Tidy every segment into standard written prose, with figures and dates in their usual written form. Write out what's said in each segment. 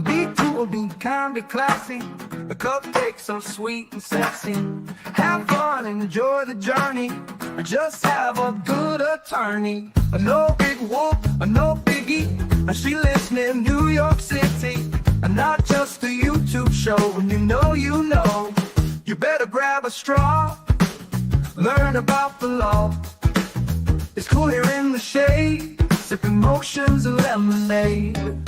Be cool, be kind, be classy. The cupcakes so sweet and sexy. Have fun, enjoy the journey. Just have a good attorney. No big whoop, no biggie. She lives near New York City. Not just a YouTube show. When you know, you better grab a straw. Learn about the law. It's cool here in the shade, sipping motions of lemonade.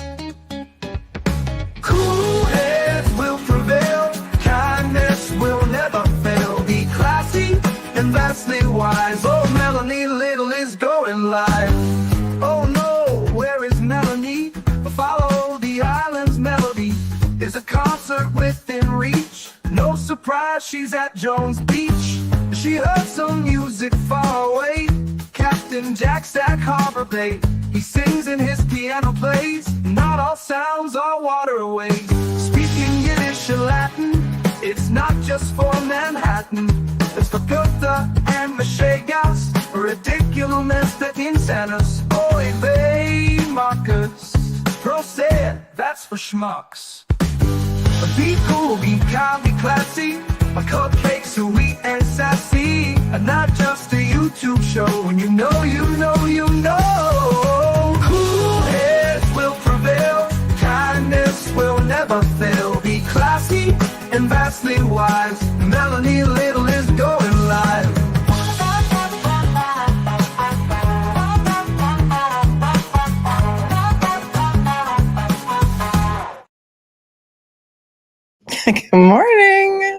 Cool heads will prevail, kindness will never fail. Be classy and vastly wise. Oh, Melanie Little is going live. Oh no, where is Melanie? Follow the island's melody. Is a concert within reach. No surprise, she's at Jones Beach. She heard some music far away. Captain Jack Stack Harbor Bay. He sings and his piano plays. Not all sounds are waterways. Speaking Yiddish or Latin, it's not just for Manhattan. It's for Goethe and Machegas. Ridiculousness that insanus. Oy vey, Marcus. Proset, that's for schmucks. Be cool, be kind, be classy. My cupcakes are sweet and sassy. And not just a YouTube show. When you know. Cool heads will prevail. Kindness will never fail. Be classy and vastly wise. Melanie Little is going live. Good morning.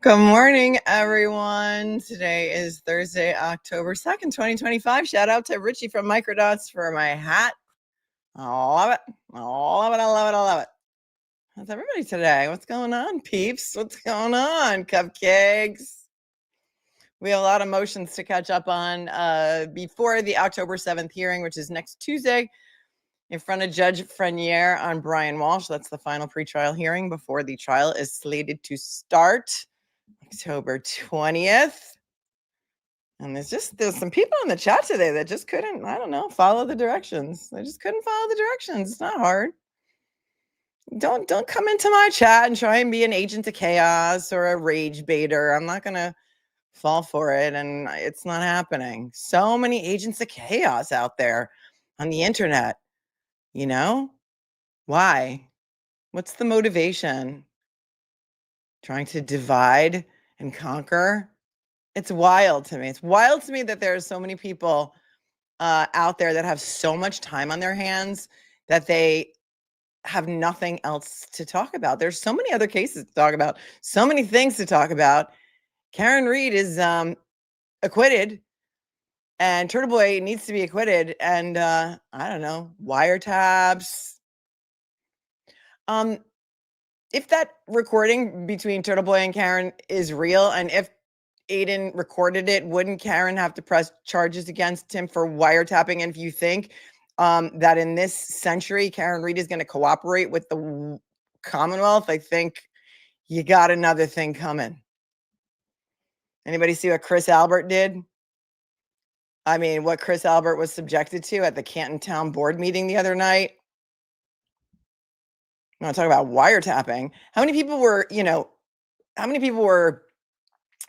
Good morning, everyone. Today is Thursday, October 2nd, 2025. Shout out to Richie from Microdots for my hat. I love it. I love it. How's everybody today? What's going on, peeps? What's going on, cupcakes? We have a lot of motions to catch up on before the October 7th hearing, which is next Tuesday, in front of Judge Freniere on Brian Walshe. That's the final pretrial hearing before the trial is slated to start October 20th. And there's some people in the chat today that just couldn't, follow the directions. They just couldn't follow the directions. It's not hard. Don't come into my chat and try and be an agent of chaos or a rage baiter. I'm not going to fall for it, and it's not happening. So many agents of chaos out there on the internet. You know, why? What's the motivation? Trying to divide and conquer? It's wild to me. It's wild to me that there are so many people out there that have so much time on their hands that they have nothing else to talk about. There's so many other cases to talk about, so many things to talk about. Karen Reed is acquitted. And Turtle Boy needs to be acquitted. And I don't know, wiretaps. If that recording between Turtle Boy and Karen is real, and if Aiden recorded it, wouldn't Karen have to press charges against him for wiretapping? And if you think that in this century, Karen Reed is going to cooperate with the Commonwealth, I think you got another thing coming. Anybody see what Chris Albert did? I mean, what Chris Albert was subjected to at the Canton Town Board meeting the other night. I want to talk about wiretapping. How many people were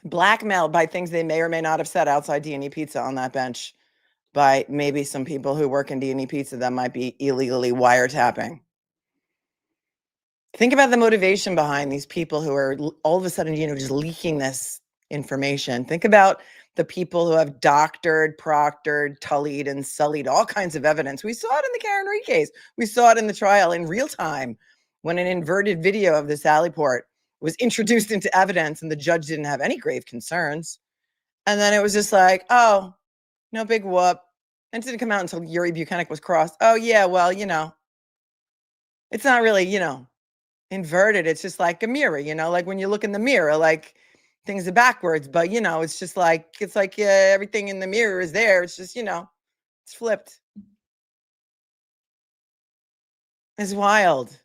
blackmailed by things they may or may not have said outside D&E Pizza on that bench by maybe some people who work in D&E Pizza that might be illegally wiretapping? Think about the motivation behind these people who are all of a sudden, just leaking this information. Think about the people who have doctored, proctored, tullied, and sullied all kinds of evidence. We saw it in the Karen Reed case. We saw it in the trial in real time when an inverted video of the Sally Port was introduced into evidence and the judge didn't have any grave concerns. And then it was just like, oh, no big whoop. And it didn't come out until Yuri Bukhenik was crossed. Oh, yeah, well, it's not really, inverted. It's just like a mirror, like when you look in the mirror, like things are backwards, but it's just like, everything in the mirror is there. It's just, it's flipped. It's wild.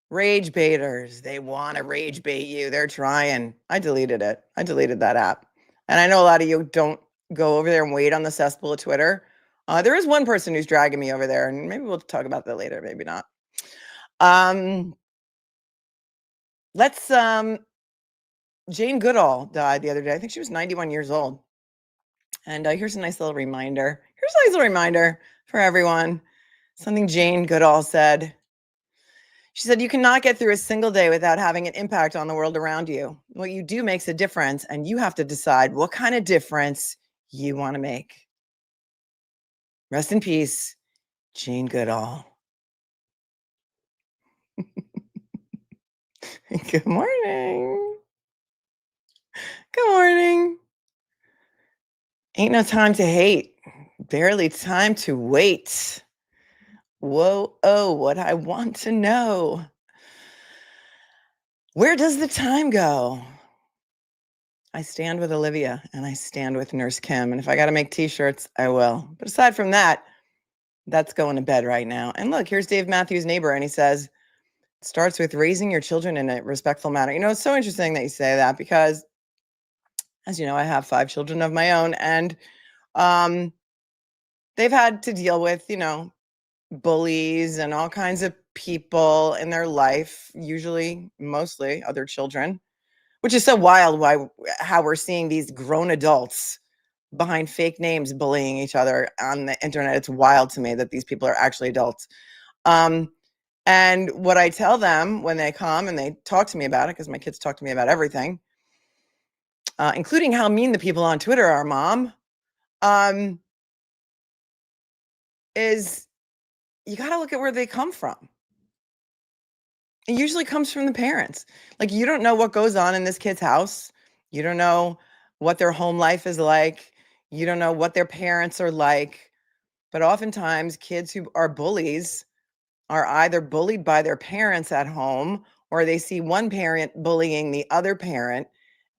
Rage baiters. They want to rage bait you. They're trying. I deleted it. I deleted that app. And I know a lot of you don't go over there and wait on the cesspool of Twitter. There is one person who's dragging me over there, and maybe we'll talk about that later. Maybe not. Jane Goodall died the other day. I think she was 91 years old. And here's a nice little reminder. Here's a nice little reminder for everyone. Something Jane Goodall said. She said, "You cannot get through a single day without having an impact on the world around you. What you do makes a difference, and you have to decide what kind of difference you want to make." Rest in peace, Jane Goodall. Good morning. Good morning. Ain't no time to hate. Barely time to wait. Whoa, oh, what I want to know. Where does the time go? I stand with Olivia and I stand with Nurse Kim. And if I got to make t-shirts, I will. But aside from that, that's going to bed right now. And look, here's Dave Matthews' neighbor. And he says, it starts with raising your children in a respectful manner. You know, it's so interesting that you say that because, as you know, I have 5 children of my own. And they've had to deal with, you know, bullies and all kinds of people in their life, usually, mostly other children. Which is so wild how we're seeing these grown adults behind fake names bullying each other on the internet. It's wild to me that these people are actually adults. And what I tell them when they come and they talk to me about it, because my kids talk to me about everything, including how mean the people on Twitter are, Mom, is you got to look at where they come from. It usually comes from the parents. Like, you don't know what goes on in this kid's house. You don't know what their home life is like. You don't know what their parents are like. But oftentimes, kids who are bullies are either bullied by their parents at home or they see one parent bullying the other parent.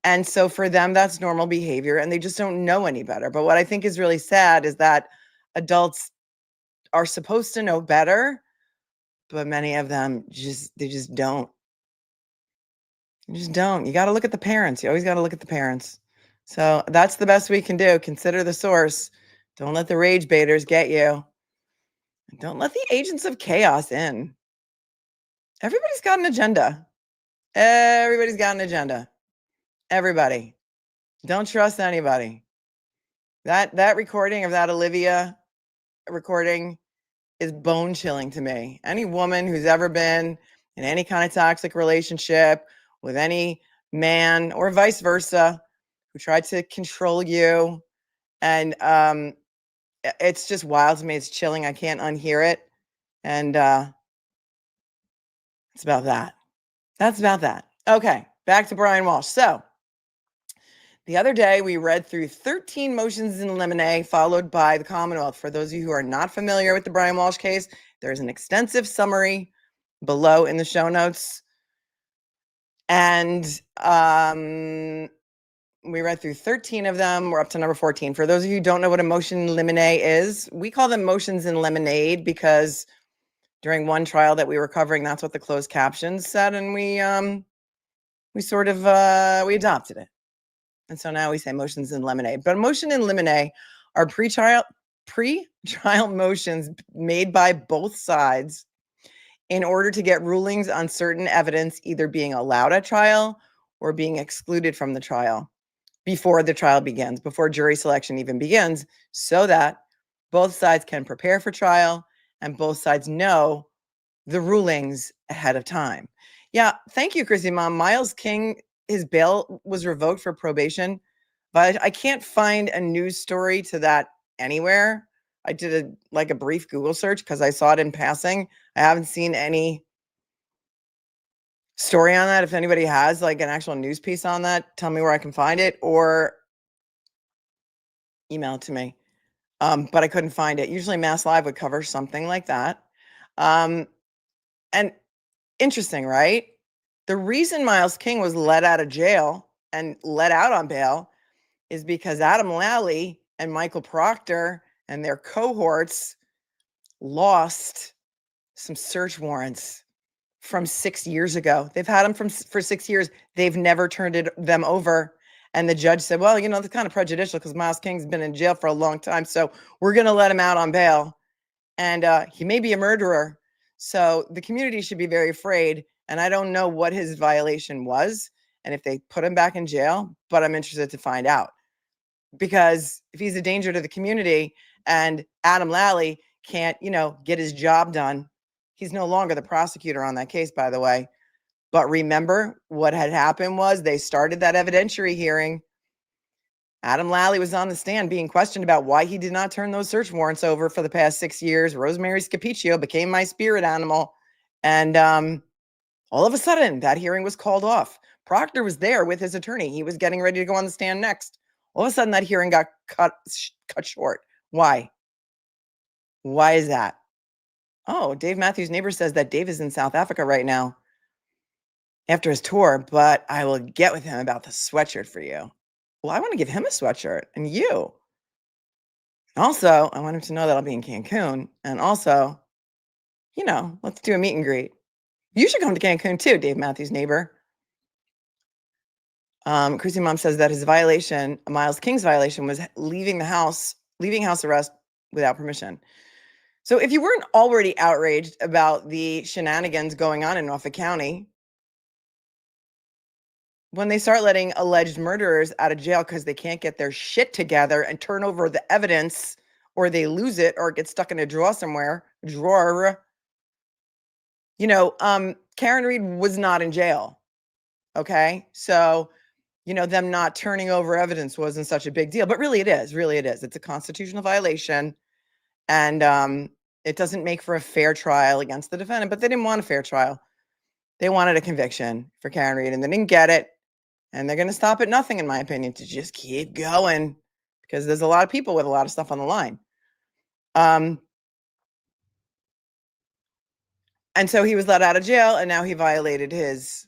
And so for them, that's normal behavior and they just don't know any better. But what I think is really sad is that adults are supposed to know better, but many of them they just don't. You just don't. You got to look at the parents. You always got to look at the parents. So that's the best we can do. Consider the source. Don't let the rage baiters get you. Don't let the agents of chaos in. Everybody's got an agenda. Everybody's got an agenda. Everybody. Don't trust anybody. That recording of that Olivia recording is bone chilling to me. Any woman who's ever been in any kind of toxic relationship with any man or vice versa who tried to control you, and it's just wild to me. It's chilling. I can't unhear it. And it's about that. That's about that. Okay, back to Brian Walshe. So the other day, we read through 13 motions in limine, followed by the Commonwealth. For those of you who are not familiar with the Brian Walshe case, there's an extensive summary below in the show notes. And we read through 13 of them. We're up to number 14. For those of you who don't know what a motion in limine is, we call them motions in lemonade because during one trial that we were covering, that's what the closed captions said. And we adopted it. And so now we say motions in lemonade. But a motion in limine are pre-trial motions made by both sides in order to get rulings on certain evidence either being allowed at trial or being excluded from the trial before the trial begins, before jury selection even begins, so that both sides can prepare for trial and both sides know the rulings ahead of time. Yeah, thank you, Chrissy Mom. Miles King, his bail was revoked for probation, but I can't find a news story to that anywhere. I did a brief Google search because I saw it in passing. I haven't seen any story on that. If anybody has an actual news piece on that, tell me where I can find it or email it to me. But I couldn't find it. Usually Mass Live would cover something like that. And interesting, right? The reason Miles King was let out of jail and let out on bail is because Adam Lally and Michael Proctor and their cohorts lost some search warrants from 6 years ago. They've had them for 6 years. They've never turned them over. And the judge said, well, that's kind of prejudicial because Miles King's been in jail for a long time. So we're going to let him out on bail. And he may be a murderer. So the community should be very afraid. And I don't know what his violation was and if they put him back in jail, but I'm interested to find out. Because if he's a danger to the community and Adam Lally can't, get his job done, he's no longer the prosecutor on that case, by the way. But remember what had happened was they started that evidentiary hearing. Adam Lally was on the stand being questioned about why he did not turn those search warrants over for the past 6 years. Rosemary Scapiccio became my spirit animal. And all of a sudden, that hearing was called off. Proctor was there with his attorney. He was getting ready to go on the stand next. All of a sudden, that hearing got cut short. Why? Why is that? Oh, Dave Matthews' neighbor says that Dave is in South Africa right now after his tour, but I will get with him about the sweatshirt for you. Well, I want to give him a sweatshirt and you. Also, I want him to know that I'll be in Cancun. And also, let's do a meet and greet. You should come to Cancun too, Dave Matthews' neighbor. Chrissy Mom says that his violation, Miles King's violation, was leaving house arrest without permission. So if you weren't already outraged about the shenanigans going on in Norfolk County, when they start letting alleged murderers out of jail because they can't get their shit together and turn over the evidence, or they lose it, or it gets stuck in a drawer somewhere, Karen Reed was not in jail. Okay. So, them not turning over evidence wasn't such a big deal, but really it is. It's a constitutional violation. And it doesn't make for a fair trial against the defendant, but they didn't want a fair trial. They wanted a conviction for Karen Reed and they didn't get it. And they're going to stop at nothing, in my opinion, to just keep going because there's a lot of people with a lot of stuff on the line. And so he was let out of jail and now he violated his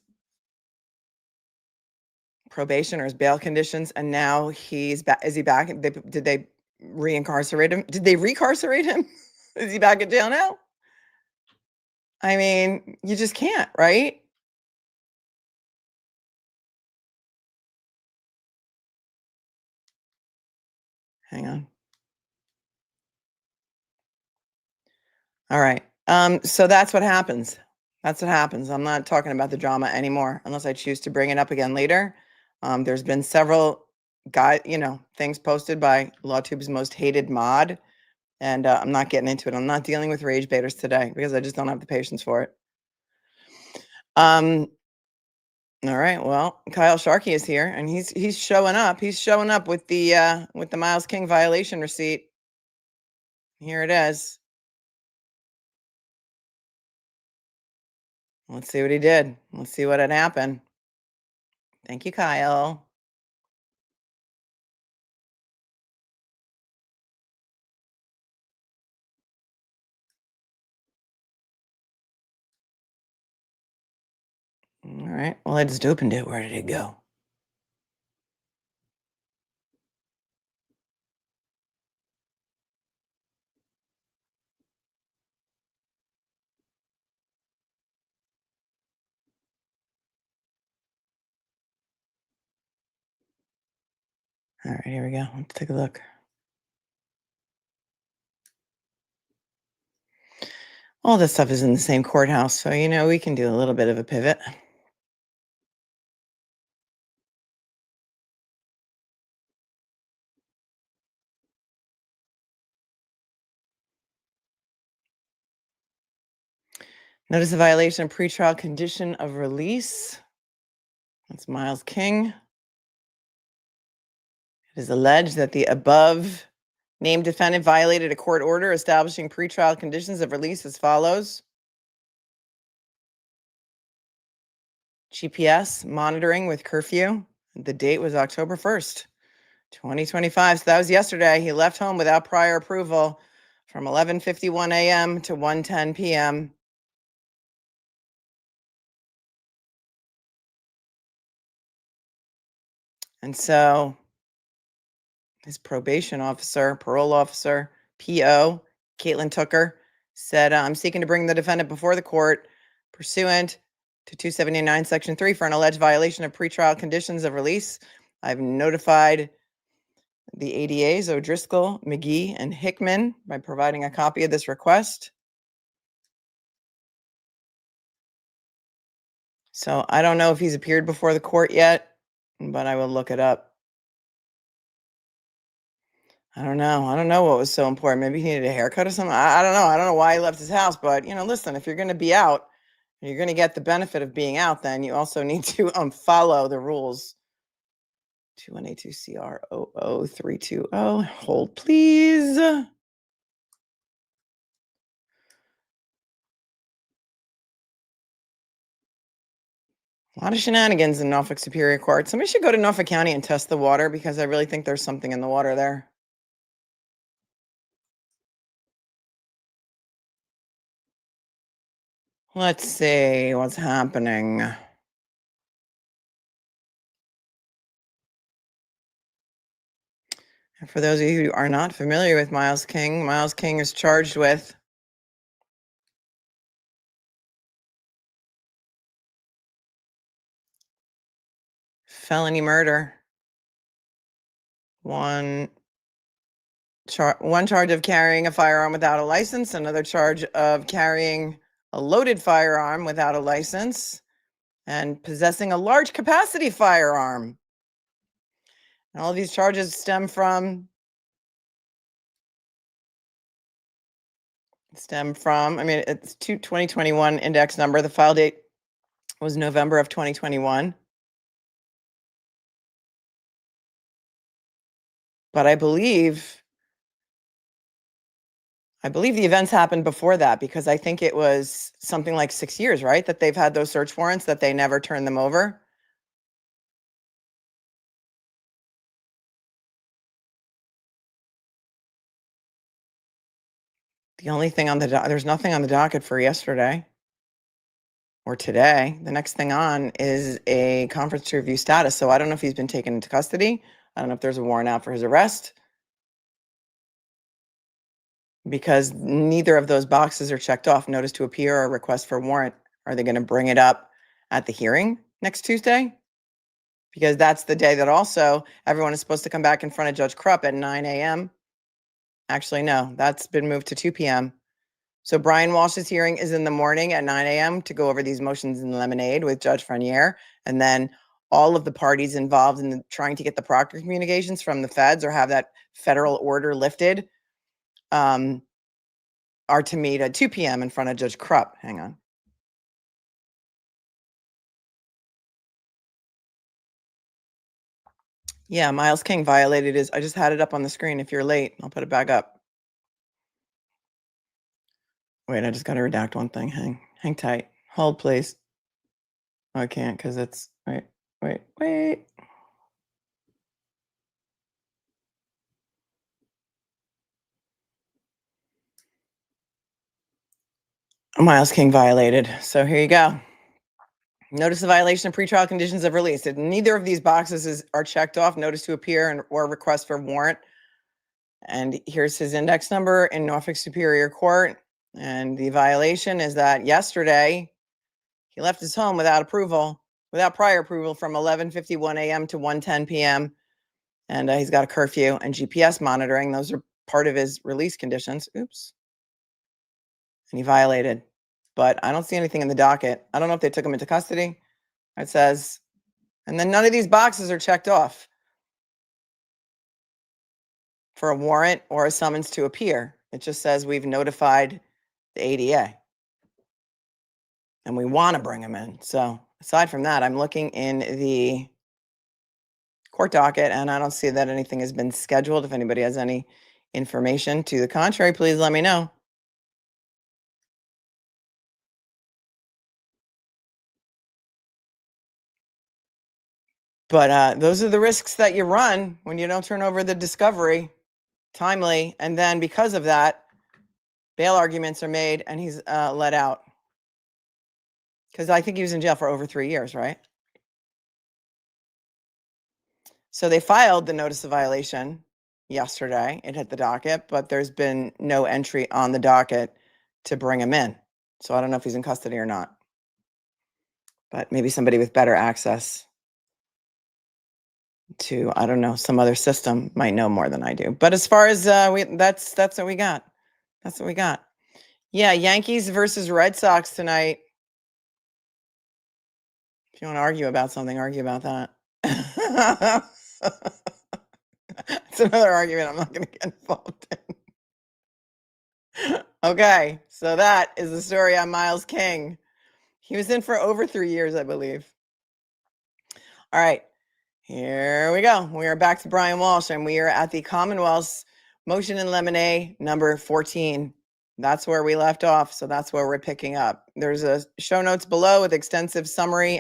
probation or his bail conditions. And now he's back. Is he back? Did they reincarcerate him? Did they recarcerate him? Is he back in jail now? I mean, you just can't, right? Hang on. All right. So that's what happens. That's what happens. I'm not talking about the drama anymore, unless I choose to bring it up again later. There's been several things posted by LawTube's most hated mod, and I'm not getting into it. I'm not dealing with rage baiters today because I just don't have the patience for it. All right. Well, Kyle Sharkey is here, and he's showing up. He's showing up with the Miles King violation receipt. Here it is. Let's see what he did. Let's see what had happened. Thank you, Kyle. All right. Well, I just opened it. Where did it go? All right, here we go. Let's take a look. All this stuff is in the same courthouse, so we can do a little bit of a pivot. Notice a violation of pretrial condition of release. That's Miles King. It is alleged that the above named defendant violated a court order establishing pretrial conditions of release as follows. GPS monitoring with curfew. The date was October 1st, 2025. So that was yesterday. He left home without prior approval from 11:51 a.m. to 1:10 p.m. And so his probation officer, parole officer, PO, Caitlin Tucker, said, I'm seeking to bring the defendant before the court pursuant to 279 Section 3 for an alleged violation of pretrial conditions of release. I've notified the ADAs O'Driscoll, McGee, and Hickman by providing a copy of this request. So I don't know if he's appeared before the court yet, but I will look it up. I don't know. I don't know what was so important. Maybe he needed a haircut or something. I don't know. I don't know why he left his house, but listen, if you're going to be out, and you're going to get the benefit of being out, then you also need to follow the rules. 2182CR00320. Hold, please. A lot of shenanigans in Norfolk Superior Court. Somebody should go to Norfolk County and test the water because I really think there's something in the water there. Let's see what's happening. And for those of you who are not familiar with Miles King is charged with felony murder. One charge of carrying a firearm without a license, another charge of carrying a loaded firearm without a license, and possessing a large capacity firearm. And all of these charges stem from, it's 2021 index number. The file date was November of 2021. But I believe the events happened before that because I think it was something like 6 years, right? That they've had those search warrants, that they never turned them over. The only thing on there's nothing on the docket for yesterday or today. The next thing on is a conference to review status. So I don't know if he's been taken into custody. I don't know if there's a warrant out for his arrest, because neither of those boxes are checked off: notice to appear or request for warrant. Are they going to bring it up at the hearing next Tuesday? Because that's the day that also everyone is supposed to come back in front of Judge Krupp at 9 a.m. Actually, no, that's been moved to 2 p.m. So Brian Walshe's hearing is in the morning at 9 a.m. to go over these motions in Lemonade with Judge Freniere. And then all of the parties involved in trying to get the Proctor communications from the feds or have that federal order lifted are to meet at 2 p.m. in front of Judge Krupp. Hang on. Yeah, Miles King violated his, I just had it up on the screen. If you're late, I'll put it back up. Wait, I just got to redact one thing. Hang tight. Hold, please. Oh, I can't because it's, wait. Miles King violated. So here you go. Notice of violation of pretrial conditions of release. If neither of these boxes are checked off, notice to appear or request for warrant. And here's his index number in Norfolk Superior Court. And the violation is that yesterday he left his home without prior approval from 11:51 a.m. to 1:10 p.m. And he's got a curfew and GPS monitoring. Those are part of his release conditions. Oops. And he violated. But I don't see anything in the docket. I don't know if they took him into custody. It says, and then none of these boxes are checked off for a warrant or a summons to appear. It just says we've notified the ADA and we want to bring him in. So aside from that, I'm looking in the court docket and I don't see that anything has been scheduled. If anybody has any information to the contrary, please let me know. But those are the risks that you run when you don't turn over the discovery timely. And then because of that, bail arguments are made and he's let out. Because I think he was in jail for over 3 years, right? So they filed the notice of violation yesterday. It hit the docket, but there's been no entry on the docket to bring him in. So I don't know if he's in custody or not. But maybe somebody with better access to, I don't know, some other system might know more than I do. But as far as that's what we got. That's what we got. Yeah, Yankees versus Red Sox tonight. If you want to argue about something, argue about that. It's another argument I'm not going to get involved in. Okay, so that is the story on Miles King. He was in for over 3 years, I believe. All right, here we go. We are back to Brian Walshe, and we are at the Commonwealth's motion in limine number 14. That's where we left off, so that's where we're picking up. There's a show notes below with an extensive summary,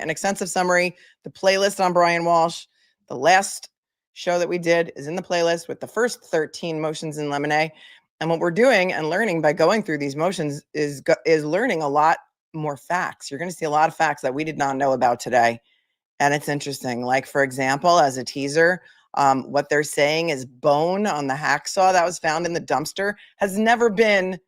the playlist on Brian Walshe. The last show that we did is in the playlist with the first 13 motions in limine. And what we're doing and learning by going through these motions is learning a lot more facts. You're going to see a lot of facts that we did not know about today. And it's interesting. Like, for example, as a teaser, what they're saying is bone on the hacksaw that was found in the dumpster has never been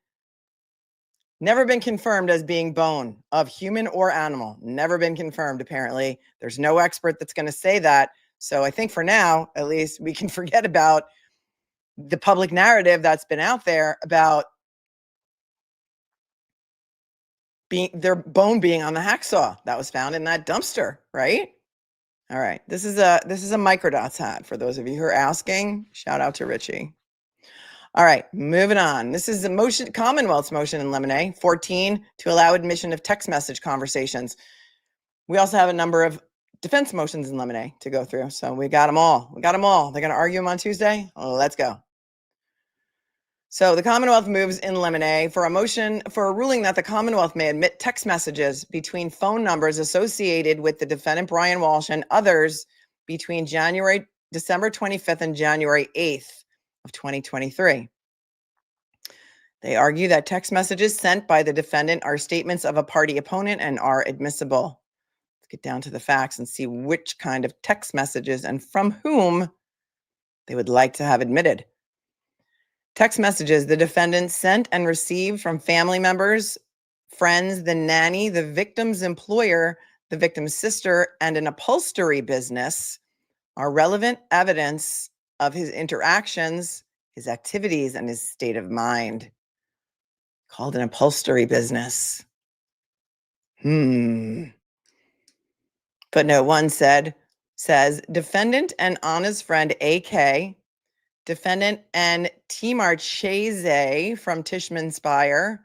confirmed as being bone of human or animal. Never been confirmed, apparently. There's no expert that's going to say that. So I think for now, at least, we can forget about the public narrative that's been out there about their bone being on the hacksaw that was found in that dumpster, right? All right. This is a Microdots hat for those of you who are asking. Shout out to Richie. All right, moving on. This is the Commonwealth's motion in limine 14 to allow admission of text message conversations. We also have a number of defense motions in limine to go through. So we got them all. They're going to argue them on Tuesday. Let's go. So the Commonwealth moves in limine for a ruling that the Commonwealth may admit text messages between phone numbers associated with the defendant Brian Walshe and others between December 25th and January 8th of 2023. They argue that text messages sent by the defendant are statements of a party opponent and are admissible. Let's get down to the facts and see which kind of text messages and from whom they would like to have admitted. Text messages the defendant sent and received from family members, friends, the nanny, the victim's employer, the victim's sister, and an upholstery business are relevant evidence of his interactions, his activities, and his state of mind. Called an upholstery business. Footnote 1 says defendant and Ana's friend AK, defendant and T. Marchese from Tishman Spire,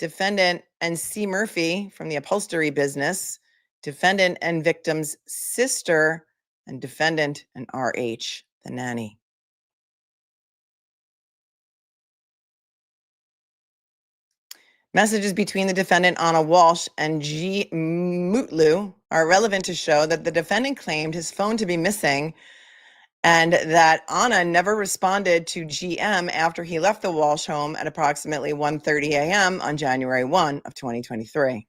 defendant and C. Murphy from the upholstery business, defendant and victim's sister, and defendant and RH, the nanny. Messages between the defendant Ana Walshe and G. Mutlu are relevant to show that the defendant claimed his phone to be missing and that Ana never responded to GM after he left the Walshe home at approximately 1:30 a.m. on January 1 of 2023.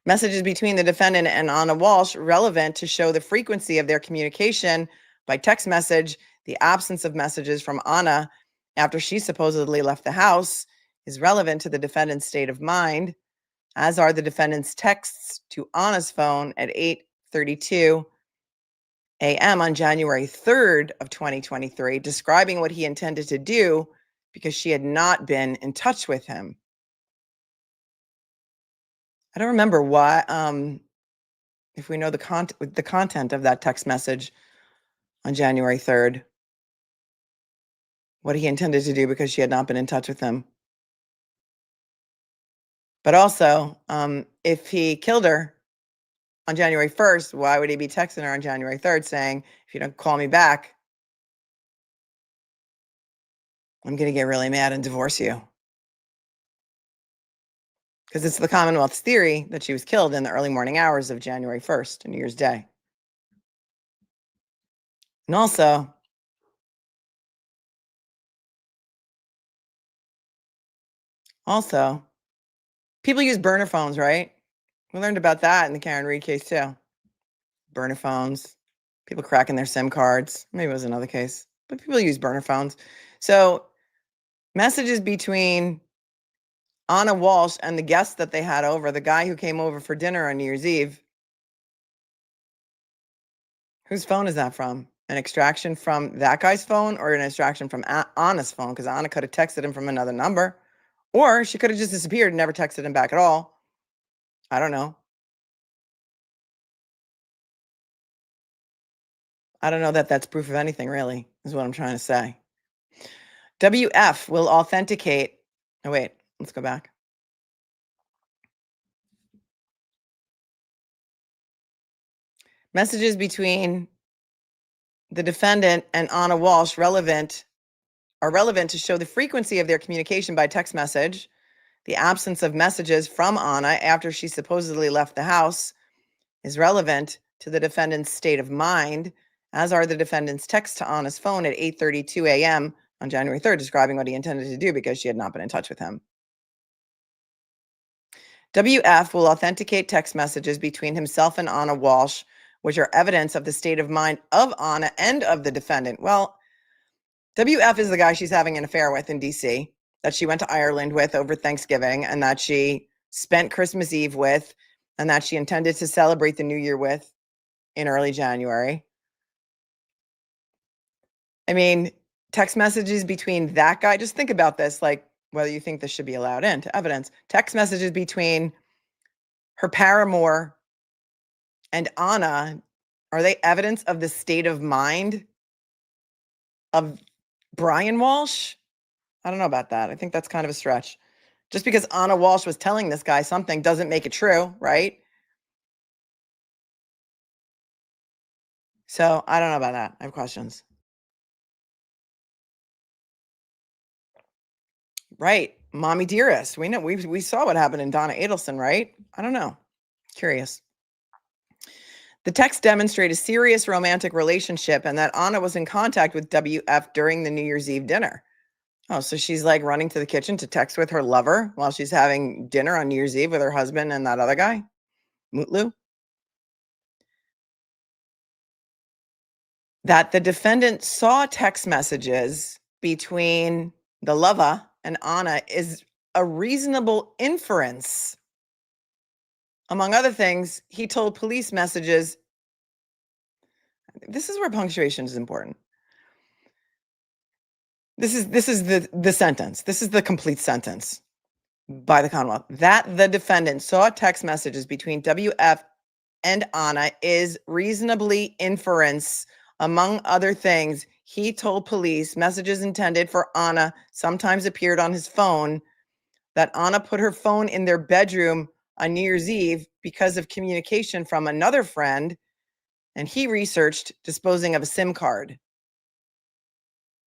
Messages between the defendant and Ana Walshe relevant to show the frequency of their communication by text message, the absence of messages from Ana after she supposedly left the house is relevant to the defendant's state of mind, as are the defendant's texts to Ana's phone at 8:32 a.m. on January 3rd of 2023, describing what he intended to do because she had not been in touch with him. I don't remember why, if we know the content of that text message on January 3rd, what he intended to do because she had not been in touch with him. But also, if he killed her on January 1st, why would he be texting her on January 3rd saying, if you don't call me back, I'm going to get really mad and divorce you? Because it's the Commonwealth's theory that she was killed in the early morning hours of January 1st, New Year's Day. And also, people use burner phones, right? We learned about that in the Karen Reed case too. Burner phones, people cracking their SIM cards. Maybe it was another case, but people use burner phones. So messages between Ana Walshe and the guests that they had over, the guy who came over for dinner on New Year's Eve. Whose phone is that from? An extraction from that guy's phone or an extraction from Ana's phone? Because Ana could have texted him from another number. Or she could have just disappeared and never texted him back at all. I don't know. I don't know that that's proof of anything, really, is what I'm trying to say. WF will authenticate. Oh, wait, let's go back. Messages between the defendant and Ana Walshe are relevant to show the frequency of their communication by text message, the absence of messages from Ana after she supposedly left the house is relevant to the defendant's state of mind, as are the defendant's texts to Ana's phone at 8:32 a.m. on January 3rd, describing what he intended to do because she had not been in touch with him. WF will authenticate text messages between himself and Ana Walshe, which are evidence of the state of mind of Ana and of the defendant. Well, WF is the guy she's having an affair with in DC, that she went to Ireland with over Thanksgiving, and that she spent Christmas Eve with, and that she intended to celebrate the New Year with in early January. I mean, text messages between that guy, just think about this, like whether you think this should be allowed into evidence. Text messages between her paramour and Ana, are they evidence of the state of mind of Brian Walshe? I don't know about that. I think that's kind of a stretch. Just because Ana Walshe was telling this guy something doesn't make it true, right? So I don't know about that. I have questions. Right. Mommy Dearest. We know we saw what happened in Donna Adelson, right? I don't know. Curious. The text demonstrate a serious romantic relationship and that Ana was in contact with WF during the New Year's Eve dinner. Oh, so she's like running to the kitchen to text with her lover while she's having dinner on New Year's Eve with her husband and that other guy, Mutlu. That the defendant saw text messages between the lover and Ana is a reasonable inference. Among other things, he told police messages. This is where punctuation is important. This is the sentence. This is the complete sentence by the Commonwealth. That the defendant saw text messages between WF and Ana is reasonably inference. Among other things, he told police messages intended for Ana sometimes appeared on his phone, that Ana put her phone in their bedroom on New Year's Eve because of communication from another friend, and he researched disposing of a SIM card.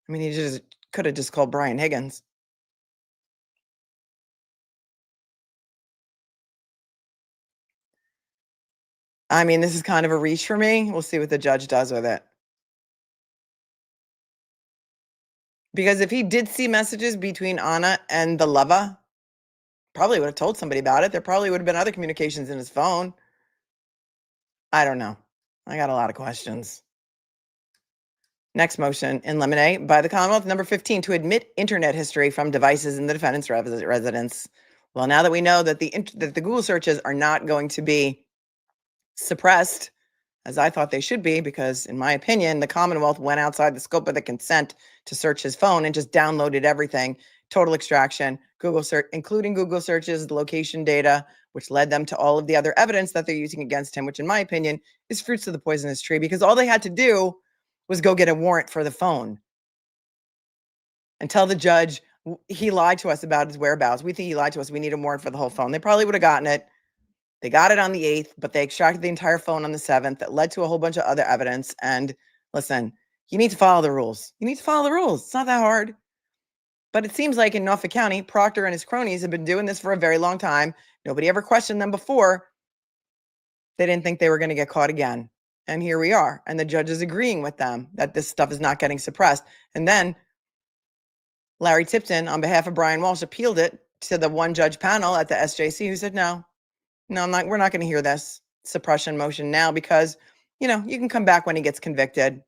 I mean, he just could have just called Brian Higgins. I mean, this is kind of a reach for me. We'll see what the judge does with it. Because if he did see messages between Ana and the lover, probably would have told somebody about it. There probably would have been other communications in his phone. I don't know. I got a lot of questions. Next motion in limine by the Commonwealth, number 15, to admit internet history from devices in the defendant's residence. Well, now that we know that the Google searches are not going to be suppressed, as I thought they should be, because in my opinion, the Commonwealth went outside the scope of the consent to search his phone and just downloaded everything, total extraction, Google search, including Google searches, the location data, which led them to all of the other evidence that they're using against him, which in my opinion is fruits of the poisonous tree, because all they had to do was go get a warrant for the phone and tell the judge he lied to us about his whereabouts. We think he lied to us. We need a warrant for the whole phone. They probably would have gotten it. They got it on the 8th, but they extracted the entire phone on the 7th. That led to a whole bunch of other evidence. And listen, you need to follow the rules. You need to follow the rules. It's not that hard. But it seems like in Norfolk County, Proctor and his cronies have been doing this for a very long time. Nobody ever questioned them before. They didn't think they were going to get caught again. And here we are. And the judge is agreeing with them that this stuff is not getting suppressed. And then Larry Tipton, on behalf of Brian Walshe, appealed it to the one judge panel at the SJC, who said, no, we're not going to hear this suppression motion now, because, you can come back when he gets convicted.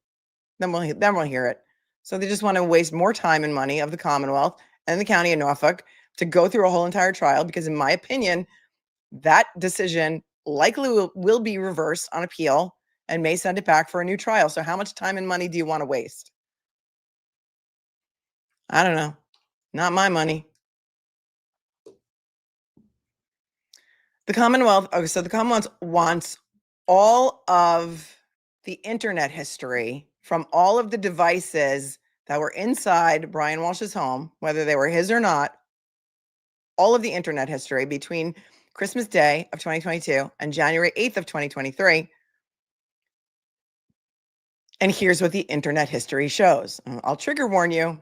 Then we'll hear it. So they just want to waste more time and money of the Commonwealth and the county of Norfolk to go through a whole entire trial, because in my opinion, that decision likely will be reversed on appeal and may send it back for a new trial. So how much time and money do you want to waste? I don't know. Not my money. The Commonwealth, so the Commonwealth wants all of the internet history from all of the devices that were inside Brian Walshe's home, whether they were his or not, all of the internet history between Christmas Day of 2022 and January 8th of 2023. And here's what the internet history shows. I'll trigger warn you.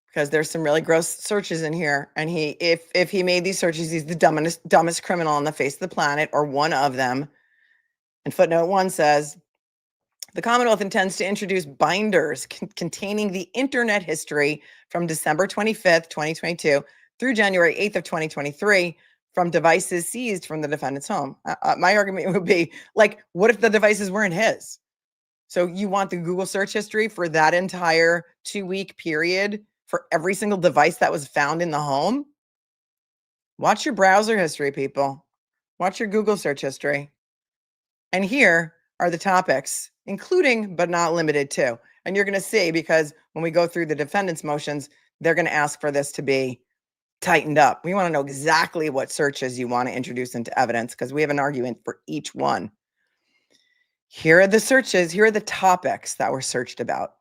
Because there's some really gross searches in here. And if he made these searches, he's the dumbest criminal on the face of the planet, or one of them. And footnote 1 says, the Commonwealth intends to introduce binders containing the internet history from December 25th, 2022 through January 8th of 2023 from devices seized from the defendant's home. My argument would be, like, what if the devices weren't his? So you want the Google search history for that entire 2-week period for every single device that was found in the home? Watch your browser history, people. Watch your Google search history. And here are the topics, including but not limited to. And you're going to see, because when we go through the defendant's motions, they're going to ask for this to be tightened up. We want to know exactly what searches you want to introduce into evidence, because we have an argument for each one. Here are the searches. Here are the topics that were searched about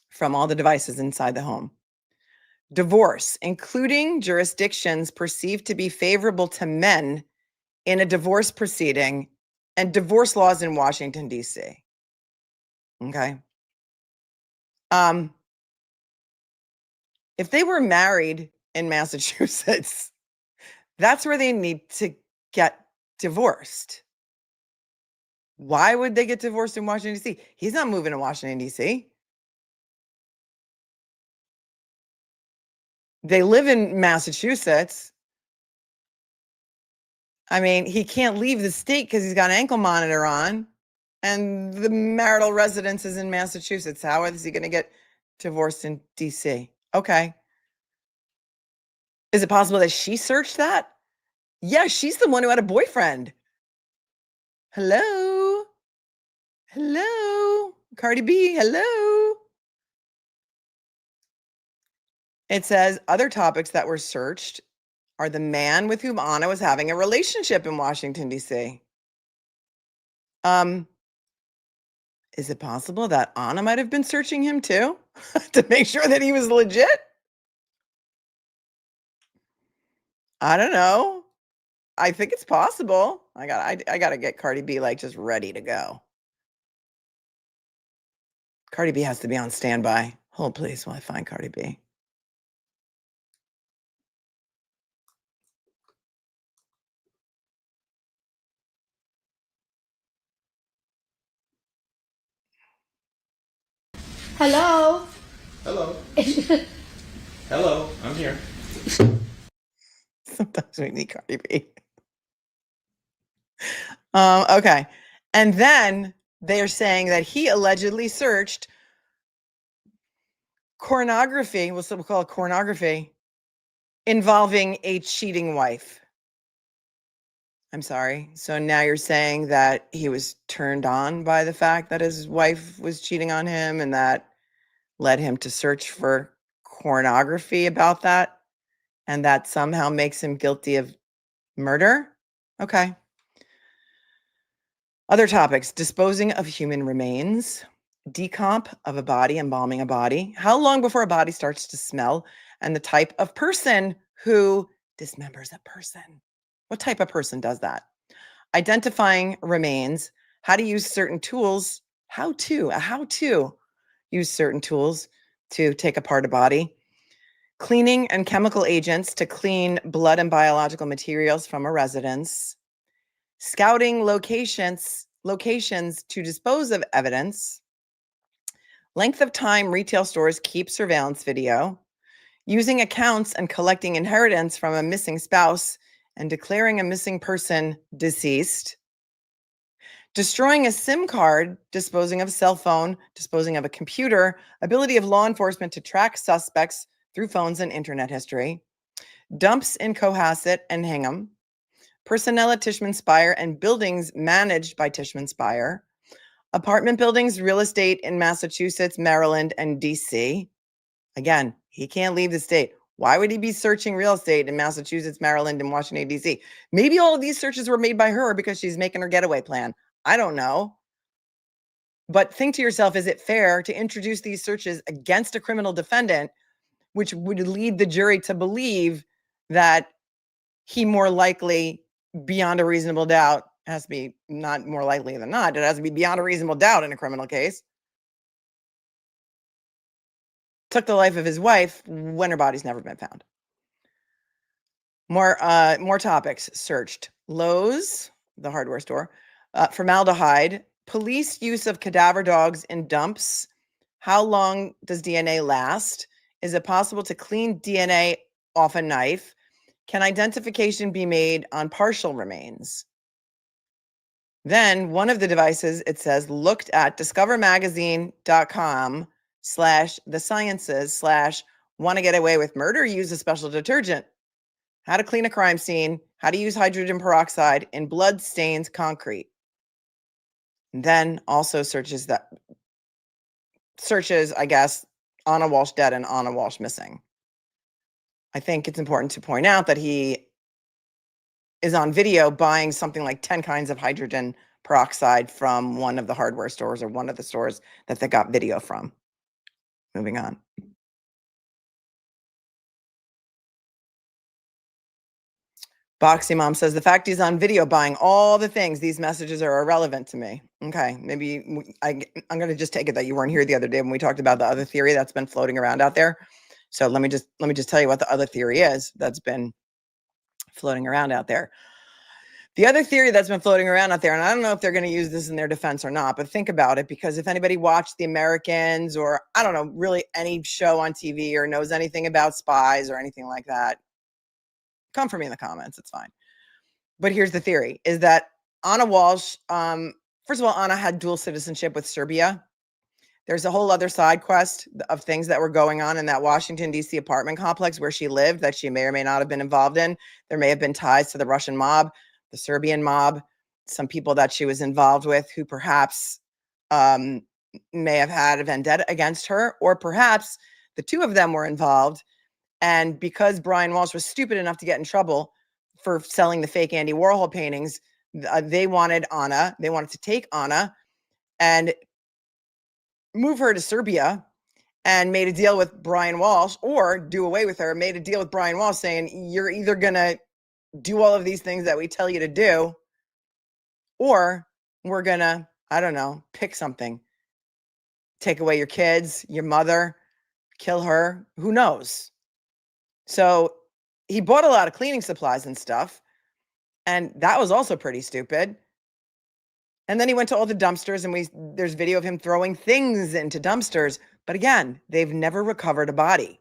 from all the devices inside the home. Divorce, including jurisdictions perceived to be favorable to men in a divorce proceeding, and divorce laws in Washington, D.C. Okay. If they were married in Massachusetts, that's where they need to get divorced. Why would they get divorced in Washington, D.C.? He's not moving to Washington, D.C. They live in Massachusetts. I mean, he can't leave the state because he's got an ankle monitor on, and the marital residence is in Massachusetts. How is he going to get divorced in D.C.? Okay. Is it possible that she searched that? Yeah, she's the one who had a boyfriend. Hello? Hello? Cardi B, hello? It says other topics that were searched are the man with whom Ana was having a relationship in Washington, D.C. Is it possible that Ana might have been searching him too to make sure that he was legit? I don't know. I think it's possible. I got to get Cardi B like just ready to go. Cardi B has to be on standby. Hold please while I find Cardi B. Hello. Hello. Hello, I'm here. Sometimes we need Cardi B. Okay. And then they're saying that he allegedly searched pornography, we'll call it pornography, involving a cheating wife. I'm sorry. So now you're saying that he was turned on by the fact that his wife was cheating on him, and that led him to search for pornography about that, and that somehow makes him guilty of murder? Okay. Other topics: disposing of human remains, decomp of a body, embalming a body, how long before a body starts to smell, and the type of person who dismembers a person. What type of person does that? Identifying remains, how to use certain tools, how to use certain tools to take apart a body, cleaning and chemical agents to clean blood and biological materials from a residence, scouting locations to dispose of evidence, length of time retail stores keep surveillance video, using accounts and collecting inheritance from a missing spouse and declaring a missing person deceased, destroying a SIM card, disposing of a cell phone, disposing of a computer, ability of law enforcement to track suspects through phones and internet history, dumps in Cohasset and Hingham, personnel at Tishman Speyer and buildings managed by Tishman Speyer, apartment buildings, real estate in Massachusetts, Maryland, and DC. Again, he can't leave the state. Why would he be searching real estate in Massachusetts, Maryland, and Washington, D.C.? Maybe all of these searches were made by her because she's making her getaway plan. I don't know. But think to yourself, is it fair to introduce these searches against a criminal defendant, which would lead the jury to believe that he more likely, beyond a reasonable doubt, has to be not more likely than not, it has to be beyond a reasonable doubt in a criminal case, took the life of his wife when her body's never been found. More topics searched. Lowe's, the hardware store, formaldehyde, police use of cadaver dogs in dumps. How long does DNA last? Is it possible to clean DNA off a knife? Can identification be made on partial remains? Then one of the devices, it says, looked at discovermagazine.com/thesciences/want to get away with murder, use a special detergent. How to clean a crime scene, how to use hydrogen peroxide in blood stains concrete. And then also searches, I guess, Ana Walshe dead and Ana Walshe missing. I think it's important to point out that he is on video buying something like 10 kinds of hydrogen peroxide from one of the hardware stores or one of the stores that they got video from. Moving on. Boxy Mom says, the fact he's on video buying all the things, these messages are irrelevant to me. Okay, maybe I'm going to just take it that you weren't here the other day when we talked about the other theory that's been floating around out there. So let me just tell you what the other theory is that's been floating around out there. The other theory that's been floating around out there, and I don't know if they're going to use this in their defense or not, but think about it, because if anybody watched The Americans or, I don't know, really any show on TV or knows anything about spies or anything like that, come for me in the comments. It's fine. But here's the theory, is that Ana Walshe, first of all, Ana had dual citizenship with Serbia. There's a whole other side quest of things that were going on in that Washington, D.C. apartment complex where she lived that she may or may not have been involved in. There may have been ties to the Russian mob, the Serbian mob, some people that she was involved with who perhaps may have had a vendetta against her, or perhaps the two of them were involved. And because Brian Walshe was stupid enough to get in trouble for selling the fake Andy Warhol paintings, they wanted to take Ana and move her to Serbia, and made a deal with Brian Walshe, or do away with her, made a deal with Brian Walshe saying, you're either going to do all of these things that we tell you to do, or we're going to, I don't know, pick something. Take away your kids, your mother, kill her, who knows? So he bought a lot of cleaning supplies and stuff, and that was also pretty stupid. And then he went to all the dumpsters, and there's video of him throwing things into dumpsters. But again, they've never recovered a body.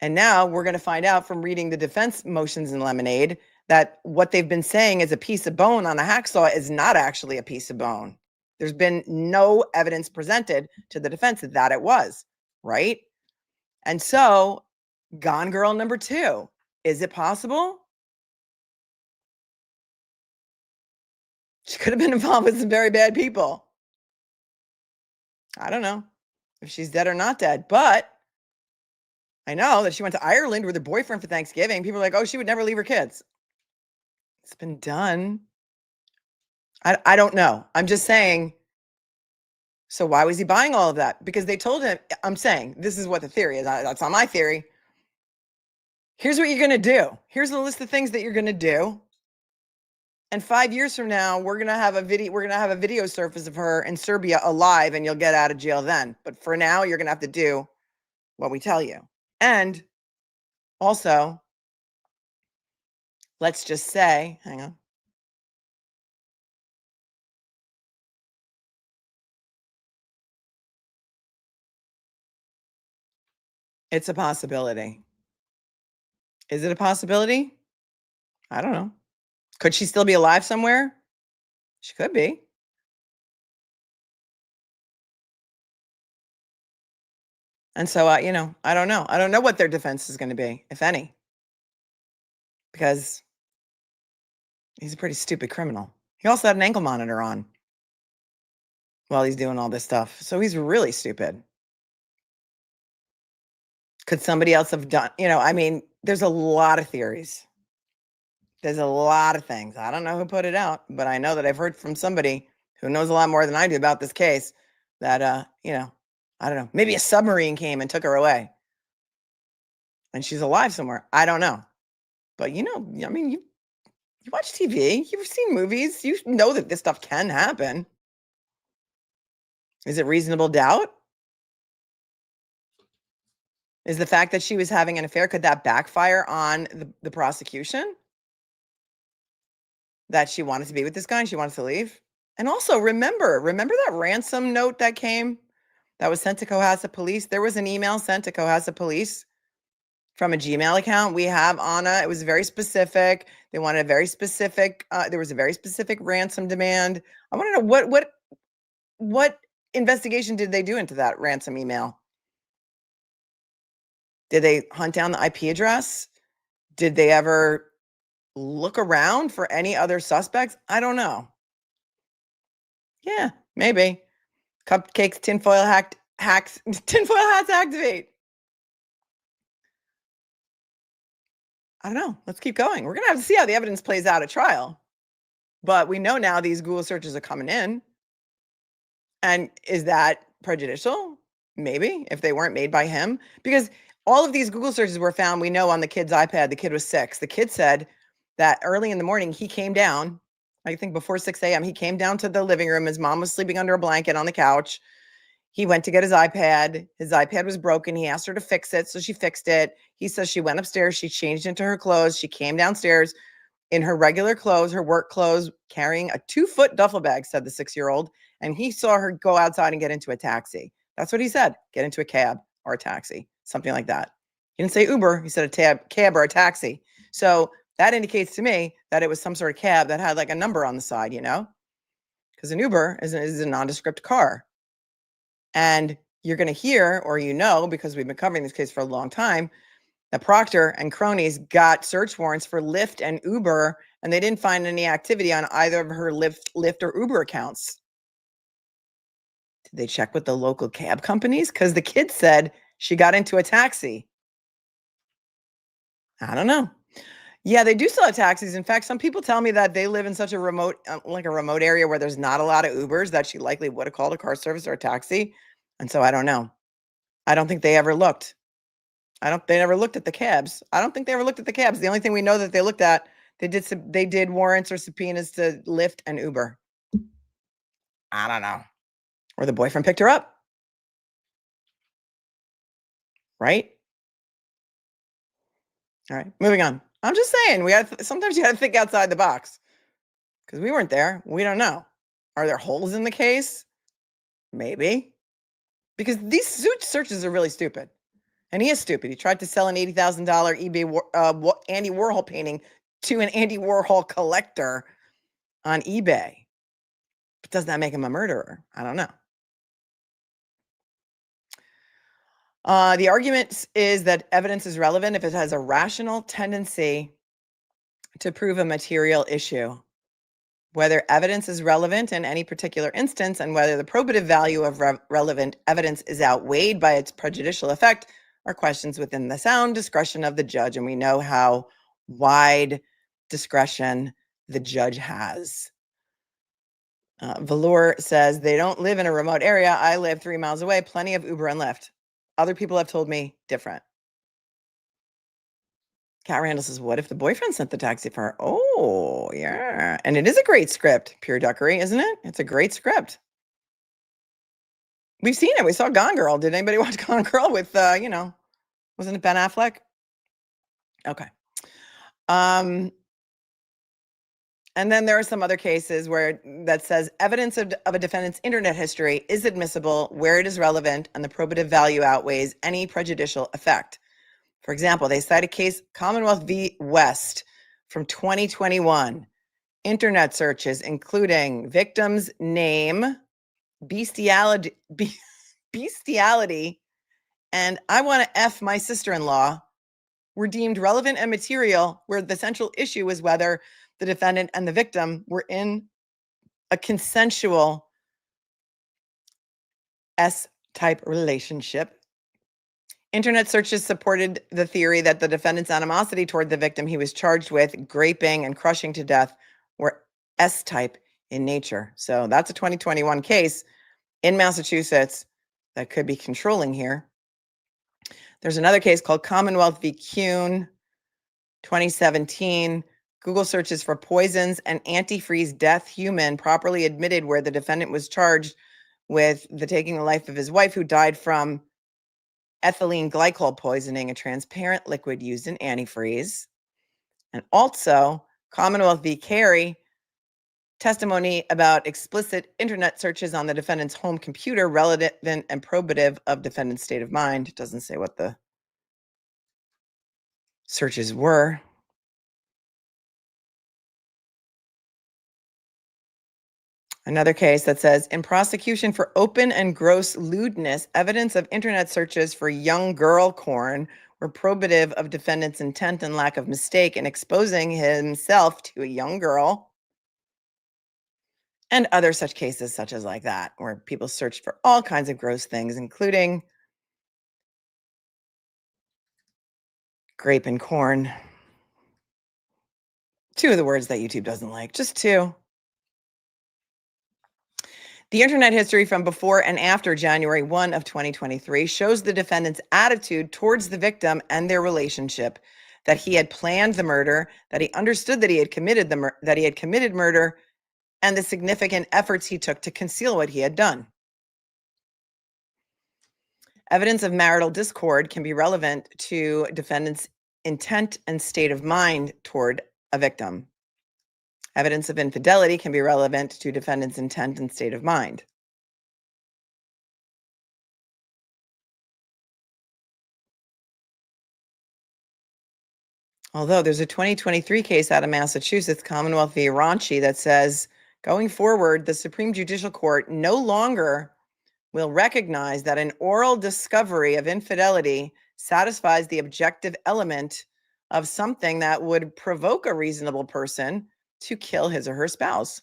And now we're going to find out from reading the defense motions in Lemonade that what they've been saying is a piece of bone on a hacksaw is not actually a piece of bone. There's been no evidence presented to the defense that it was, right? And so, Gone Girl number 2, is it possible? She could have been involved with some very bad people. I don't know if she's dead or not dead, but I know that she went to Ireland with her boyfriend for Thanksgiving. People are like, oh, she would never leave her kids. It's been done. I don't know. I'm just saying. So why was he buying all of that? Because they told him, I'm saying, this is what the theory is. That's not my theory. Here's what you're going to do. Here's the list of things that you're going to do. And 5 years from now, we're going to have a video surface of her in Serbia alive, and you'll get out of jail then. But for now, you're going to have to do what we tell you. And also, let's just say, hang on. It's a possibility. Is it a possibility? I don't know. Could she still be alive somewhere? She could be. And so, I don't know. I don't know what their defense is going to be, if any, because he's a pretty stupid criminal. He also had an ankle monitor on while he's doing all this stuff. So he's really stupid. Could somebody else have done, I mean, there's a lot of theories. There's a lot of things. I don't know who put it out, but I know that I've heard from somebody who knows a lot more than I do about this case that, I don't know, maybe a submarine came and took her away and she's alive somewhere. I don't know. But, I mean, you watch TV, you've seen movies, you know that this stuff can happen. Is it reasonable doubt? Is the fact that she was having an affair, could that backfire on the prosecution? That she wanted to be with this guy and she wanted to leave? And also remember that ransom note that came that was sent to Cohasset police? There was an email sent to Cohasset police from a Gmail account. We have Ana. It was very specific. They wanted a very specific, there was a very specific ransom demand. I want to know what investigation did they do into that ransom email? Did they hunt down the IP address? Did they ever look around for any other suspects? I don't know. Yeah, maybe. Cupcakes, tinfoil hats activate. I don't know. Let's keep going. We're going to have to see how the evidence plays out at trial. But we know now these Google searches are coming in. And is that prejudicial? Maybe, if they weren't made by him. Because all of these Google searches were found, we know, on the kid's iPad. The kid was 6. The kid said that early in the morning, he came down, I think before 6 a.m., he came down to the living room. His mom was sleeping under a blanket on the couch. He went to get his iPad. His iPad was broken. He asked her to fix it, so she fixed it. He says she went upstairs. She changed into her clothes. She came downstairs in her regular clothes, her work clothes, carrying a 2-foot duffel bag, said the 6-year-old. And he saw her go outside and get into a taxi. That's what he said. Get into a cab or a taxi, something like that. He didn't say Uber. He said a cab or a taxi. So that indicates to me that it was some sort of cab that had like a number on the side, because an Uber is a nondescript car. And you're going to hear, or because we've been covering this case for a long time, that Proctor and cronies got search warrants for Lyft and Uber, and they didn't find any activity on either of her Lyft or Uber accounts. Did they check with the local cab companies? Because the kid said she got into a taxi. I don't know. Yeah, they do still have taxis. In fact, some people tell me that they live in such a remote area where there's not a lot of Ubers that she likely would have called a car service or a taxi. And so I don't know. I don't think they ever looked. They never looked at the cabs. I don't think they ever looked at the cabs. The only thing we know that they looked at, they did warrants or subpoenas to Lyft and Uber. I don't know. Or the boyfriend picked her up. Right? All right, moving on. I'm just saying, sometimes you got to think outside the box, because we weren't there. We don't know. Are there holes in the case? Maybe. Because these searches are really stupid. And he is stupid. He tried to sell an $80,000 eBay Andy Warhol painting to an Andy Warhol collector on eBay. But does that make him a murderer? I don't know. The argument is that evidence is relevant if it has a rational tendency to prove a material issue. Whether evidence is relevant in any particular instance and whether the probative value of relevant evidence is outweighed by its prejudicial effect are questions within the sound discretion of the judge. And we know how wide discretion the judge has. Velour says, they don't live in a remote area. I live 3 miles away, plenty of Uber and Lyft. Other people have told me different. Kat Randall says, what if the boyfriend sent the taxi for her? Oh, yeah. And it is a great script, Pure Duckery, isn't it? It's a great script. We've seen it. We saw Gone Girl. Did anybody watch Gone Girl with, wasn't it Ben Affleck? Okay. And then there are some other cases where that says evidence of a defendant's internet history is admissible where it is relevant and the probative value outweighs any prejudicial effect. For example, they cite a case, Commonwealth v. West from 2021. Internet searches, including victim's name, bestiality, and I want to F my sister-in-law, were deemed relevant and material, where the central issue was whether the defendant and the victim were in a consensual S-type relationship Internet searches supported the theory that the defendant's animosity toward the victim he was charged with, graping and crushing to death, were S-type in nature. So that's a 2021 case in Massachusetts that could be controlling here. There's another case called Commonwealth v. Kuhn, 2017. Google searches for poisons and antifreeze death human properly admitted, where the defendant was charged with the taking the life of his wife, who died from ethylene glycol poisoning, a transparent liquid used in antifreeze. And also Commonwealth v. Carey, testimony about explicit internet searches on the defendant's home computer, relevant and probative of defendant's state of mind. It doesn't say what the searches were. Another case that says, in prosecution for open and gross lewdness, evidence of internet searches for young girl porn were probative of defendant's intent and lack of mistake in exposing himself to a young girl. And other such cases such as like that, where people searched for all kinds of gross things, including grape and corn. Two of the words that YouTube doesn't like, just two. The internet history from before and after January 1 of 2023 shows the defendant's attitude towards the victim and their relationship, that he had planned the murder, that he understood that he had committed murder, and the significant efforts he took to conceal what he had done. Evidence of marital discord can be relevant to defendant's intent and state of mind toward a victim. Evidence of infidelity can be relevant to defendant's intent and state of mind. Although there's a 2023 case out of Massachusetts, Commonwealth v. Walshe, that says, going forward, the Supreme Judicial Court no longer will recognize that an oral discovery of infidelity satisfies the objective element of something that would provoke a reasonable person to kill his or her spouse.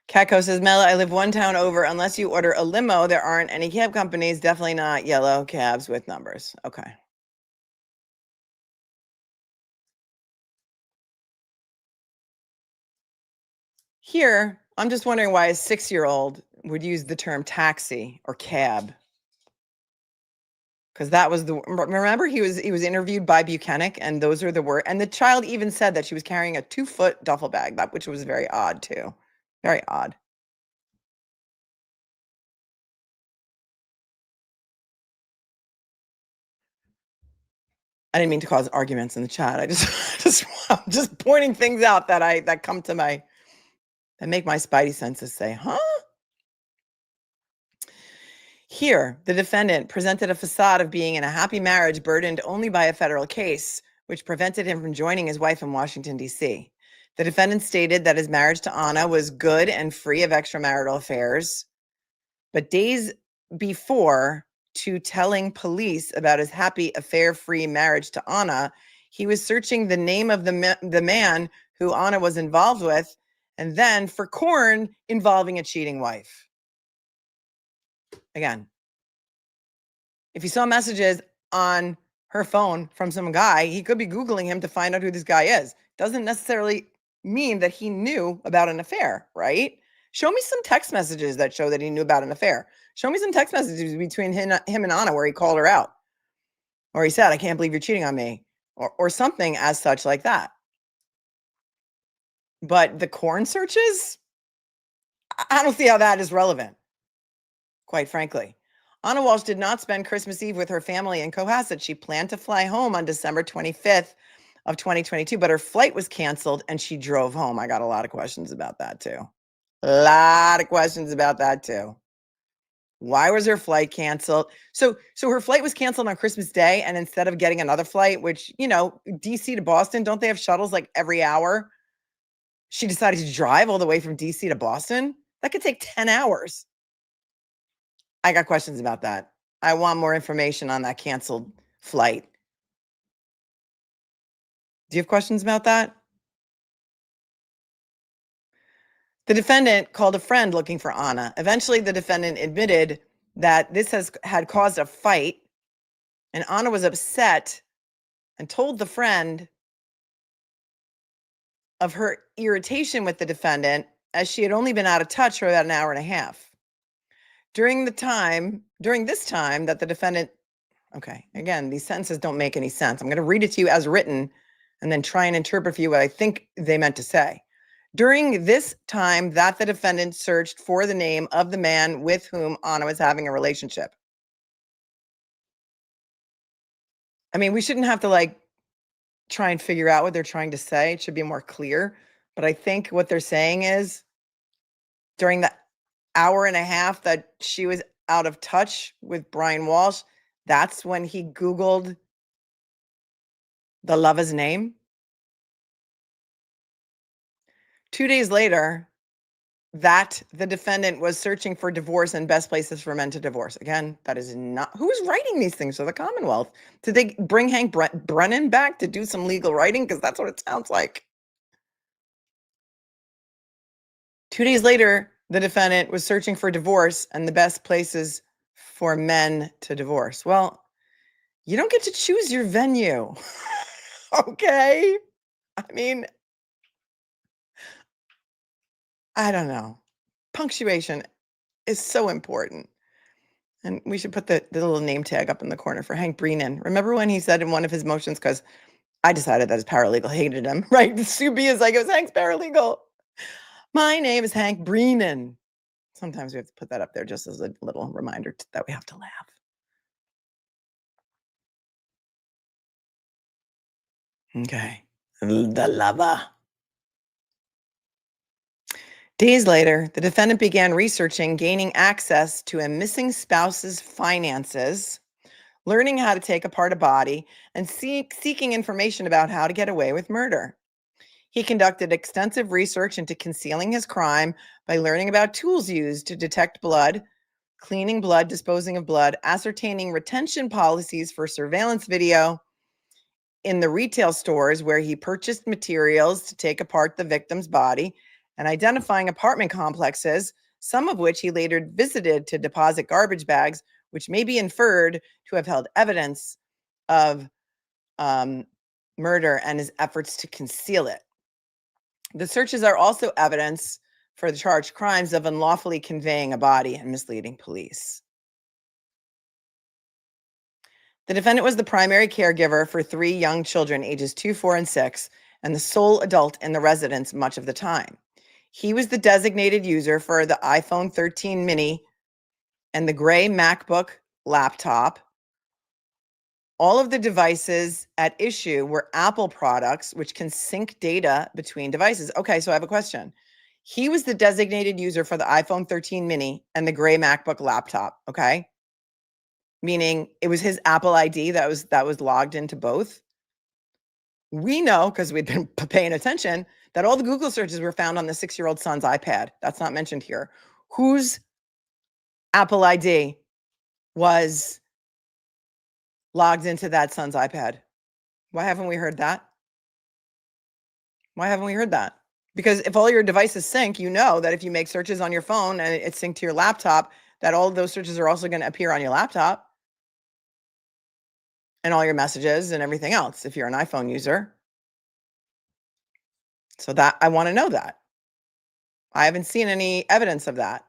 Catco says, Mela, I live one town over. Unless you order a limo, there aren't any cab companies. Definitely not yellow cabs with numbers. Okay. Here, I'm just wondering why a 6-year-old would use the term taxi or cab. Because that was remember he was interviewed by Bukhenik, and those are the words. And the child even said that she was carrying a 2-foot duffel bag, which was very odd too. Very odd. I didn't mean to cause arguments in the chat. I'm just pointing things out that come to that make my spidey senses say, huh? Here, the defendant presented a facade of being in a happy marriage burdened only by a federal case, which prevented him from joining his wife in Washington, D.C. The defendant stated that his marriage to Ana was good and free of extramarital affairs. But days before, to telling police about his happy affair-free marriage to Ana, he was searching the name of the man who Ana was involved with, and then for corn involving a cheating wife. Again, if he saw messages on her phone from some guy, he could be Googling him to find out who this guy is. Doesn't necessarily mean that he knew about an affair, right? Show me some text messages that show that he knew about an affair. Show me some text messages between him and Ana where he called her out. Or he said, I can't believe you're cheating on me. Or something as such like that. But the corn searches? I don't see how that is relevant, quite frankly. Ana Walshe did not spend Christmas Eve with her family in Cohasset. She planned to fly home on December 25th of 2022, but her flight was canceled and she drove home. I got a lot of questions about that too. Why was her flight canceled? So her flight was canceled on Christmas Day, and instead of getting another flight, which, DC to Boston, don't they have shuttles like every hour? She decided to drive all the way from DC to Boston. That could take 10 hours. I got questions about that. I want more information on that canceled flight. Do you have questions about that? The defendant called a friend looking for Ana. Eventually, the defendant admitted that this had caused a fight, and Ana was upset and told the friend of her irritation with the defendant, as she had only been out of touch for about an hour and a half. During this time that the defendant, okay, again, these sentences don't make any sense. I'm going to read it to you as written and then try and interpret for you what I think they meant to say. During this time that the defendant searched for the name of the man with whom Ana was having a relationship. I mean, we shouldn't have to try and figure out what they're trying to say. It should be more clear. But I think what they're saying is during the hour and a half that she was out of touch with Brian Walshe, that's when he Googled the lover's name. 2 days later, that the defendant was searching for divorce and best places for men to divorce. Again, that is not, who's writing these things for the Commonwealth? Did they bring Hank Brennan back to do some legal writing? Because that's what it sounds like. 2 days later, the defendant was searching for divorce and the best places for men to divorce. Well, you don't get to choose your venue. Okay? I mean, I don't know. Punctuation is so important. And we should put the little name tag up in the corner for Hank Brennan. Remember when he said in one of his motions, because I decided that his paralegal hated him, right? The Subi is like, it was Hank's paralegal. My name is Hank Brennan. Sometimes we have to put that up there just as a little reminder that we have to laugh. Okay. The lover. Days later, the defendant began researching gaining access to a missing spouse's finances, learning how to take apart a body, and seeking information about how to get away with murder. He conducted extensive research into concealing his crime by learning about tools used to detect blood, cleaning blood, disposing of blood, ascertaining retention policies for surveillance video in the retail stores where he purchased materials to take apart the victim's body, and identifying apartment complexes, some of which he later visited to deposit garbage bags, which may be inferred to have held evidence of murder and his efforts to conceal it. The searches are also evidence for the charged crimes of unlawfully conveying a body and misleading police. The defendant was the primary caregiver for 3 young children, ages 2, 4, and 6, and the sole adult in the residence much of the time. He was the designated user for the iPhone 13 mini and the gray MacBook laptop. All of the devices at issue were Apple products, which can sync data between devices. Okay, so I have a question. He was the designated user for the iPhone 13 mini and the gray MacBook laptop, okay? Meaning it was his Apple ID that was logged into both. We know, because we've been paying attention, that all the Google searches were found on the 6-year-old son's iPad. That's not mentioned here. Whose Apple ID was logged into that son's iPad? Why haven't we heard that? Why haven't we heard that? Because if all your devices sync, you know that if you make searches on your phone and it's synced to your laptop, that all of those searches are also going to appear on your laptop and all your messages and everything else if you're an iPhone user. So that I want to know that. I haven't seen any evidence of that.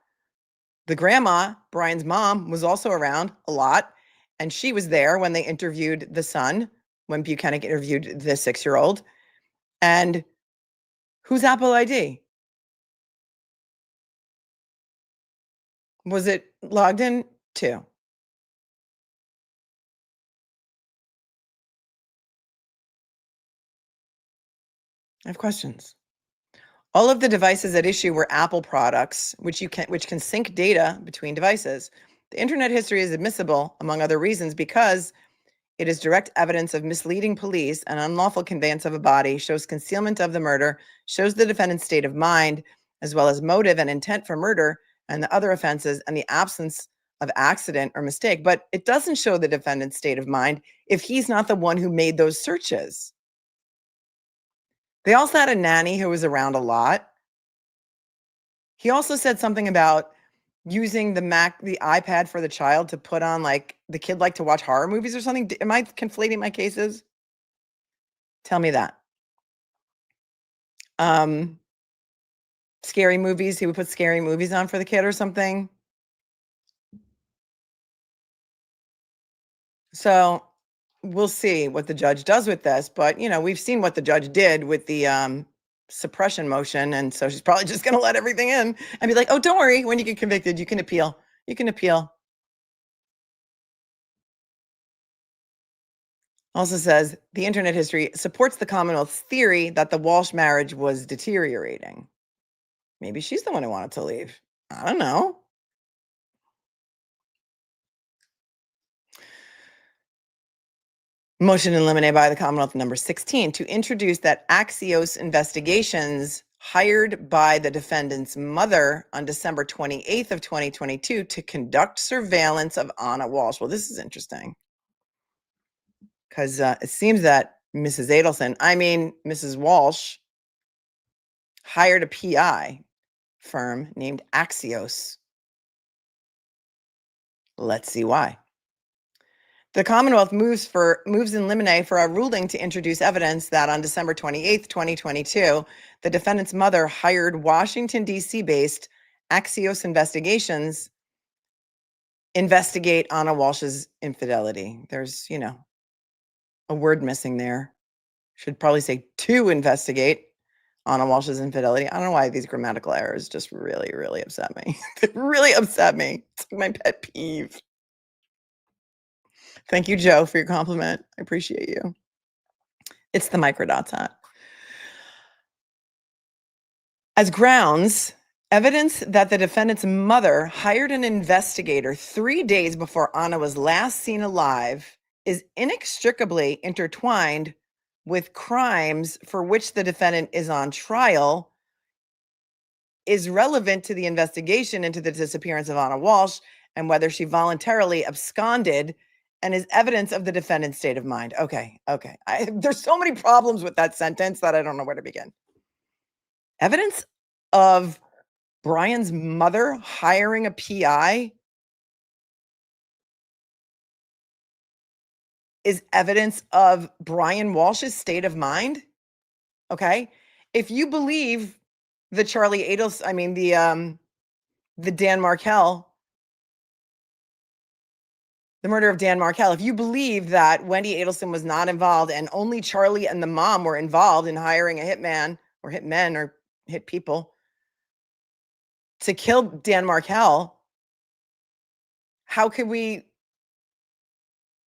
The grandma, Brian's mom, was also around a lot, and she was there when they interviewed the son, when Bukhenik interviewed the 6-year-old. And whose Apple ID? Was it logged in to? I have questions. All of the devices at issue were Apple products, which can sync data between devices. The internet history is admissible, among other reasons, because it is direct evidence of misleading police and unlawful conveyance of a body, shows concealment of the murder, shows the defendant's state of mind, as well as motive and intent for murder and the other offenses, and the absence of accident or mistake. But it doesn't show the defendant's state of mind if he's not the one who made those searches. They also had a nanny who was around a lot. He also said something about using the iPad for the child to put on, like, the kid liked to watch horror movies or something. Am I conflating my cases? Tell me that. Scary movies. He would put scary movies on for the kid or something. So we'll see what the judge does with this, but we've seen what the judge did with the suppression motion, and so she's probably just going to let everything in and be like, "Oh, don't worry. When you get convicted, you can appeal. You can appeal." Also says the internet history supports the Commonwealth's theory that the Walshe marriage was deteriorating. Maybe she's the one who wanted to leave. I don't know. Motion in limine by the Commonwealth number 16 to introduce that Axios investigations hired by the defendant's mother on December 28th of 2022 to conduct surveillance of Ana Walshe. Well, this is interesting because it seems that Mrs. Walshe hired a PI firm named Axios. Let's see why. The Commonwealth moves in limine for a ruling to introduce evidence that on December 28th, 2022, the defendant's mother hired Washington, D.C. based Axios investigations investigate Ana Walshe's infidelity. There's, a word missing there. Should probably say to investigate Ana Walshe's infidelity. I don't know why these grammatical errors just really, really upset me. They really upset me. It's like my pet peeve. Thank you, Joe, for your compliment. I appreciate you. It's the microdots hat. As grounds, evidence that the defendant's mother hired an investigator 3 days before Ana was last seen alive is inextricably intertwined with crimes for which the defendant is on trial, is relevant to the investigation into the disappearance of Ana Walshe and whether she voluntarily absconded, and is evidence of the defendant's state of mind. Okay. There's so many problems with that sentence that I don't know where to begin. Evidence of Brian's mother hiring a PI is evidence of Brian Walsh's state of mind. Okay. If you believe the the Dan Markel, the murder of Dan Markel, if you believe that Wendy Adelson was not involved and only Charlie and the mom were involved in hiring a hitman or hitmen or hit people to kill Dan Markel, how could we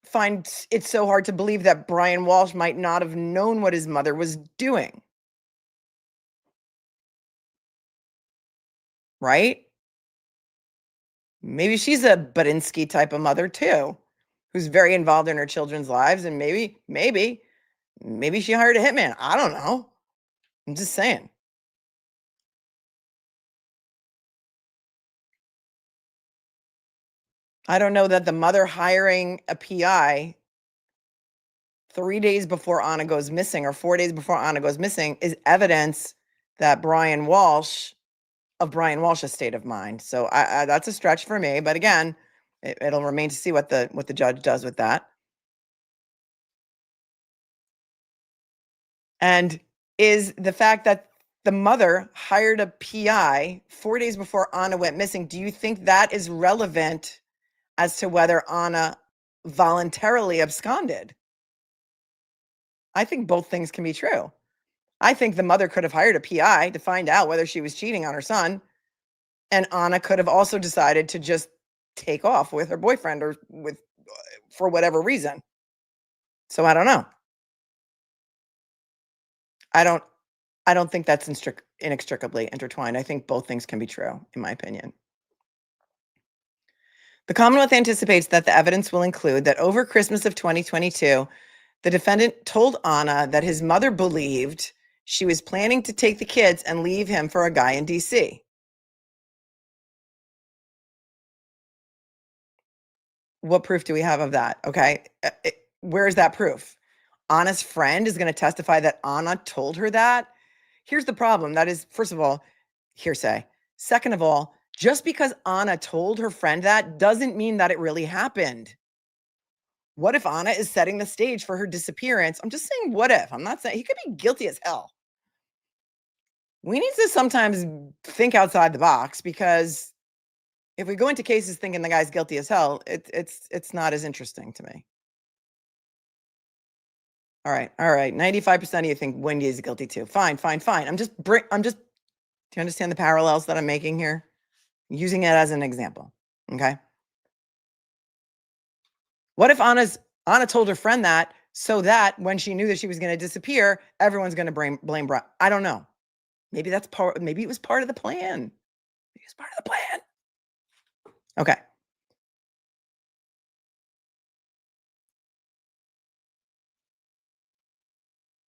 find it so hard to believe that Brian Walshe might not have known what his mother was doing? Right? Maybe she's a Badinsky type of mother too, who's very involved in her children's lives, and maybe she hired a hitman. I don't know. I'm just saying. I don't know that the mother hiring a PI 3 days before Ana goes missing or 4 days before Ana goes missing is evidence that Brian Walshe's state of mind. So I that's a stretch for me, but again, it'll remain to see what the judge does with that. And is the fact that the mother hired a PI 4 days before Ana went missing, do you think that is relevant as to whether Ana voluntarily absconded? I think both things can be true. I think the mother could have hired a PI to find out whether she was cheating on her son, and Ana could have also decided to just take off with her boyfriend or for whatever reason. So I don't know. I don't think that's inextricably intertwined. I think both things can be true, in my opinion. The Commonwealth anticipates that the evidence will include that over Christmas of 2022, the defendant told Ana that his mother believed she was planning to take the kids and leave him for a guy in D.C. What proof do we have of that? Okay. Where is that proof? Ana's friend is going to testify that Ana told her that. Here's the problem. That is, first of all, hearsay. Second of all, just because Ana told her friend that doesn't mean that it really happened. What if Ana is setting the stage for her disappearance? I'm just saying, what if? I'm not saying he could be guilty as hell. We need to sometimes think outside the box, because if we go into cases thinking the guy's guilty as hell, it's not as interesting to me. All right. 95% of you think Wendy is guilty too. Fine. I'm just, do you understand the parallels that I'm making here? Using it as an example. Okay. What if Ana told her friend that so that when she knew that she was going to disappear, everyone's going to blame Brian? I don't know. Maybe maybe it was part of the plan. Maybe it's part of the plan. Okay.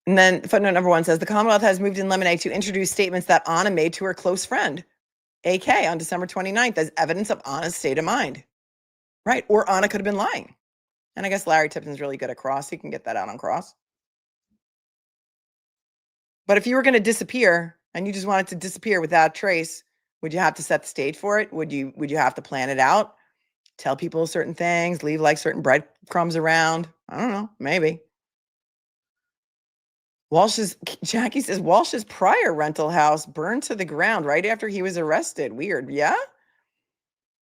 And then footnote number 1 says the Commonwealth has moved in Limine to introduce statements that Ana made to her close friend, AK, on December 29th as evidence of Ana's state of mind. Right. Or Ana could have been lying. And I guess Larry Tipton's really good at cross. He can get that out on cross. But if you were going to disappear and you just wanted to disappear without trace, would you have to set the stage for it? Would you have to plan it out? Tell people certain things, leave like certain breadcrumbs around? I don't know, maybe. Jackie says Walsh's prior rental house burned to the ground right after he was arrested. Weird. Yeah.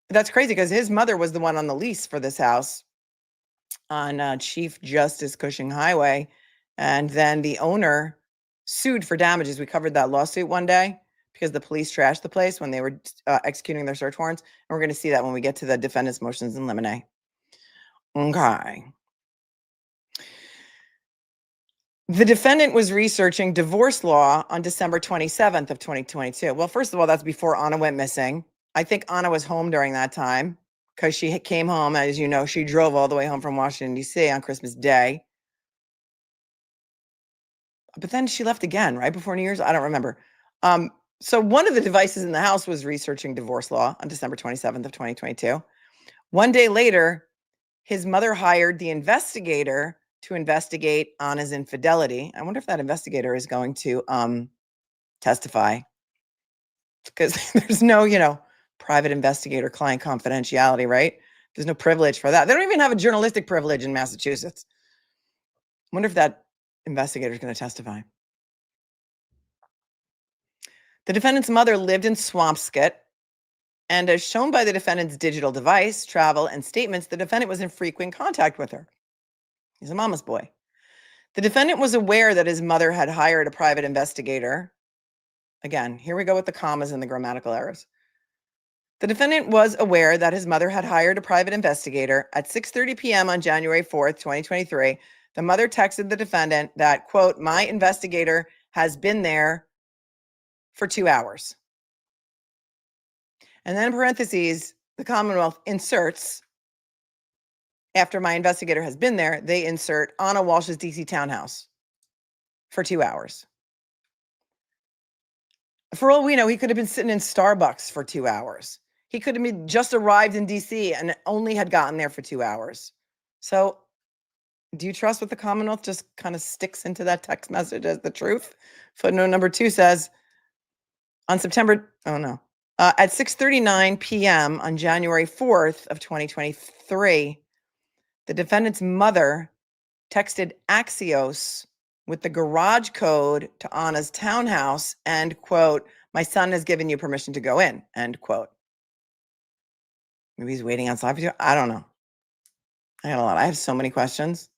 That's crazy because his mother was the one on the lease for this house on Chief Justice Cushing Highway. And then the owner sued for damages. We covered that lawsuit one day because the police trashed the place when they were executing their search warrants. And we're going to see that when we get to the defendant's motions in limine. Okay. The defendant was researching divorce law on December 27th of 2022. Well, first of all, that's before Ana went missing. I think Ana was home during that time because she came home. As you know, she drove all the way home from Washington, D.C. on Christmas Day. But then she left again right before New Year's. I don't remember. So one of the devices in the house was researching divorce law on December 27th of 2022. One day later, his mother hired the investigator to investigate Ana's infidelity. I wonder if that investigator is going to testify, because there's no, private investigator client confidentiality, right? There's no privilege for that. They don't even have a journalistic privilege in Massachusetts. I wonder if that investigator is going to testify. The defendant's mother lived in Swampscott, and as shown by the defendant's digital device, travel, and statements, the defendant was in frequent contact with her. He's a mama's boy. The defendant was aware that his mother had hired a private investigator. Again, here we go with the commas and the grammatical errors. The defendant was aware that his mother had hired a private investigator. At 6:30 p.m. on January 4th, 2023, the mother texted the defendant that, quote, my investigator has been there for 2 hours. And then in parentheses, the Commonwealth inserts, after my investigator has been there, they insert Ana Walshe's DC townhouse for 2 hours. For all we know, he could have been sitting in Starbucks for 2 hours. He could have been just arrived in DC and only had gotten there for 2 hours. So do you trust what the Commonwealth just kind of sticks into that text message as the truth? Footnote number 2 says, at 6:39 p.m. on January 4th of 2023, the defendant's mother texted Axios with the garage code to Ana's townhouse and, quote, my son has given you permission to go in, end quote. Maybe he's waiting outside for you. I don't know. I have so many questions.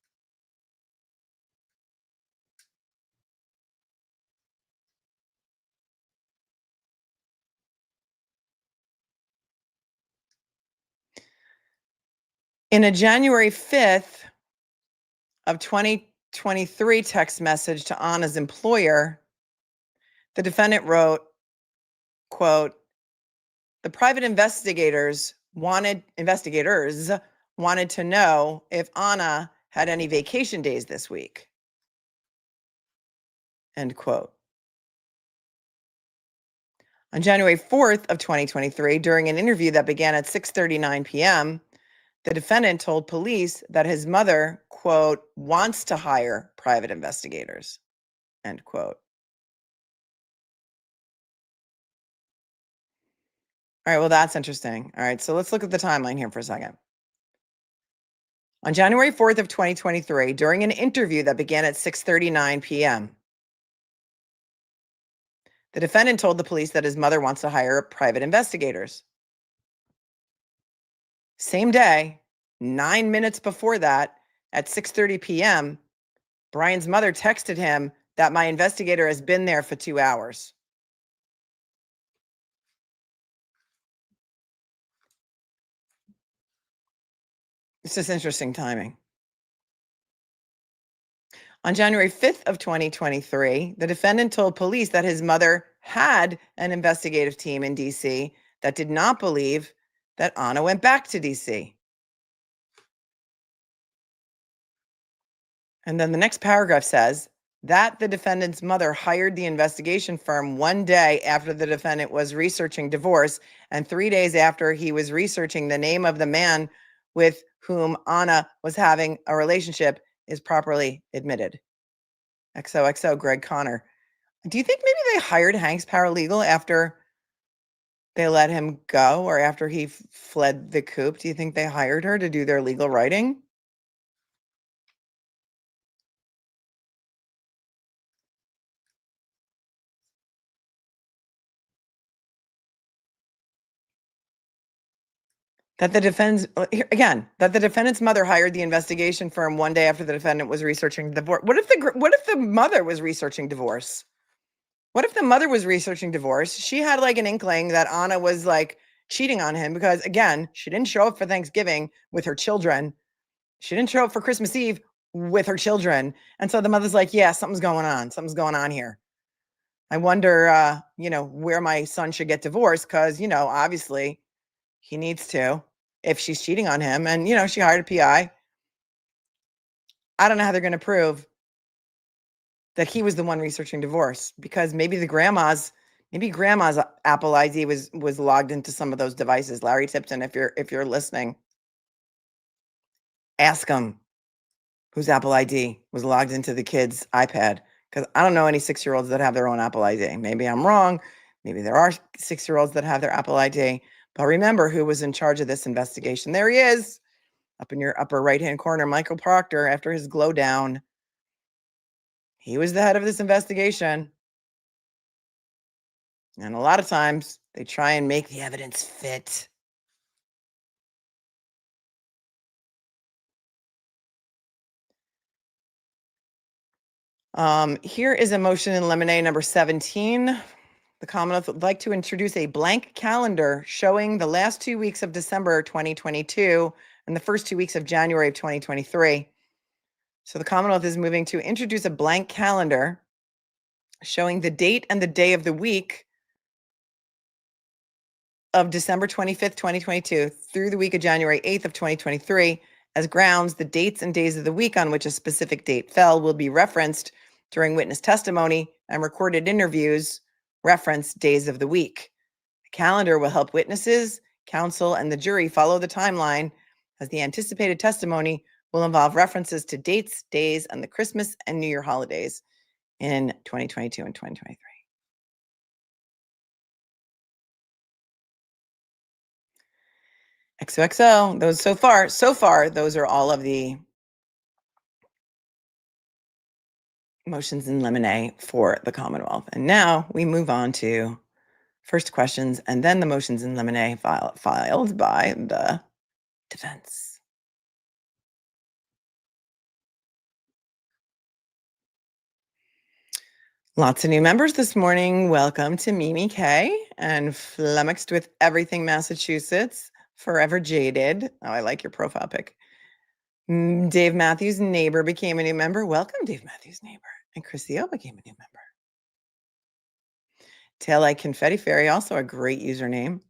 In a January 5th of 2023 text message to Ana's employer, the defendant wrote, quote, the private investigators wanted to know if Ana had any vacation days this week, end quote. On January 4th of 2023, during an interview that began at 6:39 p.m., the defendant told police that his mother, quote, wants to hire private investigators, end quote. All right, well, that's interesting. All right, so let's look at the timeline here for a second. On January 4th of 2023, during an interview that began at 6:39 p.m., the defendant told the police that his mother wants to hire private investigators. Same day, 9 minutes before that, at 6:30 p.m., Brian's mother texted him that my investigator has been there for 2 hours. It's just interesting timing. On January 5th of 2023, the defendant told police that his mother had an investigative team in DC that did not believe that Ana went back to DC. And then the next paragraph says that the defendant's mother hired the investigation firm 1 day after the defendant was researching divorce and 3 days after he was researching the name of the man with whom Ana was having a relationship is properly admitted. XOXO, Greg Connor. Do you think maybe they hired Hank's paralegal after they let him go or after he fled the coop? Do you think they hired her to do their legal writing? That the defendant's mother hired the investigation firm 1 day after the defendant was researching divorce. What if the mother was researching divorce? What if the mother was researching divorce? She had like an inkling that Ana was like cheating on him because again, she didn't show up for Thanksgiving with her children. She didn't show up for Christmas Eve with her children. And so the mother's like, yeah, something's going on. Something's going on here. I wonder, where my son should get divorced because, obviously he needs to if she's cheating on him. And, she hired a PI. I don't know how they're going to prove that he was the one researching divorce because maybe grandma's Apple ID was logged into some of those devices. Larry Tipton, if you're listening, ask him whose Apple ID was logged into the kid's iPad because I don't know any 6-year-olds that have their own Apple ID. Maybe I'm wrong. Maybe there are 6-year-olds that have their Apple ID. But remember who was in charge of this investigation. There he is, up in your upper right-hand corner, Michael Proctor, after his glow down. He was the head of this investigation. And a lot of times they try and make the evidence fit. Here is a motion in limine number 17. The Commonwealth would like to introduce a blank calendar showing the last 2 weeks of December 2022 and the first 2 weeks of January of 2023. So the Commonwealth is moving to introduce a blank calendar showing the date and the day of the week of December 25th, 2022 through the week of January 8th of 2023. As grounds, the dates and days of the week on which a specific date fell will be referenced during witness testimony and recorded interviews reference days of the week. The calendar will help witnesses, counsel, and the jury follow the timeline as the anticipated testimony will involve references to dates, days, and the Christmas and New Year holidays in 2022 and 2023. XOXO, those so far, those are all of the motions in limine for the Commonwealth. And now we move on to first questions and then the motions in limine filed by the defense. Lots of new members this morning. Welcome to Mimi K and Flummoxed with Everything Massachusetts, Forever Jaded. Oh, I like your profile pic. Dave Matthews' neighbor became a new member. Welcome, Dave Matthews' neighbor. And Chrisio became a new member. Tail Like Confetti Fairy, also a great username,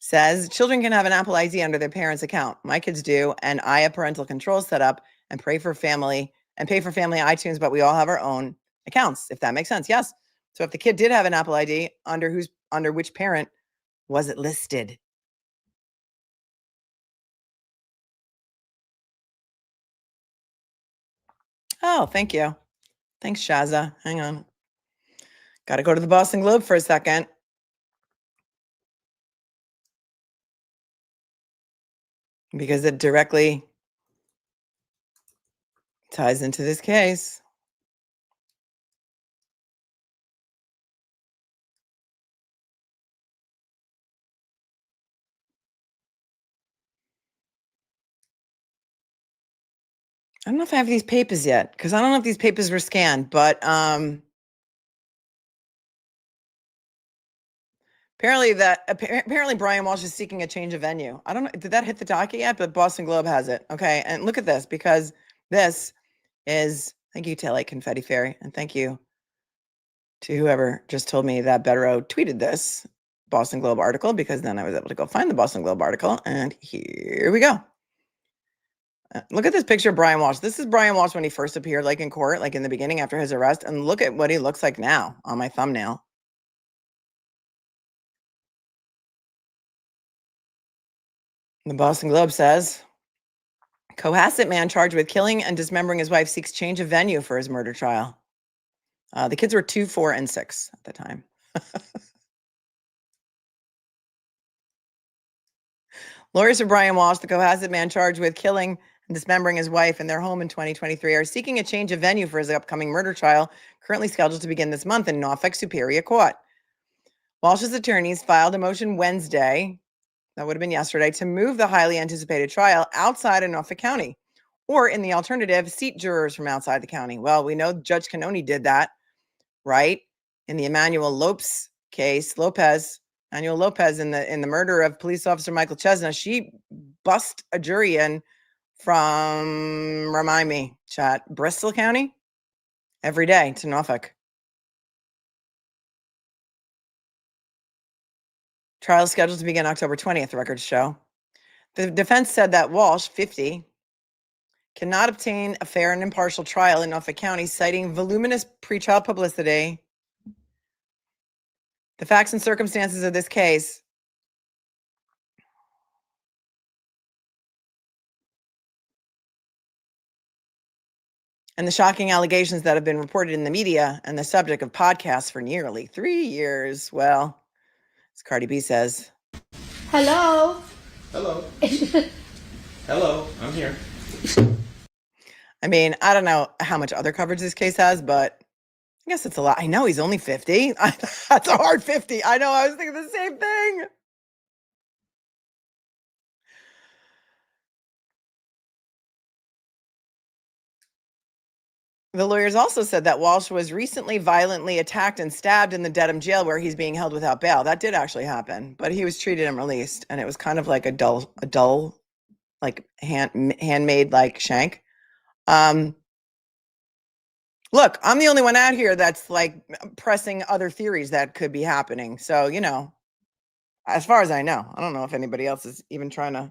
says children can have an Apple ID under their parents' account. My kids do, and I have parental controls set up and pay for family iTunes, but we all have our own accounts, if that makes sense. Yes. So if the kid did have an Apple ID, under which parent was it listed? Oh, thank you. Thanks, Shaza. Hang on. Got to go to the Boston Globe for a second. because it directly ties into this case. I don't know if I have these papers yet, because I don't know if these papers were scanned, but apparently Brian Walshe is seeking a change of venue. I don't know, did that hit the docket yet? But Boston Globe has it. Okay, and look at this, because this is, thank you to LA Confetti Fairy, and thank you to whoever just told me that Bettero tweeted this Boston Globe article, because then I was able to go find the Boston Globe article, and here we go. Look at this picture of Brian Walshe. This is Brian Walshe when he first appeared, like in court, like in the beginning after his arrest, and look at what he looks like now on my thumbnail. The Boston Globe says, Cohasset man charged with killing and dismembering his wife seeks change of venue for his murder trial. The kids were 2, 4, and 6 at the time. Lawyers for Brian Walshe, the Cohasset man charged with killing and dismembering his wife in their home in 2023, are seeking a change of venue for his upcoming murder trial, currently scheduled to begin this month in Norfolk Superior Court. Walsh's attorneys filed a motion Wednesday, that would have been yesterday, to move the highly anticipated trial outside of Norfolk County, or in the alternative, seat jurors from outside the county. Well, we know Judge Cannone did that, right? In the Emmanuel Lopez case, Emmanuel Lopez in the murder of police officer Michael Chesna, she bust a jury in from, remind me, chat, Bristol County every day to Norfolk. Trial is scheduled to begin October 20th, records show. The defense said that Walshe, 50, cannot obtain a fair and impartial trial in Norfolk County, citing voluminous pretrial publicity. The facts and circumstances of this case and the shocking allegations that have been reported in the media and the subject of podcasts for nearly 3 years. Well, as Cardi B says, Hello. Hello. Hello, I'm here. I mean, I don't know how much other coverage this case has, but I guess it's a lot. I know he's only 50. That's a hard 50. I know. I was thinking the same thing. The lawyers also said that Walshe was recently violently attacked and stabbed in the Dedham jail, where he's being held without bail. That did actually happen, but he was treated and released, and it was kind of like a dull, like handmade like shank. Look, I'm the only one out here that's like pressing other theories that could be happening. So, you know, as far as I know, I don't know if anybody else is even trying to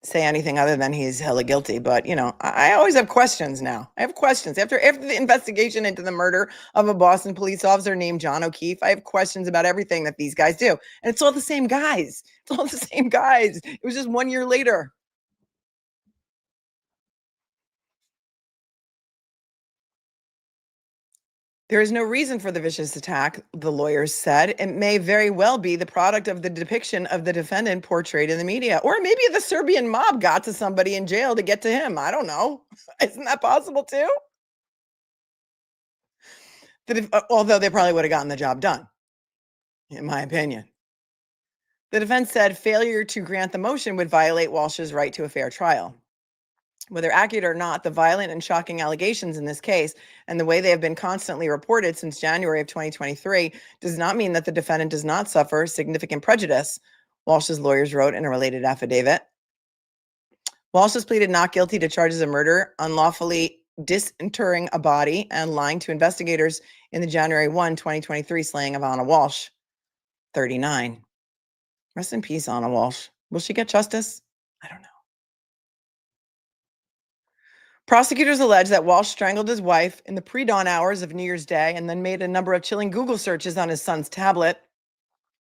say anything other than he's hella guilty. But, you know, I always have questions now. I have questions. After the investigation into the murder of a Boston police officer named Jon O'Keefe, I have questions about everything that these guys do. And it's all the same guys. It's all the same guys. It was just 1 year later. There is no reason for the vicious attack, the lawyers said. It may very well be the product of the depiction of the defendant portrayed in the media. Or maybe the Serbian mob got to somebody in jail to get to him. I don't know. Isn't that possible too? Although they probably would have gotten the job done, in my opinion. The defense said failure to grant the motion would violate Walsh's right to a fair trial. Whether accurate or not, the violent and shocking allegations in this case and the way they have been constantly reported since January of 2023 does not mean that the defendant does not suffer significant prejudice, Walsh's lawyers wrote in a related affidavit. Walsh has pleaded not guilty to charges of murder, unlawfully disinterring a body, and lying to investigators in the January 1, 2023 slaying of Ana Walshe, 39. Rest in peace, Ana Walshe. Will she get justice? I don't know. Prosecutors allege that Walshe strangled his wife in the pre-dawn hours of New Year's Day and then made a number of chilling Google searches on his son's tablet,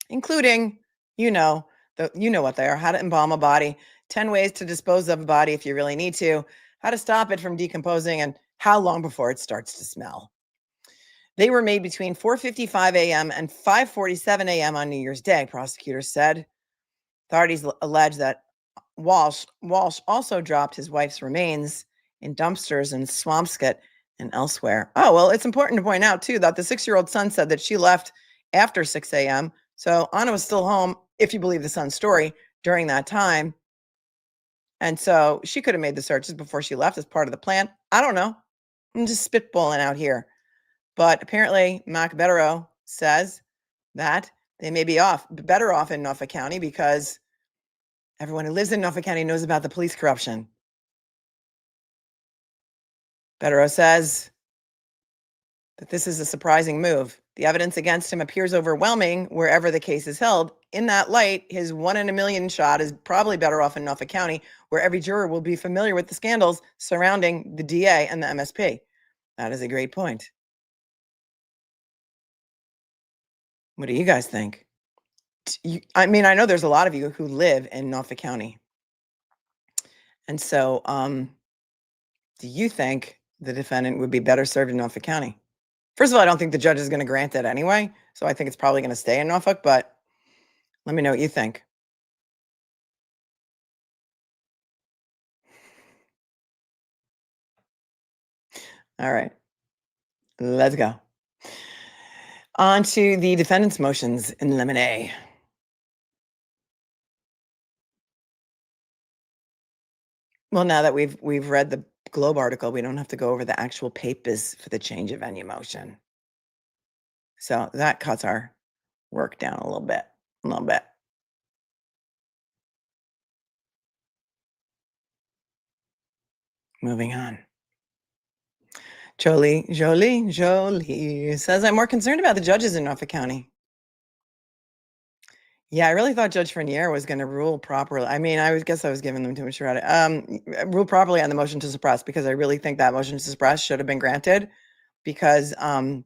including, you know what they are: how to embalm a body, 10 ways to dispose of a body if you really need to, how to stop it from decomposing, and how long before it starts to smell. They were made between 4:55 a.m. and 5:47 a.m. on New Year's Day, prosecutors said. Authorities allege that Walsh also dropped his wife's remains in dumpsters in Swampscott and elsewhere. Oh, well, it's important to point out, too, that the 6-year-old son said that she left after 6 a.m. So Ana was still home, if you believe the son's story, during that time. And so she could have made the searches before she left as part of the plan. I don't know. I'm just spitballing out here. But apparently, Mac Betterow says that they may be better off in Norfolk County because everyone who lives in Norfolk County knows about the police corruption. Betterow says that this is a surprising move. The evidence against him appears overwhelming wherever the case is held. In that light, his 1 in a million shot is probably better off in Norfolk County, where every juror will be familiar with the scandals surrounding the DA and the MSP. That is a great point. What do you guys think? I mean, I know there's a lot of you who live in Norfolk County. And so, do you think the defendant would be better served in Norfolk County? First of all, I don't think the judge is going to grant it anyway. So I think it's probably going to stay in Norfolk, but let me know what you think. All right, let's go. On to the defendant's motions in limine. Well, now that we've read the Globe article, we don't have to go over the actual papers for the change of venue motion. So that cuts our work down a little bit. Moving on. Jolie says, I'm more concerned about the judges in Norfolk County. Yeah, I really thought Judge Freniere was going to rule properly. I mean, guess I was giving them too much credit. Rule properly on the motion to suppress, because I really think that motion to suppress should have been granted because, in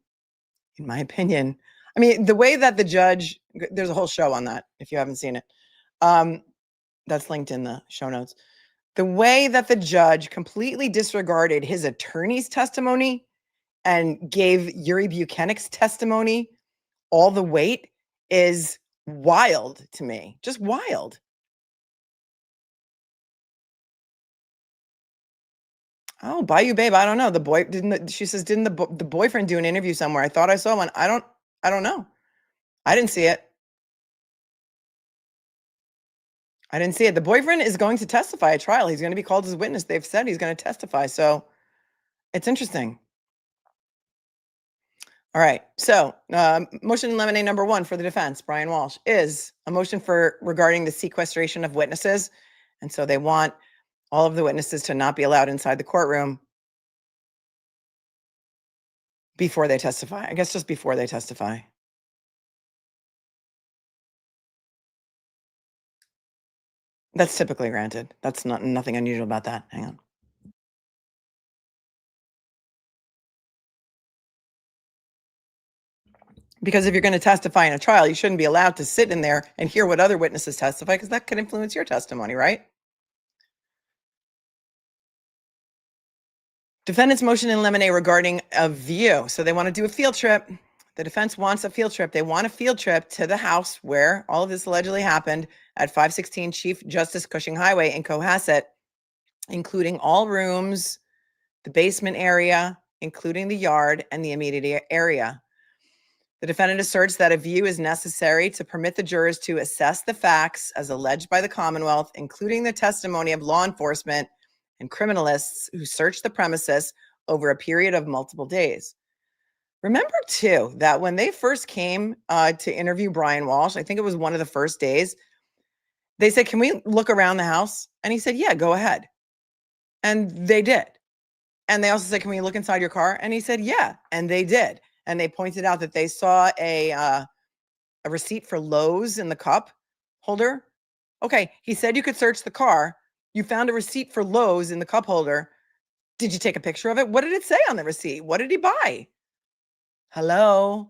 my opinion, I mean, the way that the judge, there's a whole show on that if you haven't seen it. That's linked in the show notes. The way that the judge completely disregarded his attorney's testimony and gave Yuri Bukhenik's testimony all the weight is wild to me. Just wild. Oh, Bayou Babe, I don't know. She says, didn't the boyfriend do an interview somewhere? I thought I saw one. I don't know. I didn't see it. The boyfriend is going to testify at trial. He's going to be called as a witness. They've said he's going to testify. So it's interesting. All right. So motion in limine number 1 for the defense, Brian Walshe, is a motion regarding the sequestration of witnesses. And so they want all of the witnesses to not be allowed inside the courtroom before they testify. I guess just before they testify. That's typically granted. That's nothing unusual about that. Hang on. Because if you're going to testify in a trial, you shouldn't be allowed to sit in there and hear what other witnesses testify, because that could influence your testimony, right? Defendant's motion in limine regarding a view. So they want to do a field trip. The defense wants a field trip. They want a field trip to the house where all of this allegedly happened at 516 Chief Justice Cushing Highway in Cohasset, including all rooms, the basement area, including the yard and the immediate area. The defendant asserts that a view is necessary to permit the jurors to assess the facts as alleged by the Commonwealth, including the testimony of law enforcement and criminalists who searched the premises over a period of multiple days. Remember, too, that when they first came to interview Brian Walshe, I think it was one of the first days, they said, can we look around the house? And he said, yeah, go ahead. And they did. And they also said, can we look inside your car? And he said, yeah, and they did. And they pointed out that they saw a receipt for Lowe's in the cup holder. Okay, he said you could search the car. You found a receipt for Lowe's in the cup holder. Did you take a picture of it? What did it say on the receipt? What did he buy? Hello?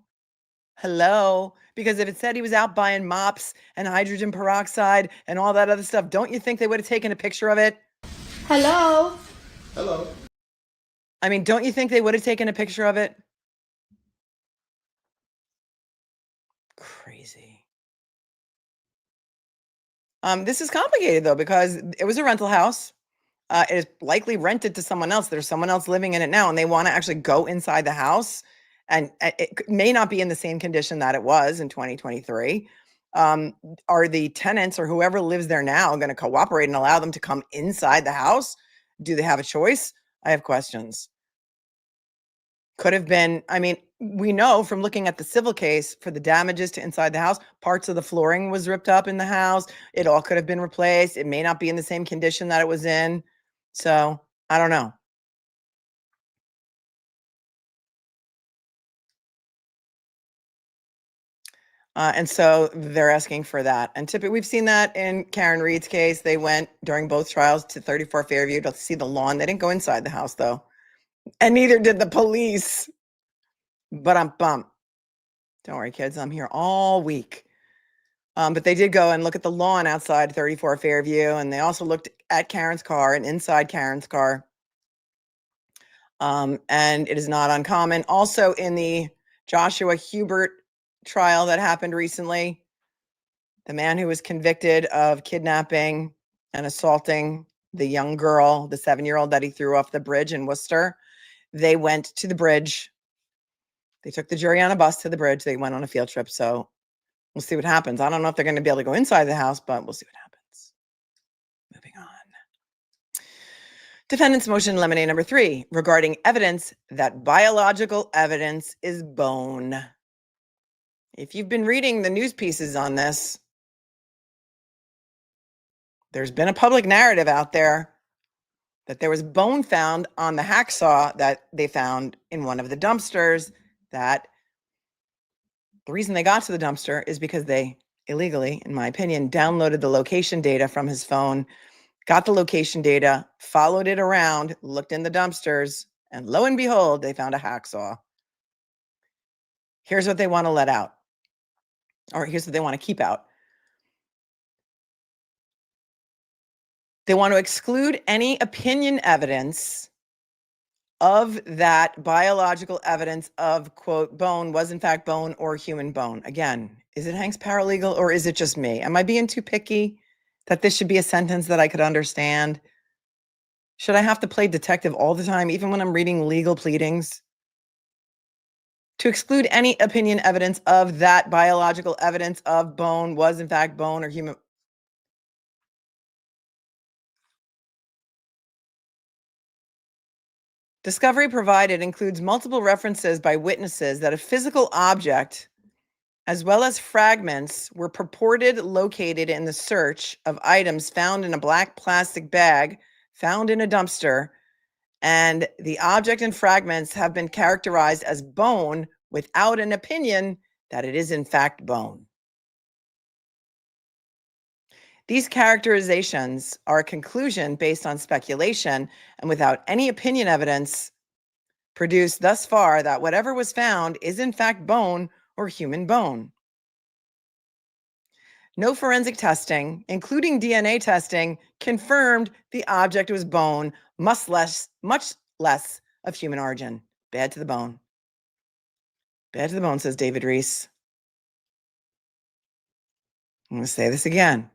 Because if it said he was out buying mops and hydrogen peroxide and all that other stuff, don't you think they would have taken a picture of it? Hello? I mean, don't you think they would have taken a picture of it? Crazy. This is complicated though, because it was a rental house. It is likely rented to someone else. There's someone else living in it now, and they want to actually go inside the house. And it may not be in the same condition that it was in 2023. Are the tenants or whoever lives there now going to cooperate and allow them to come inside the house? Do they have a choice? I have questions. Could have been, I mean, we know from looking at the civil case for the damages to inside the house, parts of the flooring was ripped up in the house. It all could have been replaced. It may not be in the same condition that it was in. So I don't know. And so they're asking for that. And typically we've seen that in Karen Reed's case. They went during both trials to 34 Fairview to see the lawn. They didn't go inside the house though. And neither did the police. But I'm bummed. Don't worry, kids. I'm here all week. But they did go and look at the lawn outside 34 Fairview. And they also looked at Karen's car and inside Karen's car. And it is not uncommon. Also in the Joshua Hubert trial that happened recently, the man who was convicted of kidnapping and assaulting the young girl, the 7-year-old that he threw off the bridge in Worcester, they went to the bridge. They took the jury on a bus to the bridge. They went on a field trip. So we'll see what happens. I don't know if they're going to be able to go inside the house, but we'll see what happens. Moving on. Defendant's motion Limine number 3 regarding evidence that biological evidence is bone. If you've been reading the news pieces on this, there's been a public narrative out there that there was bone found on the hacksaw that they found in one of the dumpsters, that the reason they got to the dumpster is because they illegally, in my opinion, downloaded the location data from his phone, got the location data, followed it around, looked in the dumpsters, and lo and behold, they found a hacksaw. Here's what they want to let out, or here's what they want to keep out. They want to exclude any opinion evidence of that biological evidence of, quote, bone was in fact bone or human bone. Again, is it Hank's paralegal or is it just me? Am I being too picky that this should be a sentence that I could understand? Should I have to play detective all the time, even when I'm reading legal pleadings? To exclude any opinion evidence of that biological evidence of bone was in fact bone or human. Discovery provided includes multiple references by witnesses that a physical object, as well as fragments, were purported located in the search of items found in a black plastic bag found in a dumpster, and the object and fragments have been characterized as bone without an opinion that it is in fact bone. These characterizations are a conclusion based on speculation and without any opinion evidence produced thus far that whatever was found is in fact bone or human bone. No forensic testing, including DNA testing, confirmed the object was bone, much less of human origin. Bad to the bone. Bad to the bone, says David Reese. I'm going to say this again.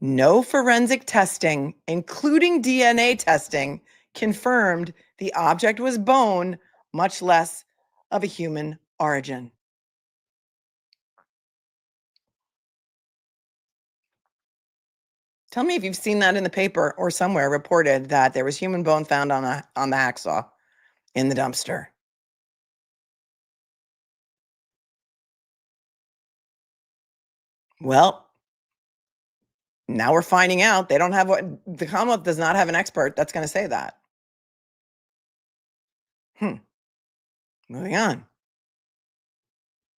No forensic testing, including DNA testing, confirmed the object was bone, much less of a human origin. Tell me if you've seen that in the paper or somewhere reported that there was human bone found on the hacksaw in the dumpster. Well, now we're finding out they don't have what the Commonwealth does not have an expert that's going to say that. Moving on.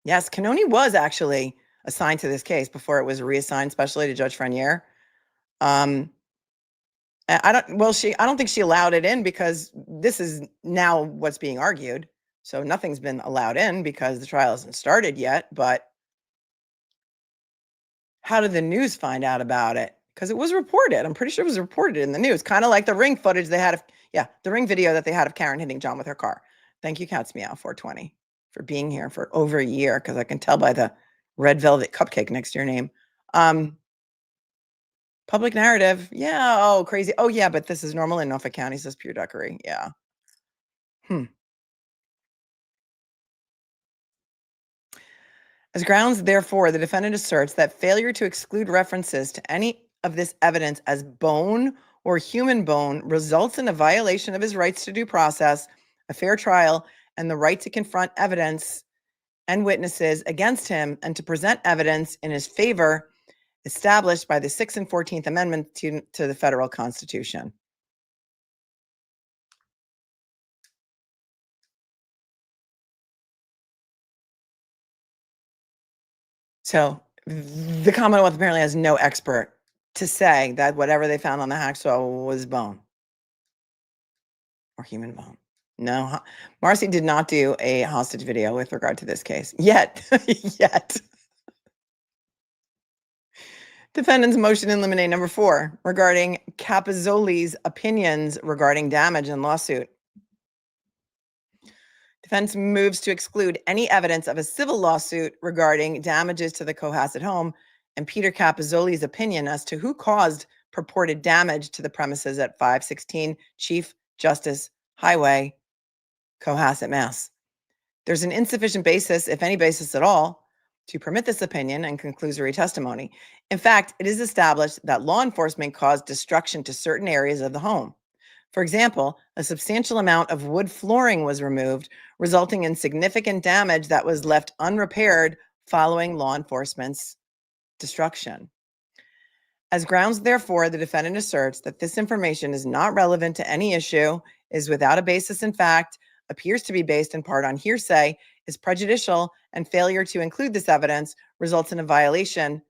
Yes, Cannone was actually assigned to this case before it was reassigned specially to Judge Freniere. I don't think she allowed it in because this is now what's being argued. So nothing's been allowed in because the trial hasn't started yet. But how did the news find out about it? Because it was reported. I'm pretty sure it was reported in the news, kind of like the ring footage they had of, the ring video that they had of Karen hitting John with her car. Thank you, Cat's Meow 420, for being here for over a year, because I can tell by the red velvet cupcake next to your name. Public narrative. Yeah. Oh, crazy. Oh, yeah, but this is normal in Norfolk County, says pure duckery. Yeah. As grounds, therefore, the defendant asserts that failure to exclude references to any of this evidence as bone or human bone results in a violation of his rights to due process, a fair trial, and the right to confront evidence and witnesses against him and to present evidence in his favor established by the 6th and 14th Amendment to the federal Constitution. So the Commonwealth apparently has no expert to say that whatever they found on the hacksaw was bone or human bone. No, Marcy did not do a hostage video with regard to this case yet. Yet. Defendant's motion in limine number 4 regarding Capozzoli's opinions regarding damage in lawsuit. Defense moves to exclude any evidence of a civil lawsuit regarding damages to the Cohasset home and Peter Capozzoli's opinion as to who caused purported damage to the premises at 516 Chief Justice Highway, Cohasset, Mass. There's an insufficient basis, if any basis at all, to permit this opinion and conclusory testimony. In fact, it is established that law enforcement caused destruction to certain areas of the home. For example, a substantial amount of wood flooring was removed, resulting in significant damage that was left unrepaired following law enforcement's destruction. As grounds, therefore, the defendant asserts that this information is not relevant to any issue, is without a basis in fact, appears to be based in part on hearsay, is prejudicial, and failure to include this evidence results in a violation.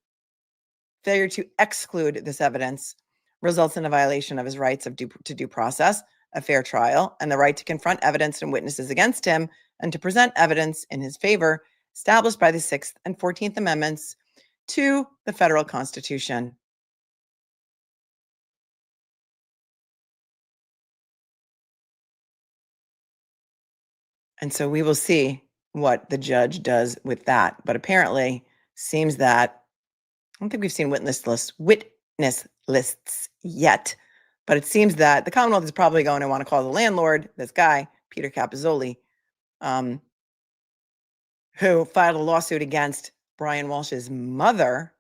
Failure to exclude this evidence results in a violation of his rights to due process, a fair trial, and the right to confront evidence and witnesses against him and to present evidence in his favor established by the 6th and 14th Amendments to the federal Constitution. And so we will see what the judge does with that. But apparently seems that I don't think we've seen witness lists yet, but it seems that the Commonwealth is probably going to want to call the landlord, this guy, Peter Capozzoli, who filed a lawsuit against Brian Walshe's mother,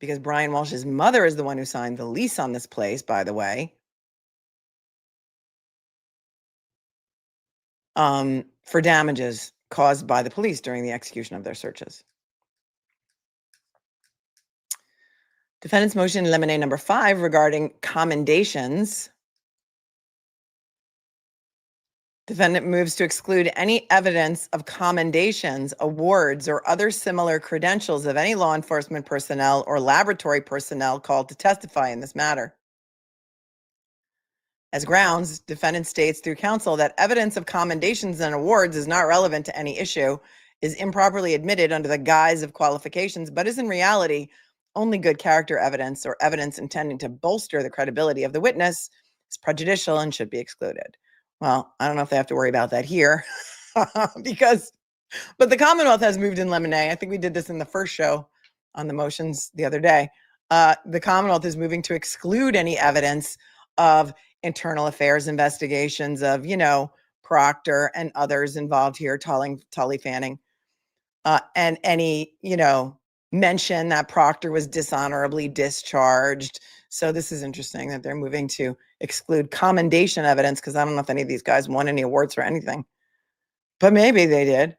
because Brian Walshe's mother is the one who signed the lease on this place, by the way, for damages caused by the police during the execution of their searches. Defendant's motion in limine number 5 regarding commendations. Defendant moves to exclude any evidence of commendations, awards, or other similar credentials of any law enforcement personnel or laboratory personnel called to testify in this matter. As grounds, defendant states through counsel that evidence of commendations and awards is not relevant to any issue, is improperly admitted under the guise of qualifications, but is in reality only good character evidence or evidence intending to bolster the credibility of the witness, is prejudicial and should be excluded. Well, I don't know if they have to worry about that here but the Commonwealth has moved in limine. I think we did this in the first show on the motions the other day. The Commonwealth is moving to exclude any evidence of internal affairs investigations of, Proctor and others involved here, Tully Fanning, and any, mention that Proctor was dishonorably discharged. So this is interesting that they're moving to exclude commendation evidence, because I don't know if any of these guys won any awards for anything, but maybe they did.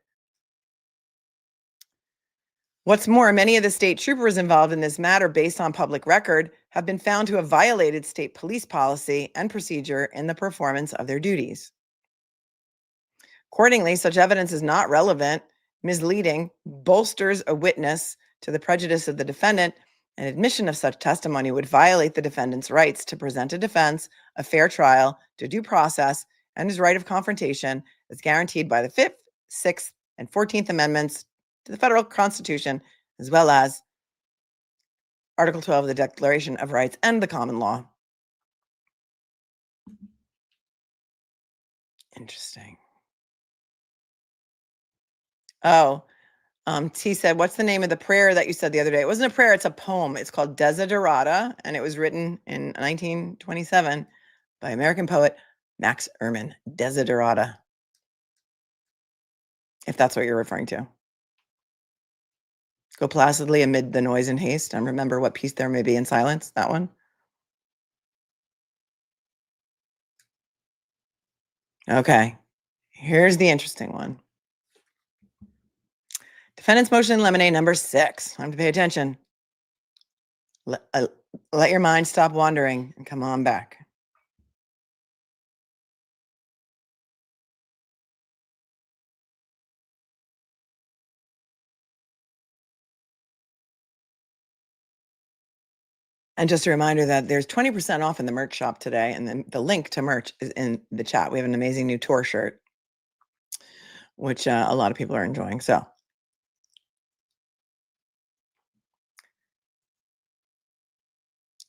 What's more, many of the state troopers involved in this matter, based on public record, have been found to have violated state police policy and procedure in the performance of their duties. Accordingly, such evidence is not relevant, misleading, bolsters a witness to the prejudice of the defendant, and admission of such testimony would violate the defendant's rights to present a defense, a fair trial, to due process, and his right of confrontation as guaranteed by the 5th, 6th, and 14th Amendments to the federal Constitution, as well as Article 12 of the Declaration of Rights and the common law. Interesting. Oh, T said, what's the name of the prayer that you said the other day? It wasn't a prayer, it's a poem. It's called Desiderata, and it was written in 1927 by American poet Max Ehrmann. Desiderata, if that's what you're referring to. Go placidly amid the noise and haste, and remember what peace there may be in silence. That one. Okay, here's the interesting one. Defendant's motion in limine number 6. Time to pay attention. Let your mind stop wandering and come on back. And just a reminder that there's 20% off in the merch shop today, and then the link to merch is in the chat. We have an amazing new tour shirt, which a lot of people are enjoying. So,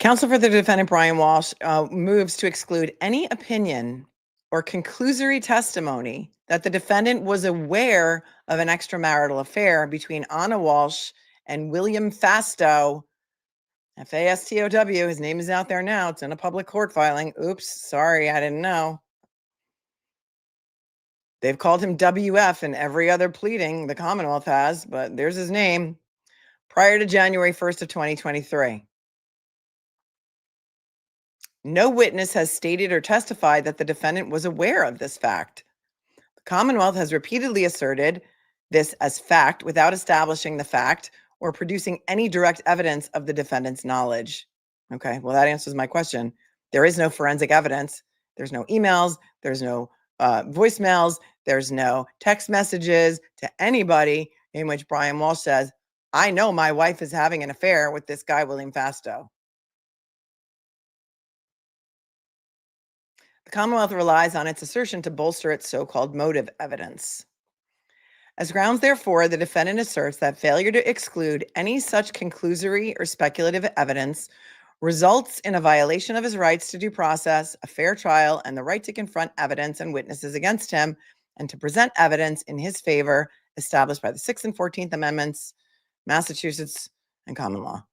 counsel for the defendant, Brian Walshe, moves to exclude any opinion or conclusory testimony that the defendant was aware of an extramarital affair between Ana Walshe and William Fastow, F-A-S-T-O-W. His name is out there now. It's in a public court filing. Oops, sorry, I didn't know. They've called him WF in every other pleading the Commonwealth has, but there's his name. Prior to January 1st of 2023. No witness has stated or testified that the defendant was aware of this fact. The Commonwealth has repeatedly asserted this as fact without establishing the fact or producing any direct evidence of the defendant's knowledge. Okay, well, that answers my question. There is no forensic evidence. There's no emails. There's no voicemails. There's no text messages to anybody in which Brian Walshe says, I know my wife is having an affair with this guy, William Fastow. The Commonwealth relies on its assertion to bolster its so-called motive evidence. As grounds, therefore, the defendant asserts that failure to exclude any such conclusory or speculative evidence results in a violation of his rights to due process, a fair trial, and the right to confront evidence and witnesses against him, and to present evidence in his favor established by the 6th and 14th Amendments, Massachusetts, and common law.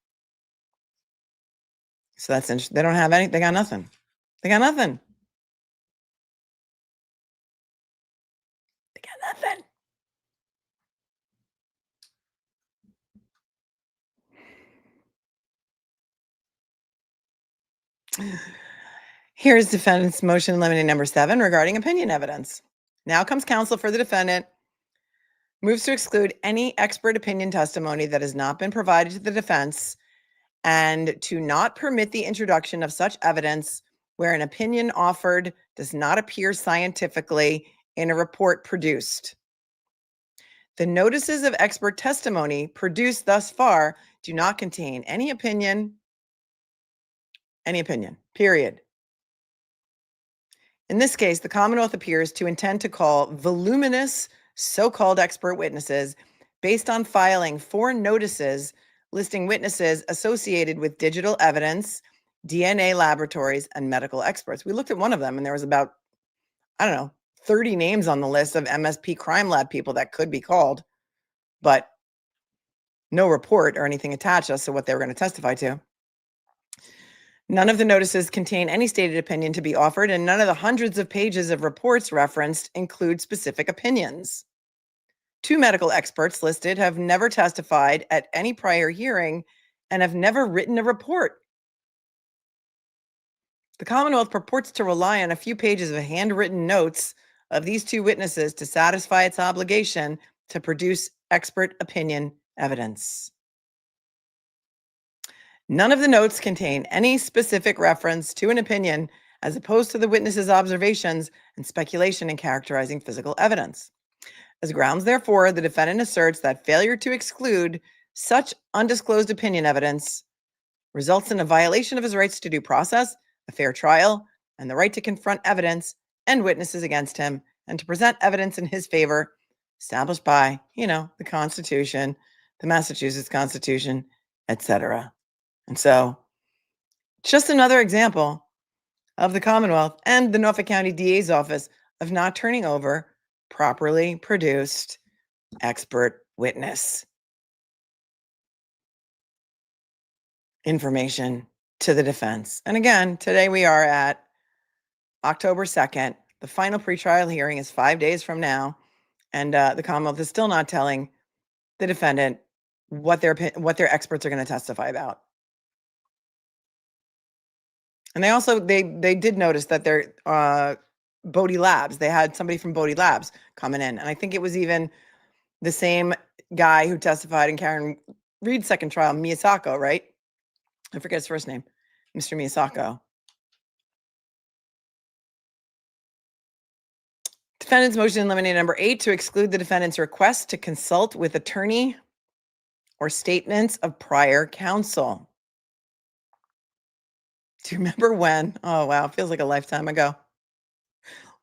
So that's interesting. They don't have any, they got nothing. They got nothing. They got nothing. Here's defendant's motion limiting number 7 regarding opinion evidence. Now comes counsel for the defendant, moves to exclude any expert opinion testimony that has not been provided to the defense and to not permit the introduction of such evidence where an opinion offered does not appear scientifically in a report produced. The notices of expert testimony produced thus far do not contain any opinion, period. In this case, the Commonwealth appears to intend to call voluminous so-called expert witnesses based on filing 4 notices listing witnesses associated with digital evidence, DNA laboratories, and medical experts. We looked at one of them and there was about, 30 names on the list of MSP crime lab people that could be called, but no report or anything attached as to what they were going to testify to. None of the notices contain any stated opinion to be offered, and none of the hundreds of pages of reports referenced include specific opinions. 2 medical experts listed have never testified at any prior hearing and have never written a report. The Commonwealth purports to rely on a few pages of handwritten notes of these 2 witnesses to satisfy its obligation to produce expert opinion evidence. None of the notes contain any specific reference to an opinion as opposed to the witness's observations and speculation in characterizing physical evidence. As grounds, therefore, the defendant asserts that failure to exclude such undisclosed opinion evidence results in a violation of his rights to due process, a fair trial, and the right to confront evidence and witnesses against him and to present evidence in his favor established by, the Constitution, the Massachusetts Constitution, etc. And so, just another example of the Commonwealth and the Norfolk County DA's office of not turning over properly produced expert witness information to the defense. And again, today we are at October 2nd. The final pretrial hearing is 5 days from now. And the Commonwealth is still not telling the defendant what their experts are going to testify about. And they did notice that their Bodie Labs, they had somebody from Bodie Labs coming in. And I think it was even the same guy who testified in Karen Reed's second trial, Miyasako, right? I forget his first name, Mr. Miyasako. Defendant's motion in limine number 8 to exclude the defendant's request to consult with attorney or statements of prior counsel. Do you remember when? Oh, wow. It feels like a lifetime ago.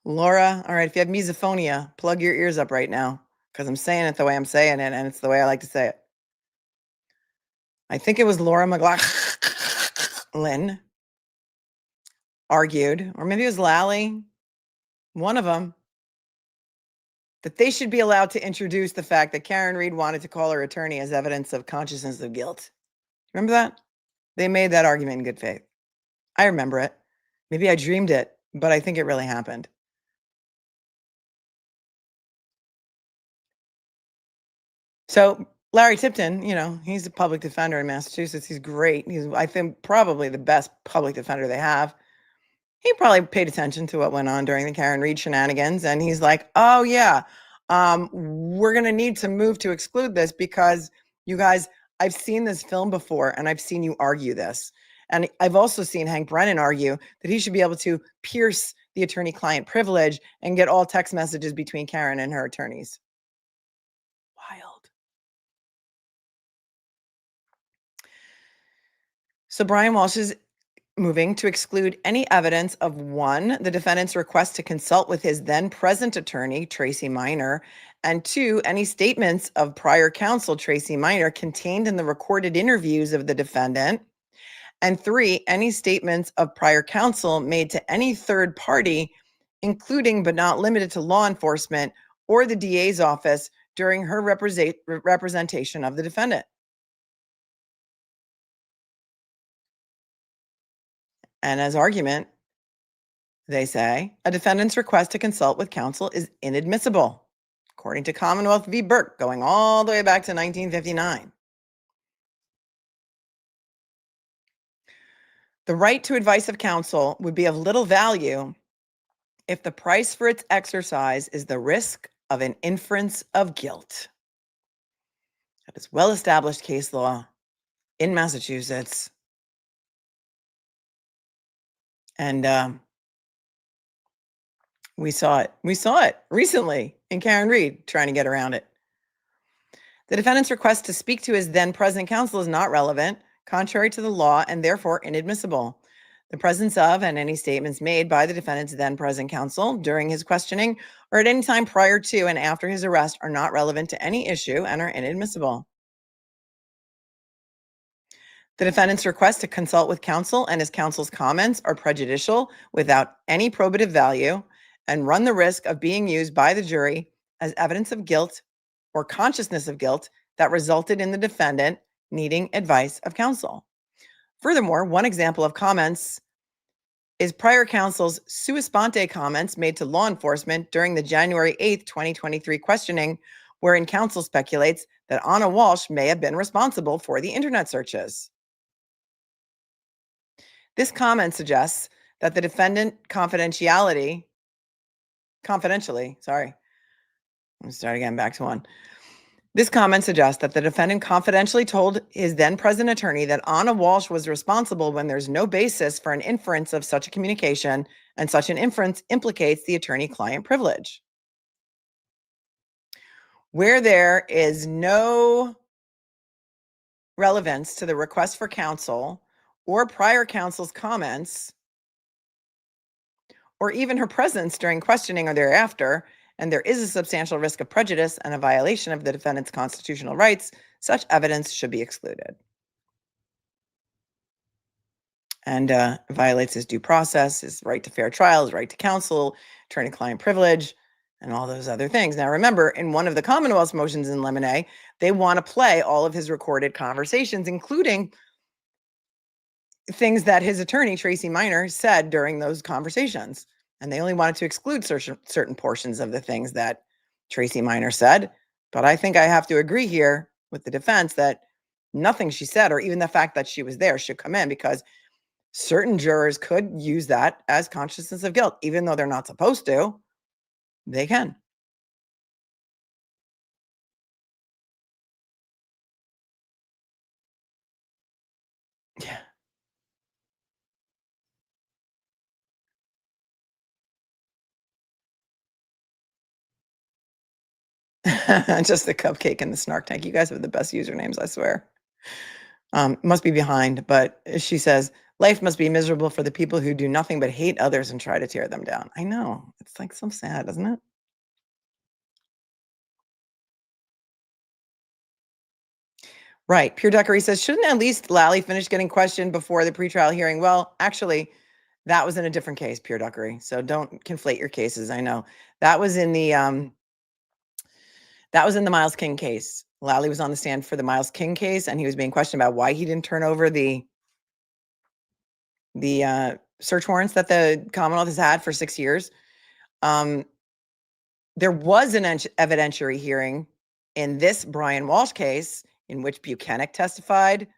Laura, all right. If you have misophonia, plug your ears up right now because I'm saying it the way I'm saying it, and it's the way I like to say it. I think it was Laura McLaughlin argued, or maybe it was Lally, one of them, that they should be allowed to introduce the fact that Karen Reed wanted to call her attorney as evidence of consciousness of guilt. Remember that? They made that argument in good faith. I remember it. Maybe I dreamed it, but I think it really happened. So Larry Tipton, he's a public defender in Massachusetts. He's great. He's, I think, probably the best public defender they have. He probably paid attention to what went on during the Karen Reed shenanigans. And he's like, oh, yeah, we're going to need to move to exclude this because you guys, I've seen this film before and I've seen you argue this. And I've also seen Hank Brennan argue that he should be able to pierce the attorney-client privilege and get all text messages between Karen and her attorneys. Wild. So Brian Walshe is moving to exclude any evidence of 1, the defendant's request to consult with his then present attorney, Tracy Miner, and 2, any statements of prior counsel, Tracy Miner, contained in the recorded interviews of the defendant, and 3, any statements of prior counsel made to any third party, including but not limited to law enforcement or the DA's office during her representation of the defendant. And as argument, they say a defendant's request to consult with counsel is inadmissible, according to Commonwealth v. Burke, going all the way back to 1959. The right to advice of counsel would be of little value if the price for its exercise is the risk of an inference of guilt. That is well-established case law in Massachusetts. And we saw it. We saw it recently in Karen Reed trying to get around it. The defendant's request to speak to his then present counsel is not relevant, contrary to the law, and therefore inadmissible. The presence of and any statements made by the defendant's then present counsel during his questioning or at any time prior to and after his arrest are not relevant to any issue and are inadmissible. The defendant's request to consult with counsel and his counsel's comments are prejudicial without any probative value and run the risk of being used by the jury as evidence of guilt or consciousness of guilt that resulted in the defendant needing advice of counsel. Furthermore, one example of comments is prior counsel's sua sponte comments made to law enforcement during the January 8th, 2023 questioning, wherein counsel speculates that Ana Walshe may have been responsible for the internet searches. This comment suggests that the defendant confidentially, sorry. Let's start again, back to 1. This comment suggests that the defendant confidentially told his then present attorney that Ana Walshe was responsible when there's no basis for an inference of such a communication, and such an inference implicates the attorney-client privilege. Where there is no relevance to the request for counsel or prior counsel's comments, or even her presence during questioning or thereafter, and there is a substantial risk of prejudice and a violation of the defendant's constitutional rights, such evidence should be excluded. And violates his due process, his right to fair trial, his right to counsel, attorney-client privilege. and all those other things. Now, remember, in one of the Commonwealth's motions in Limine, they want to play all of his recorded conversations, including things that his attorney, Tracy Miner, said during those conversations. And they only wanted to exclude certain portions of the things that Tracy Miner said. But I think I have to agree here with the defense that nothing she said, or even the fact that she was there, should come in, because certain jurors could use that as consciousness of guilt, even though they're not supposed to. They can. Yeah. Just the cupcake and the snark tank. You guys have the best usernames, I swear. Must be behind, but she says, life must be miserable for the people who do nothing but hate others and try to tear them down. I know. It's like so sad, isn't it? Right. Pure Duckery says, shouldn't at least Lally finish getting questioned before the pretrial hearing? Well, actually, that was in a different case, Pure Duckery. So don't conflate your cases. I know that was in the Miles King case. Lally was on the stand for the Miles King case, and he was being questioned about why he didn't turn over the search warrants that the Commonwealth has had for 6 years. There was an evidentiary hearing in this Brian Walshe case in which Bukhenik testified.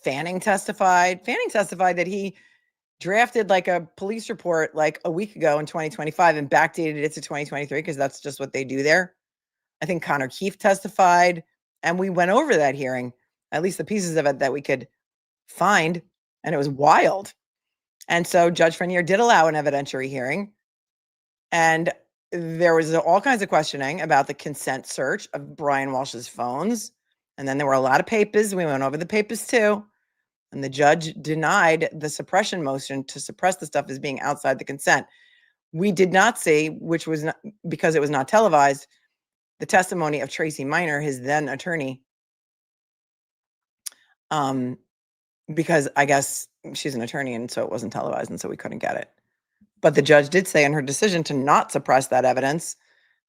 Fanning testified. Fanning testified that he drafted like a police report like a week ago in 2025 and backdated it to 2023 because that's just what they do there. I think Connor Keefe testified, and we went over that hearing, at least the pieces of it that we could find, and it was wild. And so Judge Freniere did allow an evidentiary hearing, and there was all kinds of questioning about the consent search of Brian Walshe's phones. And then there were a lot of papers. We went over the papers too. And the judge denied the suppression motion to suppress the stuff as being outside the consent. We did not see, which was not, because it was not televised, the testimony of Tracy Miner, his then attorney, because I guess she's an attorney and so it wasn't televised and so we couldn't get it. But the judge did say in her decision to not suppress that evidence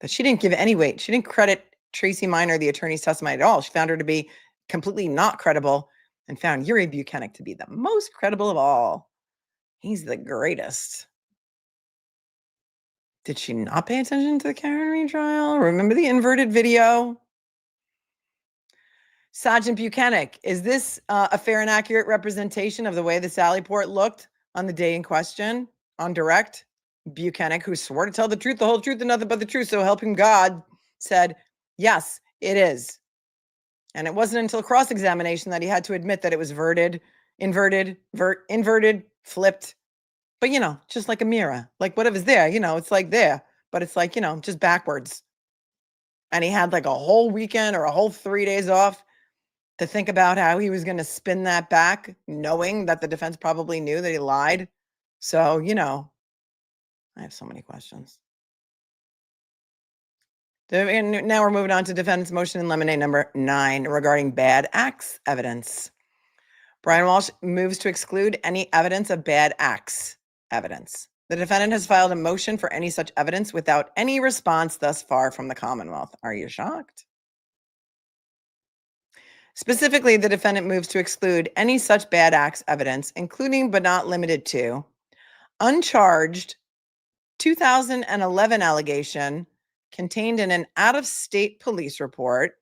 that she didn't give any weight. She didn't credit Tracy Miner, the attorney's testimony, at all. She found her to be completely not credible and found Yuri Bukhenik to be the most credible of all. He's the greatest. Did she not pay attention to the Karen retrial? Remember the inverted video? Sergeant Bukhenik, is this a fair and accurate representation of the way the Sally Port looked on the day in question on direct? Bukhenik, who swore to tell the truth, the whole truth, and nothing but the truth, so help him God, said, yes, it is. And it wasn't until cross-examination that he had to admit that it was inverted, flipped. But, just like a mirror, like whatever's there, it's like there, but it's like, just backwards. And he had like a whole weekend or a whole 3 days off to think about how he was going to spin that back, knowing that the defense probably knew that he lied. So, I have so many questions. And now we're moving on to defendant's motion in Limine number 9 regarding bad acts evidence. Brian Walshe moves to exclude any evidence of bad acts evidence. The defendant has filed a motion for any such evidence without any response thus far from the Commonwealth. Are you shocked? Specifically, the defendant moves to exclude any such bad acts evidence, including but not limited to uncharged 2011 allegation contained in an out-of-state police report,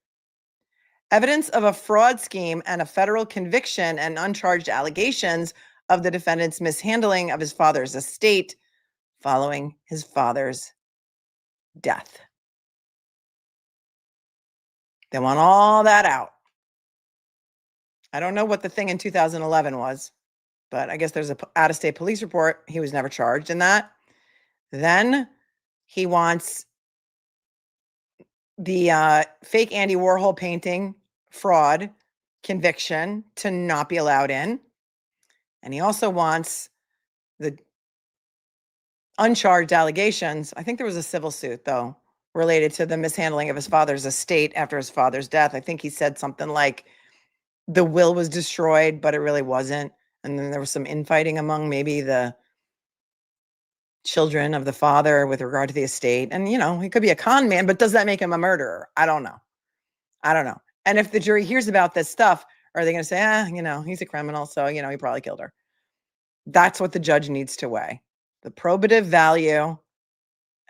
evidence of a fraud scheme and a federal conviction and uncharged allegations of the defendant's mishandling of his father's estate following his father's death. They want all that out. I don't know what the thing in 2011 was, but I guess there's an out-of-state police report. He was never charged in that. Then he wants the fake Andy Warhol painting fraud conviction to not be allowed in. And he also wants the uncharged allegations. I think there was a civil suit, though, related to the mishandling of his father's estate after his father's death. I think he said something like the will was destroyed, but it really wasn't. And then there was some infighting among maybe the children of the father with regard to the estate. And, he could be a con man, but does that make him a murderer? I don't know. And if the jury hears about this stuff, are they going to say, he's a criminal, so, he probably killed her? That's what the judge needs to weigh. The probative value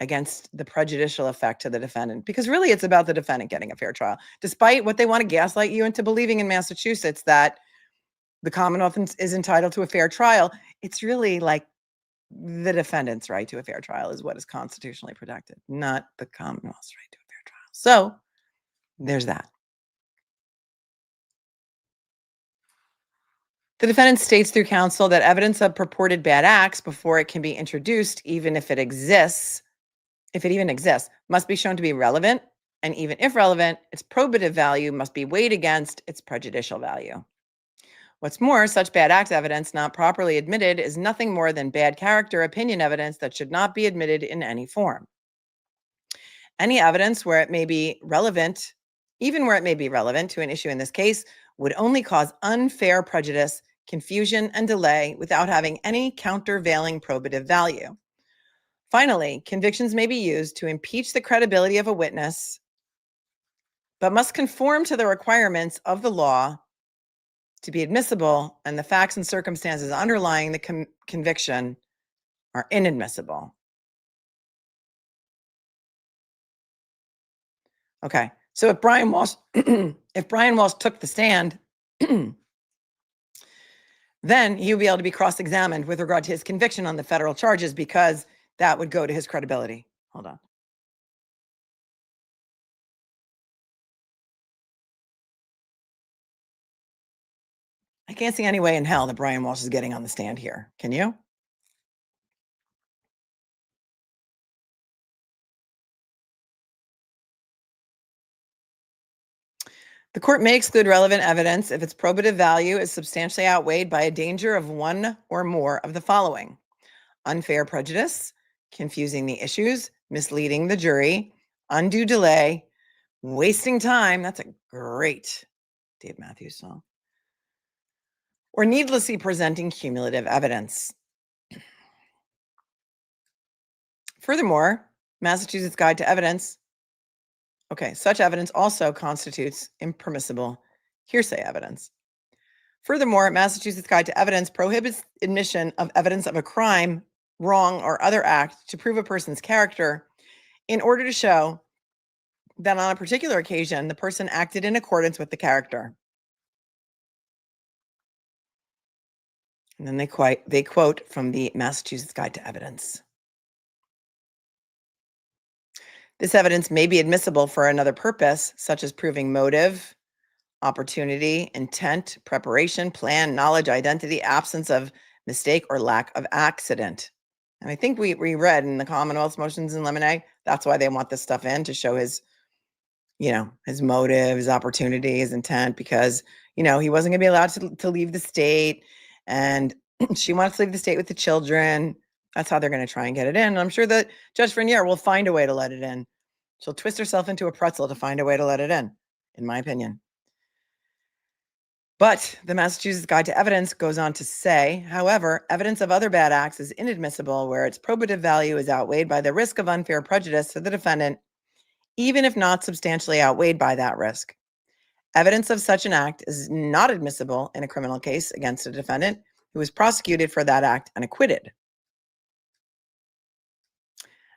against the prejudicial effect to the defendant. Because really, it's about the defendant getting a fair trial. Despite what they want to gaslight you into believing in Massachusetts, that the Commonwealth is entitled to a fair trial, it's really like the defendant's right to a fair trial is what is constitutionally protected, not the Commonwealth's right to a fair trial. So there's that. The defendant states through counsel that evidence of purported bad acts before it can be introduced, even if it exists, if it even exists, must be shown to be relevant. And even if relevant, its probative value must be weighed against its prejudicial value. What's more, such bad act evidence not properly admitted is nothing more than bad character opinion evidence that should not be admitted in any form. Any evidence where it may be relevant, even where it may be relevant to an issue in this case, would only cause unfair prejudice, confusion, and delay without having any countervailing probative value. Finally, convictions may be used to impeach the credibility of a witness, but must conform to the requirements of the law to be admissible, and the facts and circumstances underlying the conviction are inadmissible. Okay, so if Brian Walshe, took the stand, then he would be able to be cross-examined with regard to his conviction on the federal charges, because that would go to his credibility. Hold on. I can't see any way in hell that Brian Walshe is getting on the stand here. Can you? The court may exclude relevant evidence if its probative value is substantially outweighed by a danger of one or more of the following: unfair prejudice, confusing the issues, misleading the jury, undue delay, wasting time. That's a great Dave Matthews song. Or needlessly presenting cumulative evidence. Furthermore, Massachusetts Guide to Evidence. Okay, such evidence also constitutes impermissible hearsay evidence. Furthermore, Massachusetts Guide to Evidence prohibits admission of evidence of a crime, wrong, or other act to prove a person's character in order to show that on a particular occasion, the person acted in accordance with the character. And then they quote from the Massachusetts Guide to Evidence. This evidence may be admissible for another purpose, such as proving motive, opportunity, intent, preparation, plan, knowledge, identity, absence of mistake, or lack of accident. And I think we read in the Commonwealth's motions in Limine, that's why they want this stuff in, to show his, his motive, his opportunity, his intent, because, he wasn't going to be allowed to leave the state, and she wants to leave the state with the children. That's how they're going to try and get it in. And I'm sure that Judge Freniere will find a way to let it in. She'll twist herself into a pretzel to find a way to let it in my opinion. But the Massachusetts Guide to Evidence goes on to say, however, evidence of other bad acts is inadmissible where its probative value is outweighed by the risk of unfair prejudice to the defendant, even if not substantially outweighed by that risk. Evidence of such an act is not admissible in a criminal case against a defendant who was prosecuted for that act and acquitted.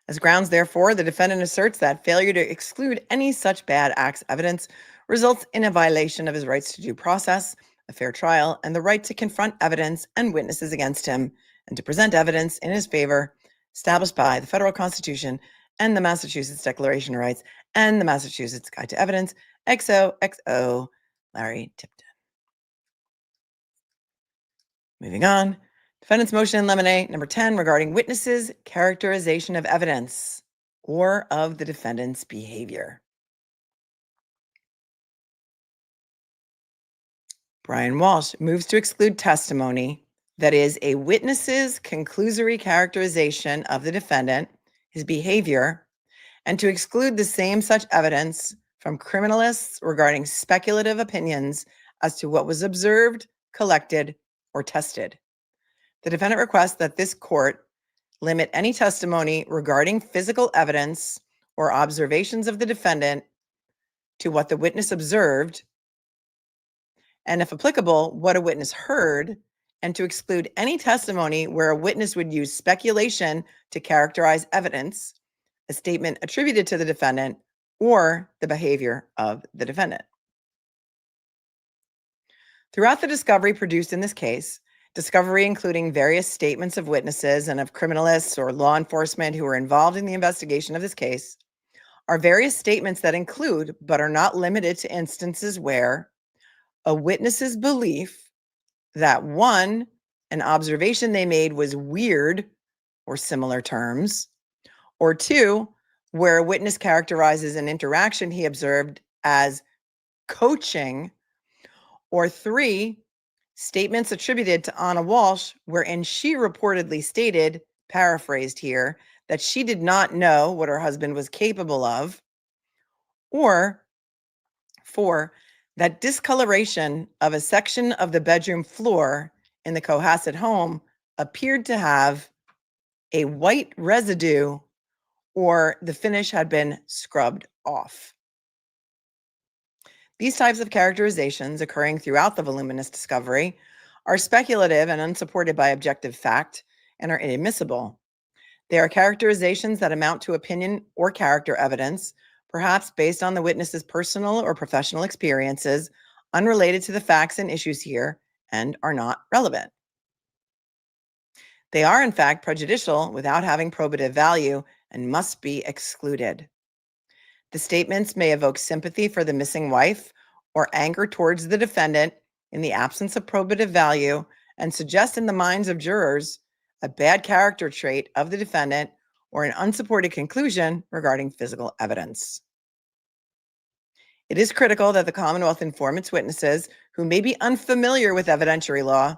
As grounds, therefore, the defendant asserts that failure to exclude any such bad acts evidence results in a violation of his rights to due process, a fair trial, and the right to confront evidence and witnesses against him, and to present evidence in his favor established by the federal Constitution and the Massachusetts Declaration of Rights and the Massachusetts Guide to Evidence, XOXO, Larry Tipton. Moving on. Defendant's motion in Limine number 10 regarding witnesses' characterization of evidence or of the defendant's behavior. Brian Walshe moves to exclude testimony that is a witness's conclusory characterization of the defendant, his behavior, and to exclude the same such evidence from criminalists regarding speculative opinions as to what was observed, collected, or tested. The defendant requests that this court limit any testimony regarding physical evidence or observations of the defendant to what the witness observed, and if applicable, what a witness heard, and to exclude any testimony where a witness would use speculation to characterize evidence, a statement attributed to the defendant, or the behavior of the defendant. Throughout the discovery produced in this case, discovery including various statements of witnesses and of criminalists or law enforcement who were involved in the investigation of this case, are various statements that include, but are not limited to, instances where a witness's belief that, one, an observation they made was weird or similar terms, or two, where a witness characterizes an interaction he observed as coaching, or three, statements attributed to Ana Walshe wherein she reportedly stated, paraphrased here, that she did not know what her husband was capable of, or four, that discoloration of a section of the bedroom floor in the Cohasset home appeared to have a white residue or the finish had been scrubbed off. These types of characterizations occurring throughout the voluminous discovery are speculative and unsupported by objective fact and are inadmissible. They are characterizations that amount to opinion or character evidence, perhaps based on the witness's personal or professional experiences, unrelated to the facts and issues here, and are not relevant. They are, in fact, prejudicial without having probative value and must be excluded. The statements may evoke sympathy for the missing wife or anger towards the defendant in the absence of probative value and suggest in the minds of jurors a bad character trait of the defendant or an unsupported conclusion regarding physical evidence. It is critical that the Commonwealth inform its witnesses who may be unfamiliar with evidentiary law.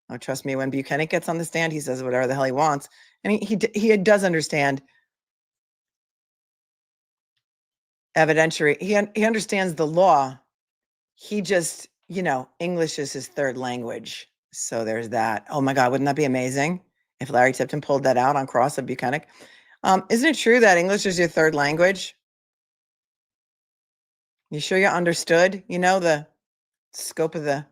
Oh, trust me, when Bukhenik gets on the stand, he says whatever the hell he wants. And he does understand evidentiary. He understands the law. He just, English is his third language. So there's that. Oh my God, wouldn't that be amazing if Larry Tipton pulled that out on cross of Bukhenik? Isn't it true that English is your third language? You sure you understood, the scope of the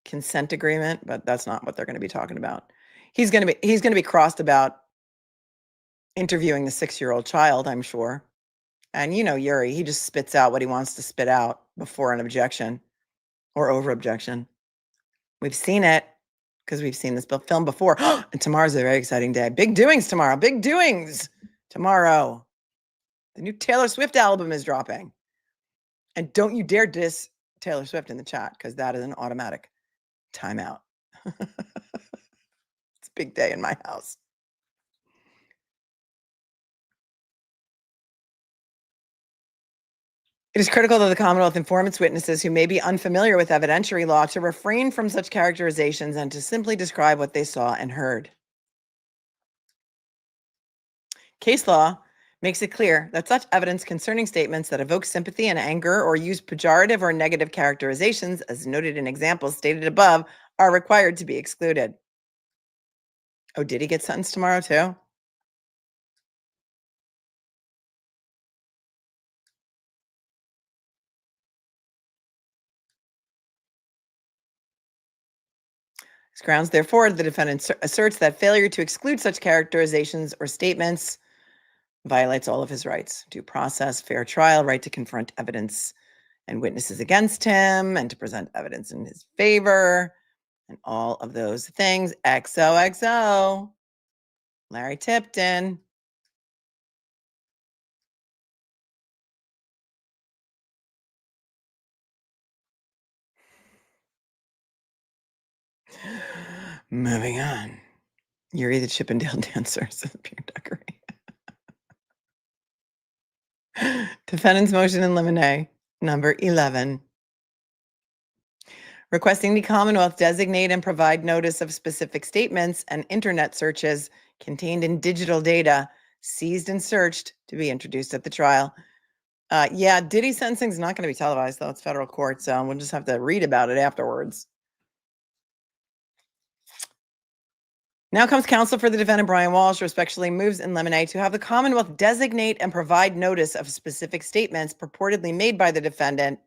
consent agreement? But that's not what they're going to be talking about. He's going to be crossed about interviewing the 6-year-old child, I'm sure. And Yuri, he just spits out what he wants to spit out before an objection or over objection. We've seen it because we've seen this film before. And tomorrow's a very exciting day. Big doings tomorrow. Big doings tomorrow. The new Taylor Swift album is dropping. And don't you dare diss Taylor Swift in the chat because that is an automatic timeout. It's a big day in my house. It is critical that the Commonwealth inform its witnesses who may be unfamiliar with evidentiary law to refrain from such characterizations and to simply describe what they saw and heard. Case law makes it clear that such evidence concerning statements that evoke sympathy and anger or use pejorative or negative characterizations, as noted in examples stated above, are required to be excluded. Oh, did he get sentenced tomorrow too? As grounds, therefore, the defendant asserts that failure to exclude such characterizations or statements violates all of his rights: due process, fair trial, right to confront evidence and witnesses against him, and to present evidence in his favor, and all of those things. XOXO, Larry Tipton. Moving on. Yuri the Chippendale dancer, says Pierre Duckery. Defendant's motion in limine, number 11. Requesting the Commonwealth designate and provide notice of specific statements and internet searches contained in digital data seized and searched to be introduced at the trial. Yeah, Diddy sentencing is not going to be televised, though. It's federal court, so we'll just have to read about it afterwards. Now comes counsel for the defendant, Brian Walshe, respectfully moves in Limine to have the Commonwealth designate and provide notice of specific statements purportedly made by the defendant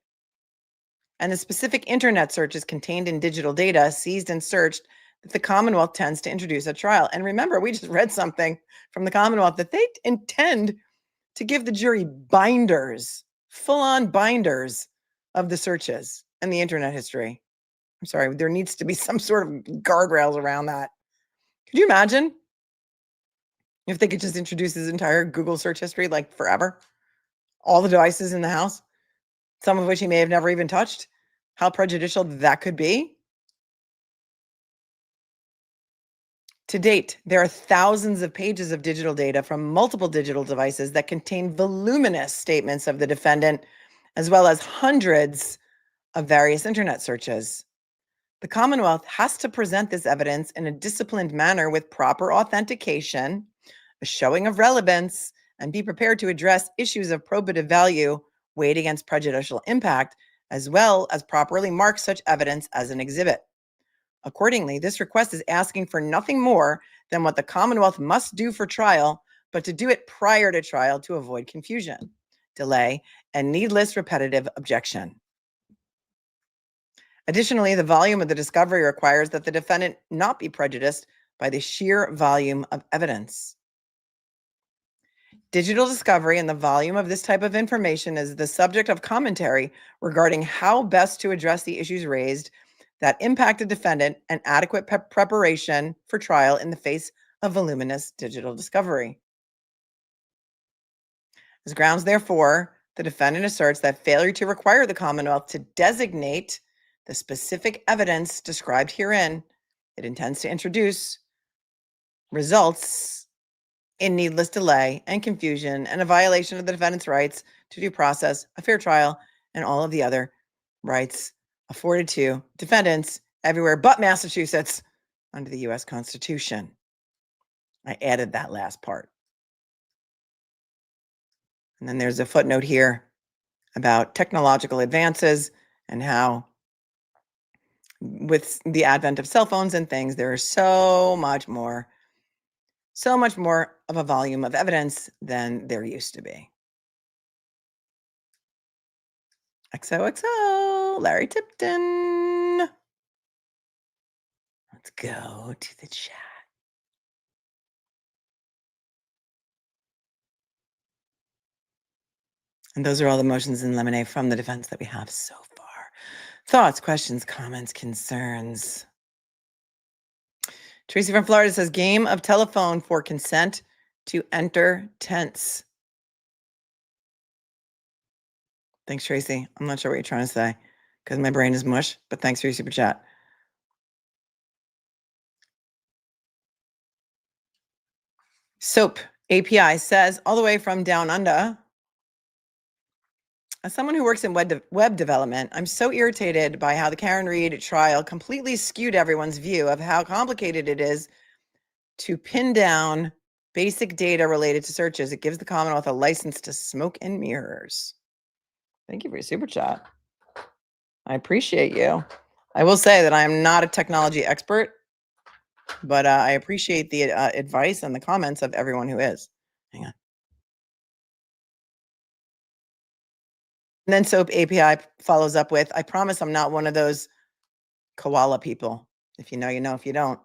and the specific internet searches contained in digital data seized and searched that the Commonwealth tends to introduce at trial. And remember, we just read something from the Commonwealth that they intend to give the jury binders, full-on binders of the searches and the internet history. I'm sorry, there needs to be some sort of guardrails around that. Could you imagine if they could just introduce this entire Google search history, like forever? All the devices in the house, some of which he may have never even touched. How prejudicial that could be. To date, there are thousands of pages of digital data from multiple digital devices that contain voluminous statements of the defendant, as well as hundreds of various internet searches. The Commonwealth has to present this evidence in a disciplined manner with proper authentication, a showing of relevance, and be prepared to address issues of probative value weighed against prejudicial impact, as well as properly mark such evidence as an exhibit. Accordingly, this request is asking for nothing more than what the Commonwealth must do for trial, but to do it prior to trial to avoid confusion, delay, and needless repetitive objection. Additionally, the volume of the discovery requires that the defendant not be prejudiced by the sheer volume of evidence. Digital discovery and the volume of this type of information is the subject of commentary regarding how best to address the issues raised that impact a defendant and adequate preparation for trial in the face of voluminous digital discovery. As grounds, therefore, the defendant asserts that failure to require the Commonwealth to designate the specific evidence described herein it intends to introduce results in needless delay and confusion and a violation of the defendant's rights to due process, a fair trial, and all of the other rights afforded to defendants everywhere but Massachusetts under the U.S. Constitution. I added that last part. And then there's a footnote here about technological advances and how with the advent of cell phones and things, there is so much more of a volume of evidence than there used to be. XOXO, Larry Tipton. Let's go to the chat. And those are all the motions in Limine from the defense that we have so far. Thoughts, questions, comments, concerns. Tracy from Florida says, game of telephone for consent to enter tense. Thanks, Tracy. I'm not sure what you're trying to say because my brain is mush, but thanks for your super chat. Soap API says, all the way from down under, as someone who works in web development, I'm so irritated by how the Karen Reed trial completely skewed everyone's view of how complicated it is to pin down basic data related to searches. It gives the Commonwealth a license to smoke and mirrors. Thank you for your super chat. I appreciate you. I will say that I am not a technology expert, but I appreciate the advice and the comments of everyone who is. Hang on. And then Soap API follows up with, I promise I'm not one of those koala people. If you know, you know. If you don't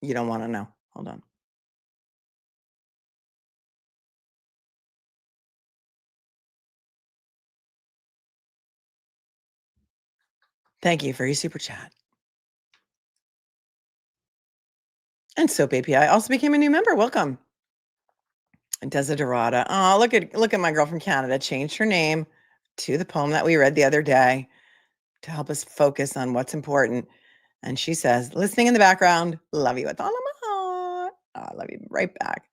want to know. Hold on. Thank you for your super chat. And Soap API also became a new member. Welcome. Desiderata. Oh, look at my girl from Canada. Changed her name to the poem that we read the other day to help us focus on what's important. And she says, listening in the background, love you with all of my heart. Oh, I love you right back.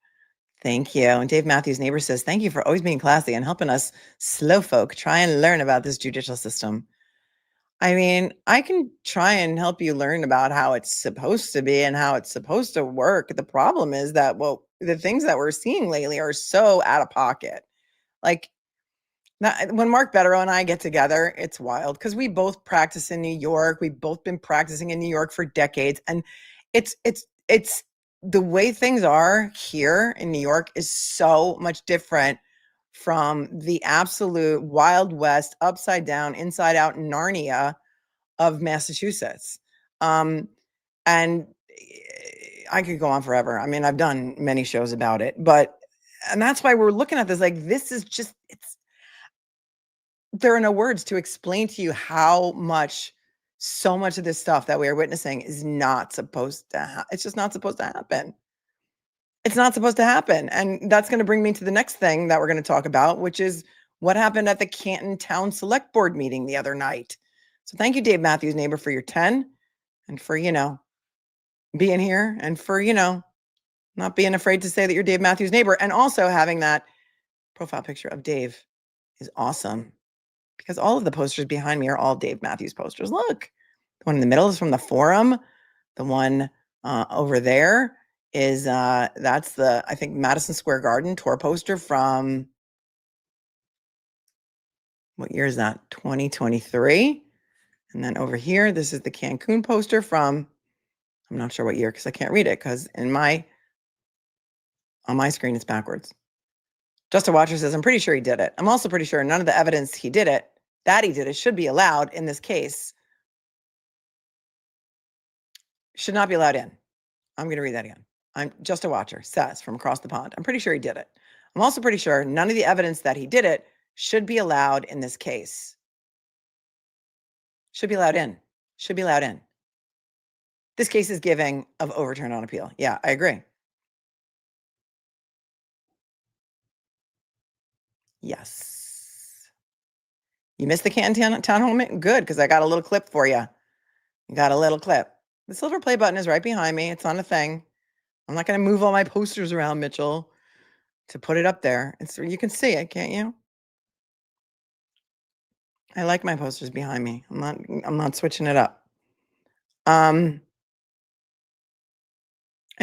Thank you. And Dave Matthews' neighbor says, thank you for always being classy and helping us slow folk try and learn about this judicial system. I mean, I can try and help you learn about how it's supposed to be and how it's supposed to work. The problem is that, well, the things that we're seeing lately are so out of pocket. Like, when Mark Bettero and I get together, it's wild because we both practice in New York. We've both been practicing in New York for decades. And it's the way things are here in New York is so much different from the absolute Wild West, upside down, inside out Narnia of Massachusetts. And I could go on forever. I mean, I've done many shows about it, and that's why we're looking at this like, this is just, there are no words to explain to you how much, so much of this stuff that we are witnessing is not supposed to it's just not supposed to happen. It's not supposed to happen. And that's going to bring me to the next thing that we're going to talk about, which is what happened at the Canton Town Select Board meeting the other night. So thank you, Dave Matthews Neighbor, for your 10 and for, being here and for, not being afraid to say that you're Dave Matthews Neighbor, and also having that profile picture of Dave is awesome because all of the posters behind me are all Dave Matthews posters. Look, the one in the middle is from the Forum. The one over there is that's the, I think, Madison Square Garden tour poster from, what year is that? 2023. And then over here, this is the Cancun poster from, I'm not sure what year because I can't read it because on my screen it's backwards. Just a Watcher says, I'm pretty sure he did it. I'm also pretty sure none of the evidence he did it should be allowed in this case. Should not be allowed in. I'm going to read that again. I'm Just a Watcher says from across the pond, I'm pretty sure he did it. I'm also pretty sure none of the evidence that he did it should be allowed in this case. Should be allowed in. Should be allowed in. This case is giving of overturn on appeal. Yeah, I agree. Yes. You missed the Canton Town Hall meeting? Good, because I got a little clip for you. You got a little clip. The silver play button is right behind me. It's on a thing. I'm not going to move all my posters around, Mitchell, to put it up there. You can see it, can't you? I like my posters behind me. I'm not switching it up. And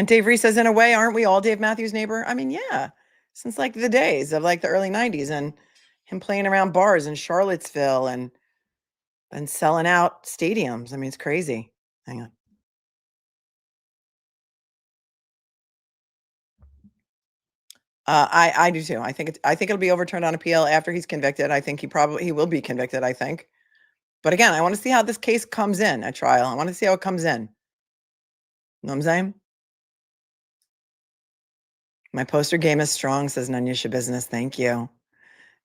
Dave Reese says, in a way, aren't we all Dave Matthews Neighbor? I mean, yeah, since like the days of like the early 90s and him playing around bars in Charlottesville and selling out stadiums. I mean, it's crazy. Hang on. I do too. I think it'll be overturned on appeal after he's convicted. I think he will be convicted, I think. But again, I want to see how this case comes in at trial. I want to see how it comes in. You know what I'm saying? My poster game is strong, says Nanyusha Business. Thank you.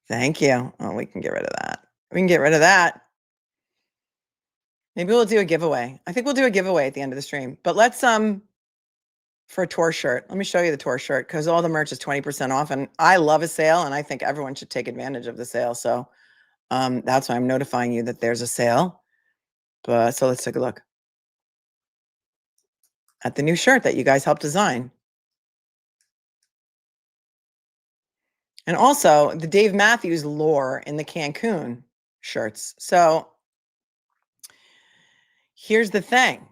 Thank you. Oh, we can get rid of that. We can get rid of that. Maybe we'll do a giveaway. I think we'll do a giveaway at the end of the stream. But let's for a tour shirt. Let me show you the tour shirt because all the merch is 20% off. And I love a sale and I think everyone should take advantage of the sale. So that's why I'm notifying you that there's a sale. But so let's take a look at the new shirt that you guys helped design. And also the Dave Matthews lore in the Cancun shirts. So here's the thing.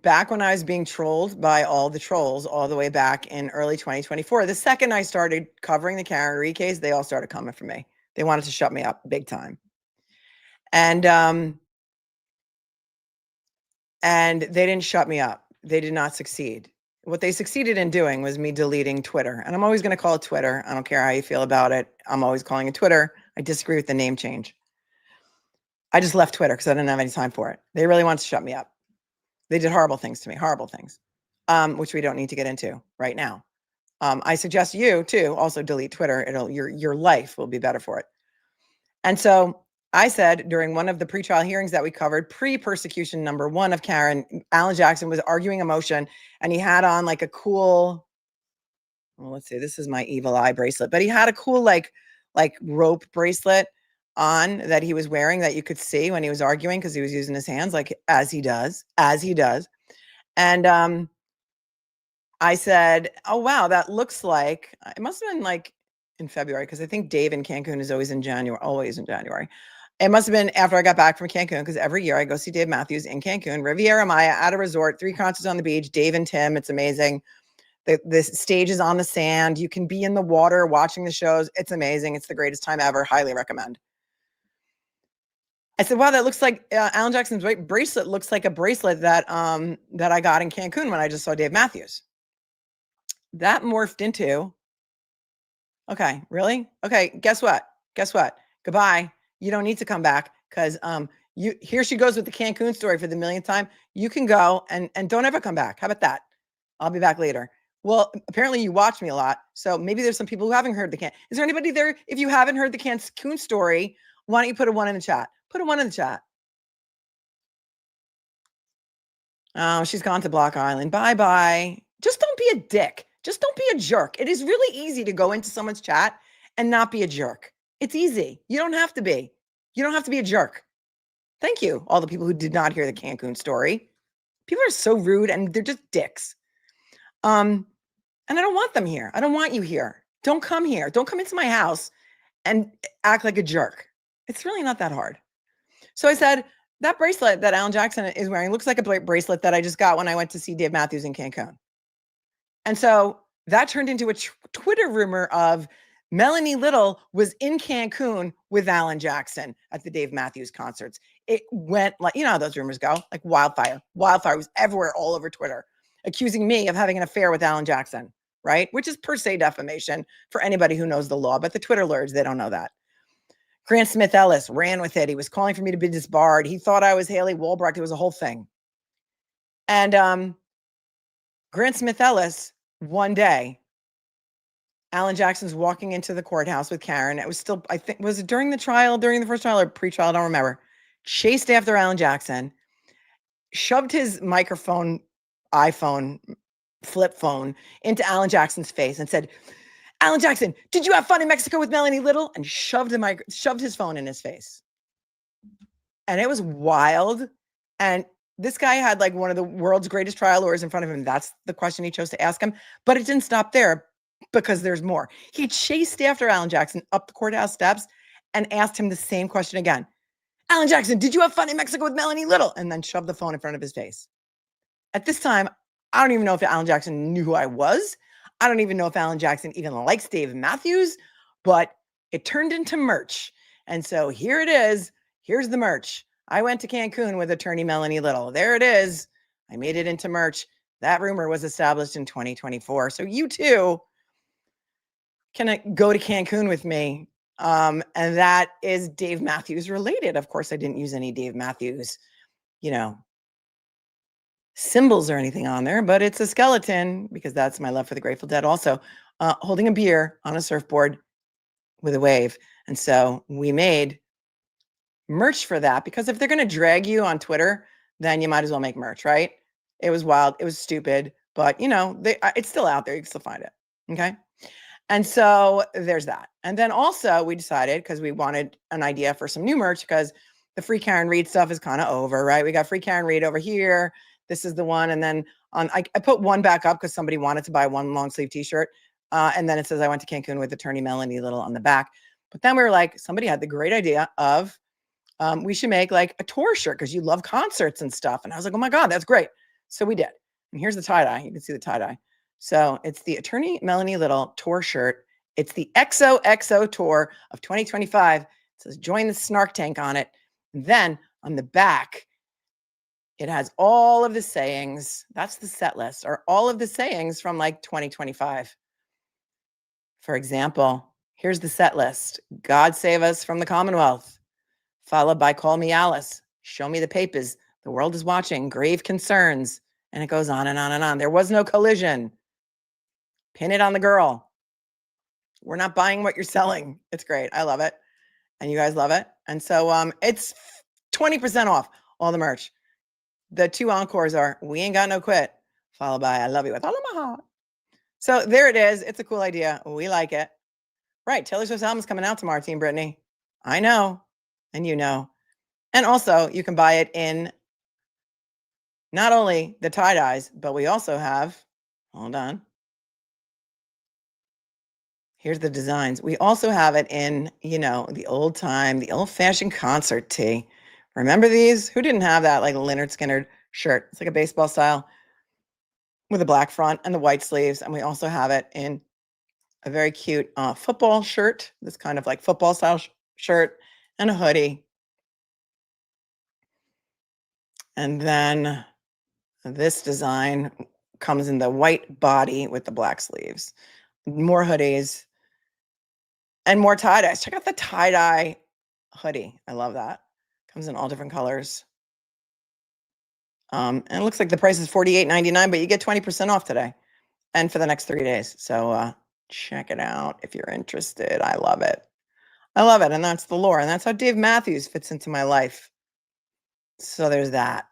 Back when I was being trolled by all the trolls all the way back in early 2024, the second I started covering the Karen Reed case, they all started coming for me. They wanted to shut me up big time. And they didn't shut me up. They did not succeed. What they succeeded in doing was me deleting Twitter. And I'm always going to call it Twitter. I don't care how you feel about it. I'm always calling it Twitter. I disagree with the name change. I just left Twitter because I didn't have any time for it. They really wanted to shut me up. They did horrible things to me, horrible things, which we don't need to get into right now. I suggest you too also delete Twitter. Your life will be better for it. And so I said during one of the pretrial hearings that we covered, pre-persecution number 1 of Karen, Alan Jackson was arguing a motion and he had on like a cool, well, let's see, this is my evil eye bracelet, but he had a cool like rope bracelet on that he was wearing that you could see when he was arguing because he was using his hands like as he does. And I said, oh, wow, that looks like, it must have been like in February because I think Dave in Cancun is always in January. It must have been after I got back from Cancun because every year I go see Dave Matthews in Cancun, Riviera Maya at a resort, 3 concerts on the beach, Dave and Tim. It's amazing. The stage is on the sand. You can be in the water watching the shows. It's amazing. It's the greatest time ever. Highly recommend. I said, wow, that looks like Alan Jackson's bracelet looks like a bracelet that I got in Cancun when I just saw Dave Matthews. that morphed into, okay, really? Okay, guess what? Guess what? Goodbye. You don't need to come back because here she goes with the Cancun story for the millionth time. You can go and don't ever come back. How about that? I'll be back later. Well, apparently you watch me a lot, so maybe there's some people who haven't heard the Is there anybody there? If you haven't heard the Cancun story, why don't you put a 1 in the chat? Put a 1 in the chat. Oh, she's gone to Block Island. Bye-bye. Just don't be a dick. Just don't be a jerk. It is really easy to go into someone's chat and not be a jerk. It's easy. You don't have to be. You don't have to be a jerk. Thank you, all the people who did not hear the Cancun story. People are so rude and they're just dicks. And I don't want them here. I don't want you here. Don't come here. Don't come into my house and act like a jerk. It's really not that hard. So I said, that bracelet that Alan Jackson is wearing looks like a bracelet that I just got when I went to see Dave Matthews in Cancun. And so that turned into a Twitter rumor of Melanie Little was in Cancun with Alan Jackson at the Dave Matthews concerts. It went like, you know how those rumors go, like wildfire. Wildfire was everywhere, all over Twitter, accusing me of having an affair with Alan Jackson, right? Which is per se defamation for anybody who knows the law, but the Twitter lords, they don't know that. Grant Smith Ellis ran with it. He was calling for me to be disbarred. He thought I was Haley Walbrecht. It was a whole thing. And Grant Smith Ellis, one day, Alan Jackson's walking into the courthouse with Karen. It was still, I think, was it during the trial, during the first trial or pre-trial? I don't remember. Chased after Alan Jackson, shoved his microphone, iPhone, flip phone into Alan Jackson's face and said, Alan Jackson, did you have fun in Mexico with Melanie Little? And shoved his phone in his face. And it was wild. And this guy had like one of the world's greatest trial lawyers in front of him. That's the question he chose to ask him. But it didn't stop there because there's more. He chased after Alan Jackson up the courthouse steps and asked him the same question again. Alan Jackson, did you have fun in Mexico with Melanie Little? And then shoved the phone in front of his face. At this time, I don't even know if Alan Jackson knew who I was. I don't even know if Alan Jackson even likes Dave Matthews, but it turned into merch. And so here it is. Here's the merch. I went to Cancun with attorney Melanie Little. There it is. I made it into merch. That rumor was established in 2024. So you too can go to Cancun with me. And that is Dave Matthews related. Of course, I didn't use any Dave Matthews, symbols or anything on there, but it's a skeleton because that's my love for the Grateful Dead also, holding a beer on a surfboard with a wave. And so we made merch for that because if they're going to drag you on Twitter, then you might as well make merch, right? It was wild. It was stupid, but it's still out there. You can still find it. Okay. And so there's that. And then also we decided, because we wanted an idea for some new merch, because the Free Karen Read stuff is kind of over, right? We got Free Karen Read over here. This is the one. And then I put one back up because somebody wanted to buy one long sleeve t-shirt. And then it says I went to Cancun with attorney Melanie Little on the back. But then we were like, somebody had the great idea of we should make like a tour shirt because you love concerts and stuff. And I was like, oh my God, that's great. So we did. And here's the tie-dye. You can see the tie-dye. So it's the attorney Melanie Little tour shirt. It's the XOXO tour of 2025. It says join the snark tank on it. And then on the back, it has all of the sayings. That's the set list, or all of the sayings from like 2025. For example, here's the set list. God save us from the Commonwealth. Followed by call me Alice. Show me the papers. The world is watching. Grave concerns. And it goes on and on and on. There was no collision. Pin it on the girl. We're not buying what you're selling. It's great. I love it. And you guys love it. And so it's 20% off all the merch. The two encores are We Ain't Got No Quit, followed by I Love You With All of My Heart. So there it is. It's a cool idea. We like it. Right. Taylor Swift's album's coming out tomorrow, Team Brittany. I know. And you know. And also, you can buy it in not only the tie-dyes, but we also have, hold on. Here's the designs. We also have it in, the old time, the old-fashioned concert tee. Remember these? Who didn't have that, like Leonard Skinner shirt? It's like a baseball style with a black front and the white sleeves. And we also have it in a very cute football shirt, this kind of like football style shirt, and a hoodie. And then this design comes in the white body with the black sleeves. More hoodies and more tie-dyes. Check out the tie-dye hoodie. I love that. Comes in all different colors. And it looks like the price is $48.99, but you get 20% off today and for the next 3 days. So check it out if you're interested. I love it. I love it. And that's the lore. And that's how Dave Matthews fits into my life. So there's that.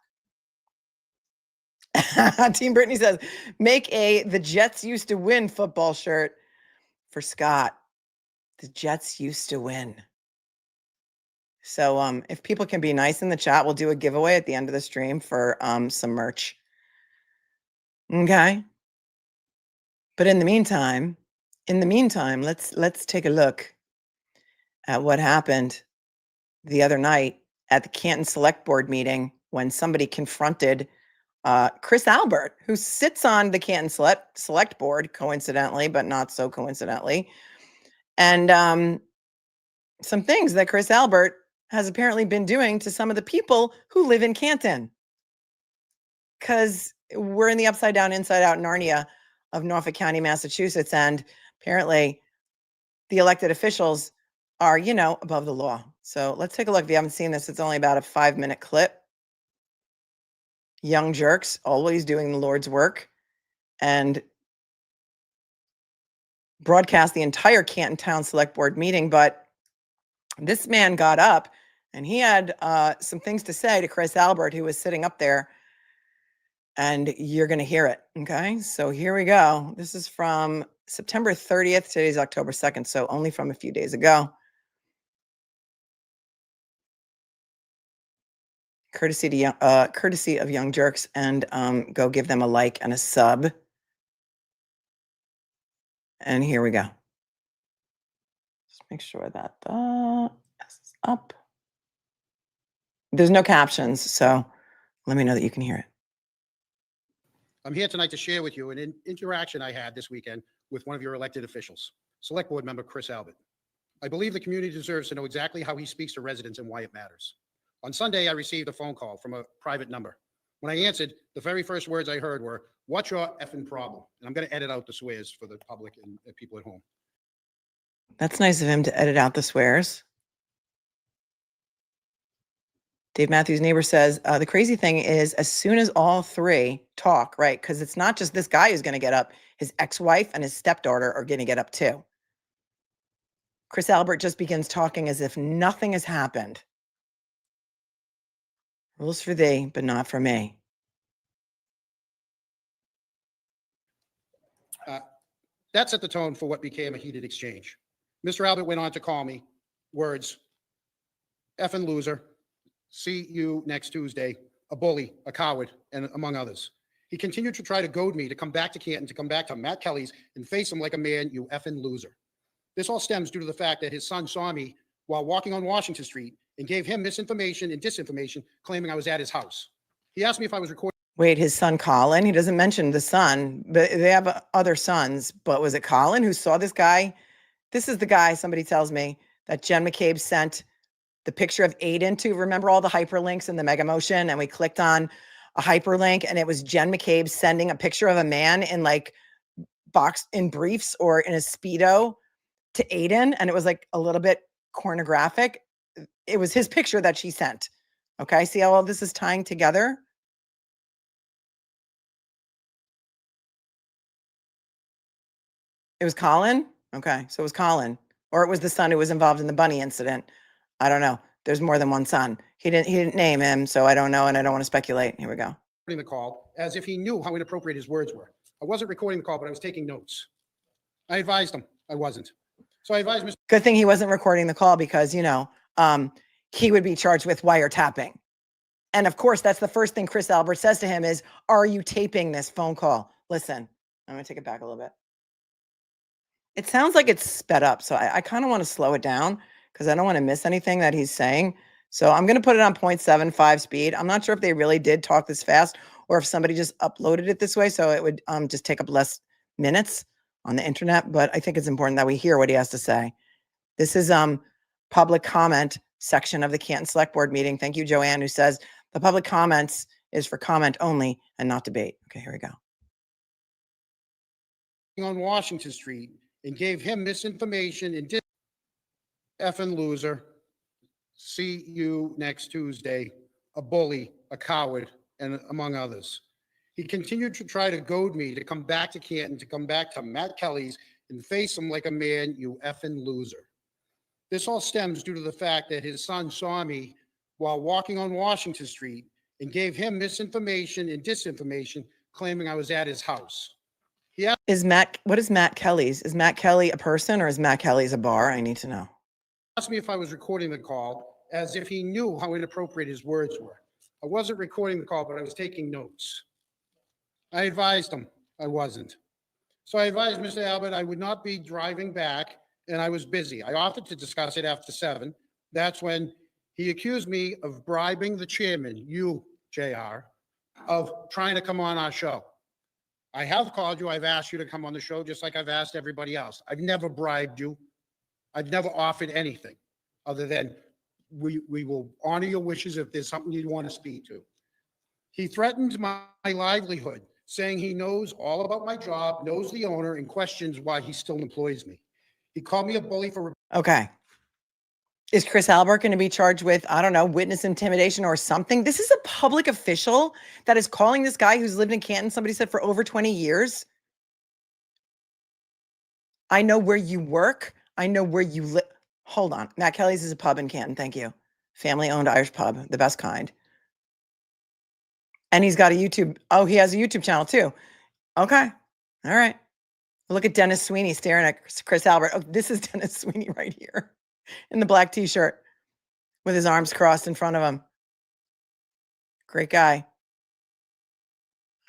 Team Brittany says, make a "the Jets used to win" football shirt for Scott. The Jets used to win. So if people can be nice in the chat, we'll do a giveaway at the end of the stream for some merch. Okay. But in the meantime, let's take a look at what happened the other night at the Canton Select Board meeting when somebody confronted Chris Albert, who sits on the Canton Select Board, coincidentally, but not so coincidentally. And some things that Chris Albert has apparently been doing to some of the people who live in Canton. Because we're in the upside down, inside out Narnia of Norfolk County, Massachusetts. And apparently the elected officials are, above the law. So let's take a look. If you haven't seen this, it's only about a 5-minute clip. Young jerks, always doing the Lord's work, and broadcast the entire Canton Town Select Board meeting. But this man got up and he had some things to say to Chris Albert, who was sitting up there, and you're going to hear it. Okay, so here we go. This is from September 30th. Today's October 2nd, so only from a few days ago. Courtesy of Young Jerks, and go give them a like and a sub. And here we go. Just make sure that is up. There's no captions, so let me know that you can hear it. I'm here tonight to share with you an interaction I had this weekend with one of your elected officials, Select Board member Chris Albert. I believe the community deserves to know exactly how he speaks to residents and why it matters. On Sunday, I received a phone call from a private number. When I answered, the very first words I heard were, "What's your effing problem?" And I'm going to edit out the swears for the public and people at home. That's nice of him to edit out the swears. Dave Matthews' neighbor says, the crazy thing is, as soon as all three talk, right, because it's not just this guy who's going to get up, his ex-wife and his stepdaughter are going to get up too. Chris Albert just begins talking as if nothing has happened. Rules for thee, but not for me. That set the tone for what became a heated exchange. Mr. Albert went on to call me words, effing loser, see you next Tuesday, a bully, a coward, and among others. He continued to try to goad me to come back to Canton, to come back to Matt Kelly's and face him like a man, you effing loser. This all stems due to the fact that his son saw me while walking on Washington Street and gave him misinformation and disinformation, claiming I was at his house. He asked me if I was recording. Wait, his son Colin? He doesn't mention the son, but they have other sons. But was it Colin who saw this guy? This is the guy, somebody tells me, that Jen McCabe sent the picture of Aiden to. Remember all the hyperlinks in the Mega Motion? And we clicked on a hyperlink and it was Jen McCabe sending a picture of a man in like box in briefs or in a Speedo to Aiden. And it was like a little bit pornographic. It was his picture that she sent. Okay, see how all this is tying together? It was Colin? Okay, so it was Colin. Or it was the son who was involved in the bunny incident. I don't know. There's more than one son. He didn't name him, so I don't know, and I don't want to speculate. Here we go. The call as if he knew how inappropriate his words were. I wasn't recording the call, but I was taking notes. I advised him I wasn't. So I advised Mr. Good thing he wasn't recording the call because, he would be charged with wiretapping. And of course, that's the first thing Chris Albert says to him is, are you taping this phone call? Listen, I'm going to take it back a little bit. It sounds like it's sped up, so I kind of want to slow it down because I don't want to miss anything that he's saying. So I'm going to put it on 0.75 speed. I'm not sure if they really did talk this fast or if somebody just uploaded it this way, so it would just take up less minutes on the internet. But I think it's important that we hear what he has to say. This is public comment section of the Canton Select Board meeting. Thank you, Joanne, who says the public comments is for comment only and not debate. Okay, here we go. on Washington Street and gave him misinformation and effing loser. See you next Tuesday. A bully, a coward, and among others. He continued to try to goad me to come back to Canton, to come back to Matt Kelly's and face him like a man, you effing loser. This all stems due to the fact that his son saw me while walking on Washington Street and gave him misinformation and disinformation, claiming I was at his house. What is Matt Kelly's? Is Matt Kelly a person or is Matt Kelly's a bar? I need to know. Asked me if I was recording the call, as if he knew how inappropriate his words were. I wasn't recording the call, but I was taking notes. I advised him I wasn't. So I advised Mr. Albert I would not be driving back, and I was busy. I offered to discuss it after 7. That's when he accused me of bribing the chairman, you, JR, of trying to come on our show. I have called you. I've asked you to come on the show, just like I've asked everybody else. I've never bribed you. I've never offered anything other than we will honor your wishes if there's something you want to speak to. He threatened my livelihood, saying he knows all about my job, knows the owner, and questions why he still employs me. He called me a bully for... Okay. Is Chris Albert going to be charged with, I don't know, witness intimidation or something? This is a public official that is calling this guy who's lived in Canton, somebody said, for over 20 years. I know where you work. I know where you live. Hold on. Matt Kelly's is a pub in Canton. Thank you. Family-owned Irish pub, the best kind. And he's got a YouTube. Oh, he has a YouTube channel too. Okay. All right. Look at Dennis Sweeney staring at Chris Albert. Oh, this is Dennis Sweeney right here in the black t-shirt with his arms crossed in front of him. Great guy.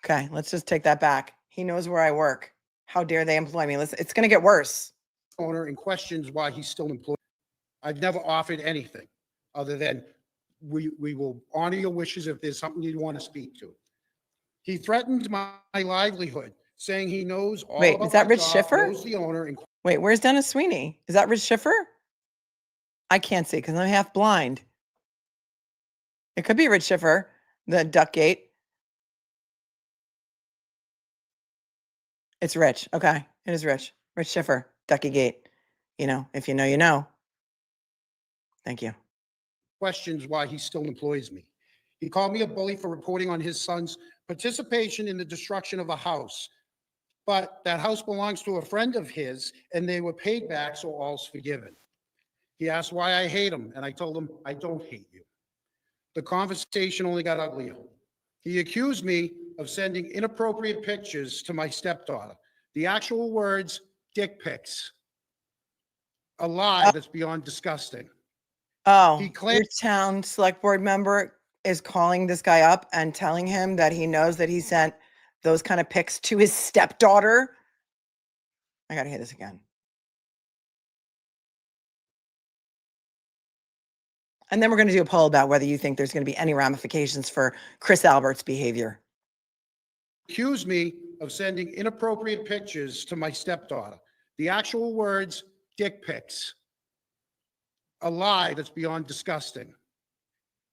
Okay, let's just take that back. He knows where I work. How dare they employ me? Listen, it's going to get worse. Owner and questions why he's still employed. I've never offered anything other than we will honor your wishes if there's something you want to speak to. He threatened my livelihood, saying he knows all Wait, about is that my Rich job, Schiffer? knows the owner, and... Wait, where's Dennis Sweeney? Is that Rich Schiffer? I can't see because I'm half blind. It could be Rich Schiffer, the Duckgate. It's Rich. Okay, it is Rich. Rich Schiffer, Ducky Gate. You know, if you know, you know. Thank you. questions why he still employs me. He called me a bully for reporting on his son's participation in the destruction of a house. But that house belongs to a friend of his, and they were paid back, so all's forgiven. He asked why I hate him, and I told him, I don't hate you. The conversation only got uglier. He accused me of sending inappropriate pictures to my stepdaughter. The actual words, dick pics. A lie that's beyond disgusting. Oh, He your claimed town select board member is calling this guy up and telling him that he knows that he sent those kind of pics to his stepdaughter. I got to hear this again. And then we're going to do a poll about whether you think there's going to be any ramifications for Chris Albert's behavior. accused me of sending inappropriate pictures to my stepdaughter. The actual words, dick pics. A lie that's beyond disgusting.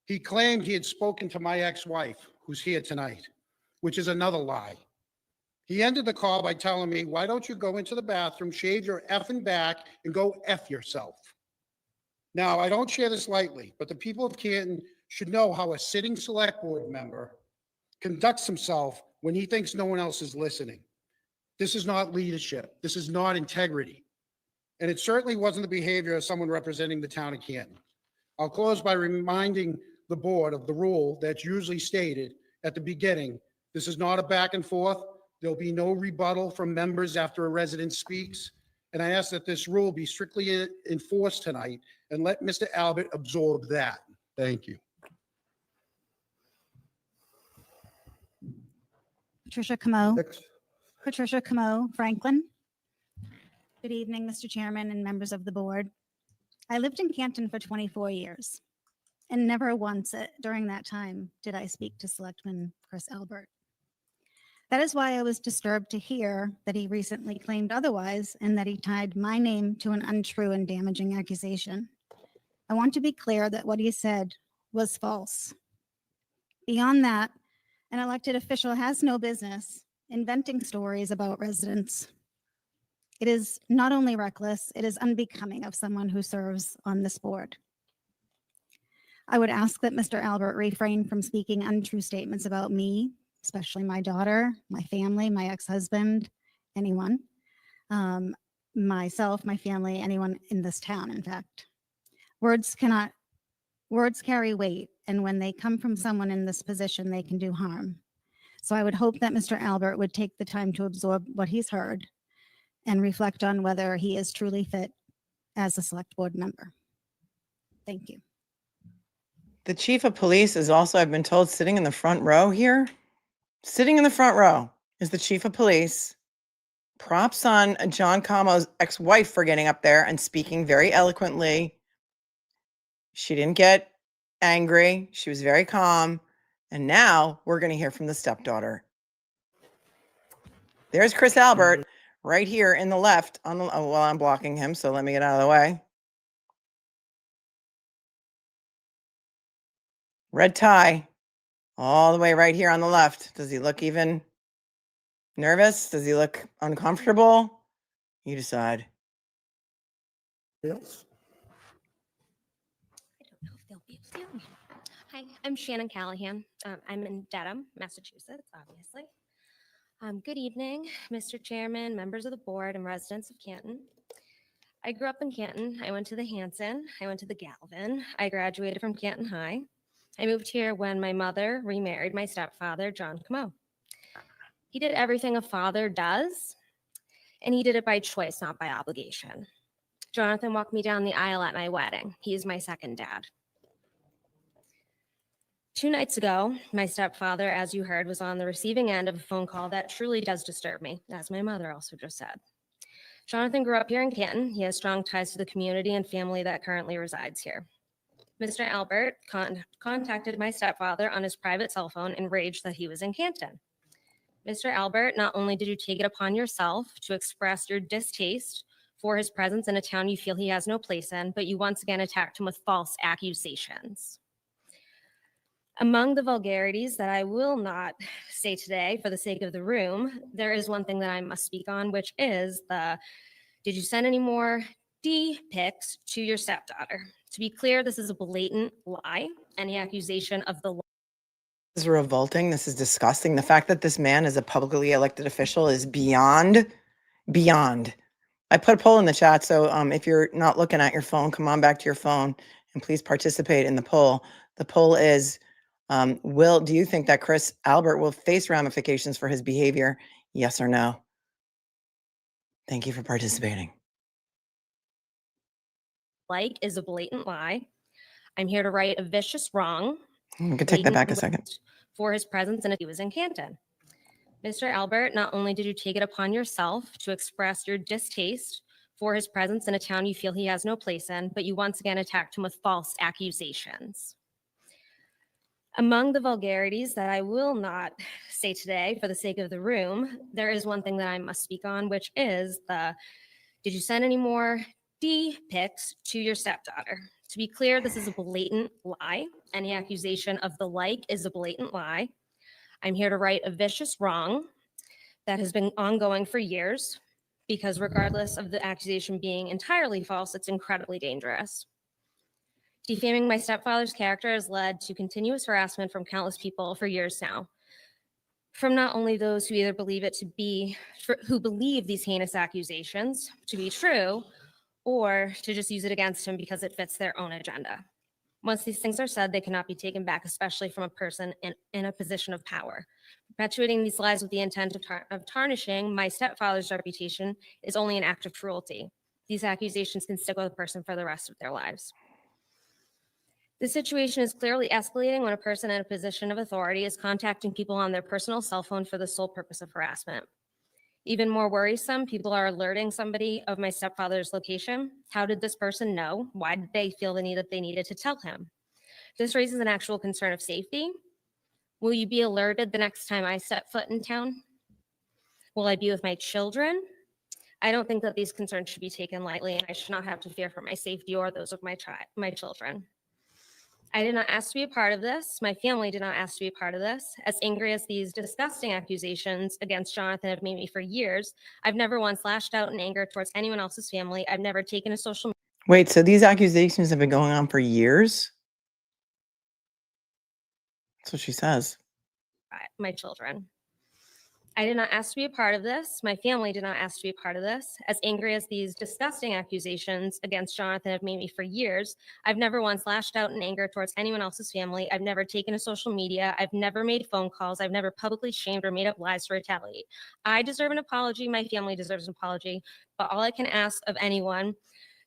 He claimed he had spoken to my ex-wife, who's here tonight, which is another lie. He ended the call by telling me, why don't you go into the bathroom, shave your effing back, and go F yourself? Now, I don't share this lightly, but the people of Canton should know how a sitting select board member conducts himself when he thinks no one else is listening. This is not leadership. This is not integrity. And it certainly wasn't the behavior of someone representing the town of Canton. I'll close by reminding the board of the rule that's usually stated at the beginning. This is not a back and forth. There'll be no rebuttal from members after a resident speaks. And I ask that this rule be strictly enforced tonight and let Mr. Albert absorb that. Thank you. Patricia Comeau. Next. Patricia Comeau, Franklin. Good evening, Mr. Chairman and members of the board. I lived in Canton for 24 years, and never once during that time did I speak to Selectman Chris Albert. That is why I was disturbed to hear that he recently claimed otherwise and that he tied my name to an untrue and damaging accusation. I want to be clear that what he said was false. Beyond that, an elected official has no business inventing stories about residents It is not only reckless, it is unbecoming of someone who serves on this board. I would ask that Mr. Albert refrain from speaking untrue statements about me, especially my daughter, my family, my ex-husband, anyone, myself, my family, anyone in this town, in fact. Words carry weight, and when they come from someone in this position, they can do harm. So I would hope that Mr. Albert would take the time to absorb what he's heard and reflect on whether he is truly fit as a select board member. Thank you. The chief of police is also, I've been told, sitting in the front row here. Sitting in the front row is the chief of police. Props on Jon Comeau's ex-wife for getting up there and speaking very eloquently. She didn't get angry. She was very calm. And now we're going to hear from the stepdaughter. There's Chris Albert right here in the left. Well, I'm blocking him, so let me get out of the way. Red tie, all the way right here on the left. Does he look even nervous? Does he look uncomfortable? You decide. Yes. I don't know if they'll be able to. Hi, I'm Shannon Callahan. I'm in Dedham, Massachusetts, obviously. Good evening, Mr. Chairman, members of the board, and residents of Canton. I grew up in Canton. I went to the Hanson. I went to the Galvin. I graduated from Canton High. I moved here when my mother remarried my stepfather, Jon Comeau. He did everything a father does, and he did it by choice, not by obligation. Jonathan walked me down the aisle at my wedding. He is my second dad. 2 nights ago, my stepfather, as you heard, was on the receiving end of a phone call that truly does disturb me, as my mother also just said. Jonathan grew up here in Canton. He has strong ties to the community and family that currently resides here. Mr. Albert contacted my stepfather on his private cell phone, enraged that he was in Canton. Mr. Albert, not only did you take it upon yourself to express your distaste for his presence in a town you feel he has no place in, but you once again attacked him with false accusations. Among the vulgarities that I will not say today for the sake of the room, there is one thing that I must speak on, which is did you send any more D pics to your stepdaughter? To be clear, this is a blatant lie. Any accusation of the This is revolting. This is disgusting. The fact that this man is a publicly elected official is beyond. I put a poll in the chat, so if you're not looking at your phone, come on back to your phone and please participate in the poll. The poll is, do you think that Chris Albert will face ramifications for his behavior? Yes or no? Thank you for participating. like is a blatant lie. I'm here to right a vicious wrong. We could take that back a second. For his presence and if he was in Canton. Mr. Albert, not only did you take it upon yourself to express your distaste for his presence in a town you feel he has no place in, but you once again attacked him with false accusations. Among the vulgarities that I will not say today for the sake of the room, there is one thing that I must speak on, which is did you send any more D pics to your stepdaughter? To be clear, this is a blatant lie. Any accusation of the like is a blatant lie. I'm here to right a vicious wrong that has been ongoing for years, because regardless of the accusation being entirely false, it's incredibly dangerous. Defaming my stepfather's character has led to continuous harassment from countless people for years now. From not only those who either believe it to be, who believe these heinous accusations to be true, or to just use it against him because it fits their own agenda. Once these things are said, they cannot be taken back, especially from a person in a position of power. Perpetuating these lies with the intent of tarnishing my stepfather's reputation is only an act of cruelty. These accusations can stick with a person for the rest of their lives. The situation is clearly escalating when a person in a position of authority is contacting people on their personal cell phone for the sole purpose of harassment. Even more worrisome, people are alerting somebody of my stepfather's location. How did this person know? Why did they feel the need that they needed to tell him? This raises an actual concern of safety. Will you be alerted the next time I step foot in town? Will I be with my children? I don't think that these concerns should be taken lightly, and I should not have to fear for my safety or those of my children. I did not ask to be a part of this. My family did not ask to be a part of this. As angry as these disgusting accusations against Jonathan have made me for years, I've never once lashed out in anger towards anyone else's family. I've never taken to social media. Wait, so these accusations have been going on for years? That's what she says. My children. I did not ask to be a part of this. My family did not ask to be a part of this. As angry as these disgusting accusations against Jonathan have made me for years, I've never once lashed out in anger towards anyone else's family. I've never taken to social media. I've never made phone calls. I've never publicly shamed or made up lies to retaliate. I deserve an apology. My family deserves an apology. But all I can ask of anyone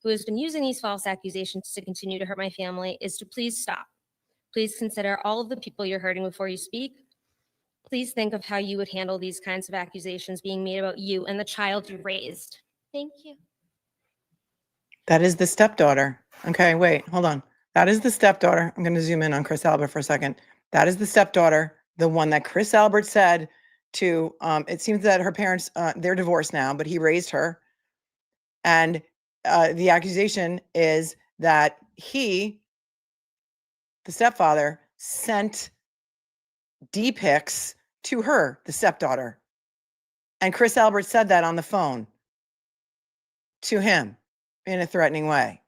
who has been using these false accusations to continue to hurt my family is to please stop. Please consider all of the people you're hurting before you speak. Please think of how you would handle these kinds of accusations being made about you and the child you raised. Thank you. That is the stepdaughter. Okay, wait, hold on. That is the stepdaughter. I'm going to zoom in on Chris Albert for a second. That is the stepdaughter, the one that Chris Albert said to, it seems that her parents, they're divorced now, but he raised her. And the accusation is that he, the stepfather, sent D-pics to her, the stepdaughter. And Chris Albert said that on the phone to him in a threatening way.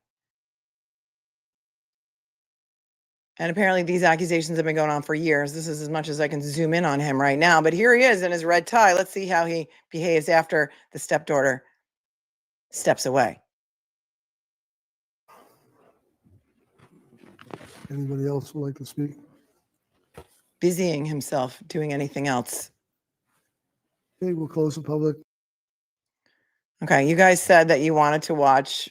And apparently these accusations have been going on for years. This is as much as I can zoom in on him right now. But here he is in his red tie. Let's see how he behaves after the stepdaughter steps away. Anybody else would like to speak? Busying himself, doing anything else. Okay, we'll close the public. Okay, you guys said that you wanted to watch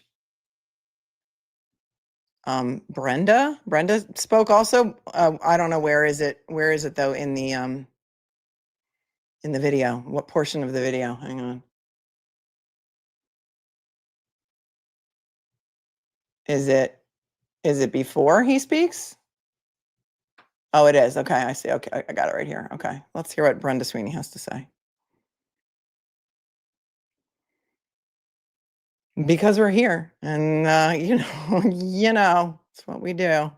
Brenda. Brenda spoke also. I don't know, where is it though in the video? What portion of the video? Hang on. Is it before he speaks? Oh, it is. Okay, I see. Okay, I got it right here. Okay, let's hear what Brenda Sweeney has to say. Because we're here, and you know, it's what we do.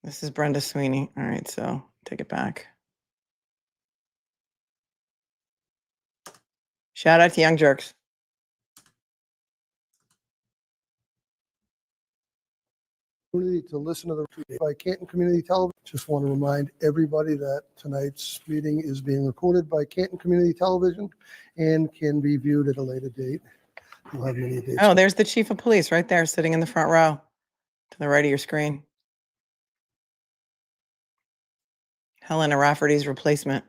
This is Brenda Sweeney. All right, so take it back. Shout out to Young Jerks. To listen to the by Canton Community Television. Just want to remind everybody that tonight's meeting is being recorded by Canton Community Television and can be viewed at a later date. We'll have many dates. Oh, there's the chief of police right there sitting in the front row to the right of your screen. Helena Rafferty's replacement.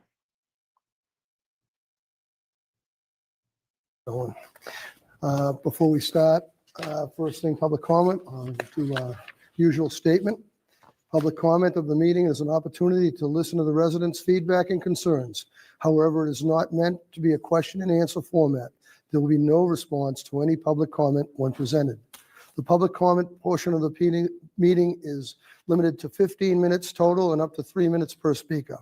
Before we start, first thing, public comment to usual statement. Public comment of the meeting is an opportunity to listen to the residents' feedback and concerns. However, it is not meant to be a question and answer format. There will be no response to any public comment when presented. The public comment portion of the meeting is limited to 15 minutes total and up to 3 minutes per speaker.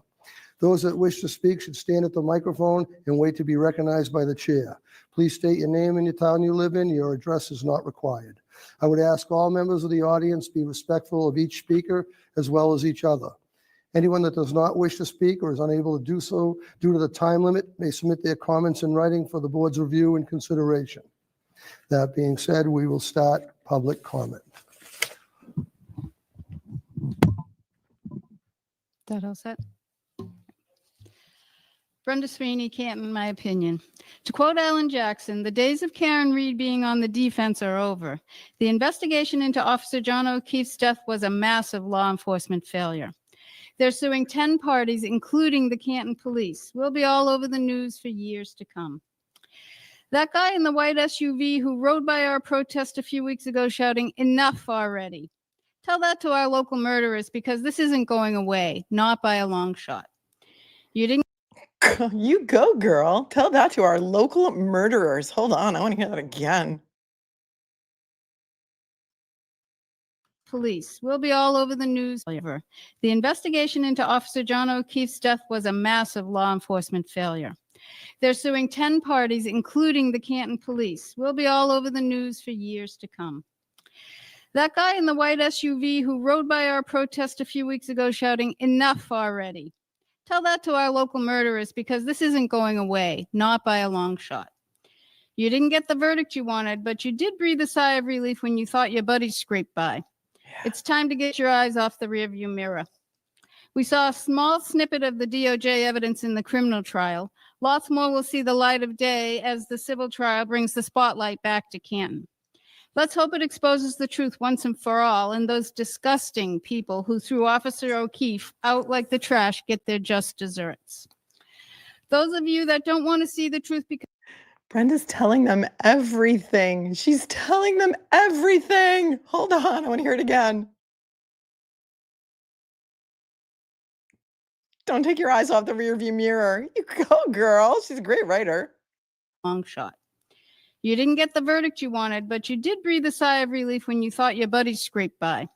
Those that wish to speak should stand at the microphone and wait to be recognized by the chair. Please state your name and your town you live in. Your address is not required. I would ask all members of the audience be respectful of each speaker as well as each other. Anyone that does not wish to speak or is unable to do so due to the time limit may submit their comments in writing for the board's review and consideration. That being said, we will start public comment. That all set? Brenda Sweeney, Canton, in my opinion. To quote Alan Jackson, the days of Karen Reed being on the defense are over. The investigation into Officer Jon O'Keefe's death was a massive law enforcement failure. They're suing 10 parties, including the Canton police. We'll be all over the news for years to come. That guy in the white SUV who rode by our protest a few weeks ago shouting, "Enough already." Tell that to our local murderers, because this isn't going away, not by a long shot. You didn't. You go, girl. Tell that to our local murderers. Hold on, I want to hear that again. Police. We'll be all over the news. The investigation into Officer Jon O'Keefe's death was a massive law enforcement failure. They're suing 10 parties, including the Canton police. We'll be all over the news for years to come. That guy in the white SUV who rode by our protest a few weeks ago shouting, "Enough already." Tell that to our local murderers, because this isn't going away, not by a long shot. You didn't get the verdict you wanted, but you did breathe a sigh of relief when you thought your buddies scraped by. It's time to get your eyes off the rearview mirror. We saw a small snippet of the DOJ evidence in the criminal trial. Lots more will see the light of day as the civil trial brings the spotlight back to Canton. Let's hope it exposes the truth once and for all, and those disgusting people who threw Officer O'Keefe out like the trash get their just desserts. Those of you that don't want to see the truth because Brenda's telling them everything. She's telling them everything. Hold on, I want to hear it again. Don't take your eyes off the rearview mirror. You go, girl. She's a great writer. long shot. You didn't get the verdict you wanted, but you did breathe a sigh of relief when you thought your buddies scraped by.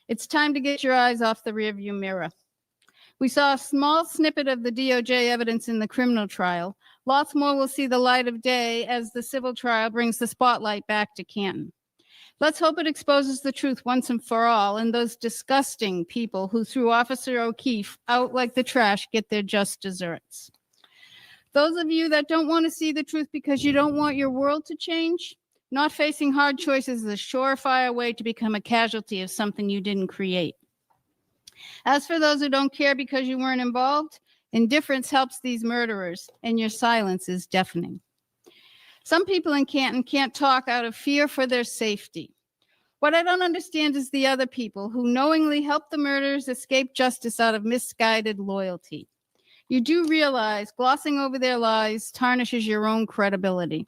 It's time to get your eyes off the rearview mirror. We saw a small snippet of the DOJ evidence in the criminal trial. Lots more will see the light of day as the civil trial brings the spotlight back to Canton. Let's hope it exposes the truth once and for all, and those disgusting people who threw Officer O'Keefe out like the trash get their just desserts. Those of you that don't want to see the truth because you don't want your world to change, not facing hard choices is a surefire way to become a casualty of something you didn't create. As for those who don't care because you weren't involved, indifference helps these murderers, and your silence is deafening. Some people in Canton can't talk out of fear for their safety. What I don't understand is the other people who knowingly help the murderers escape justice out of misguided loyalty. You do realize glossing over their lies tarnishes your own credibility.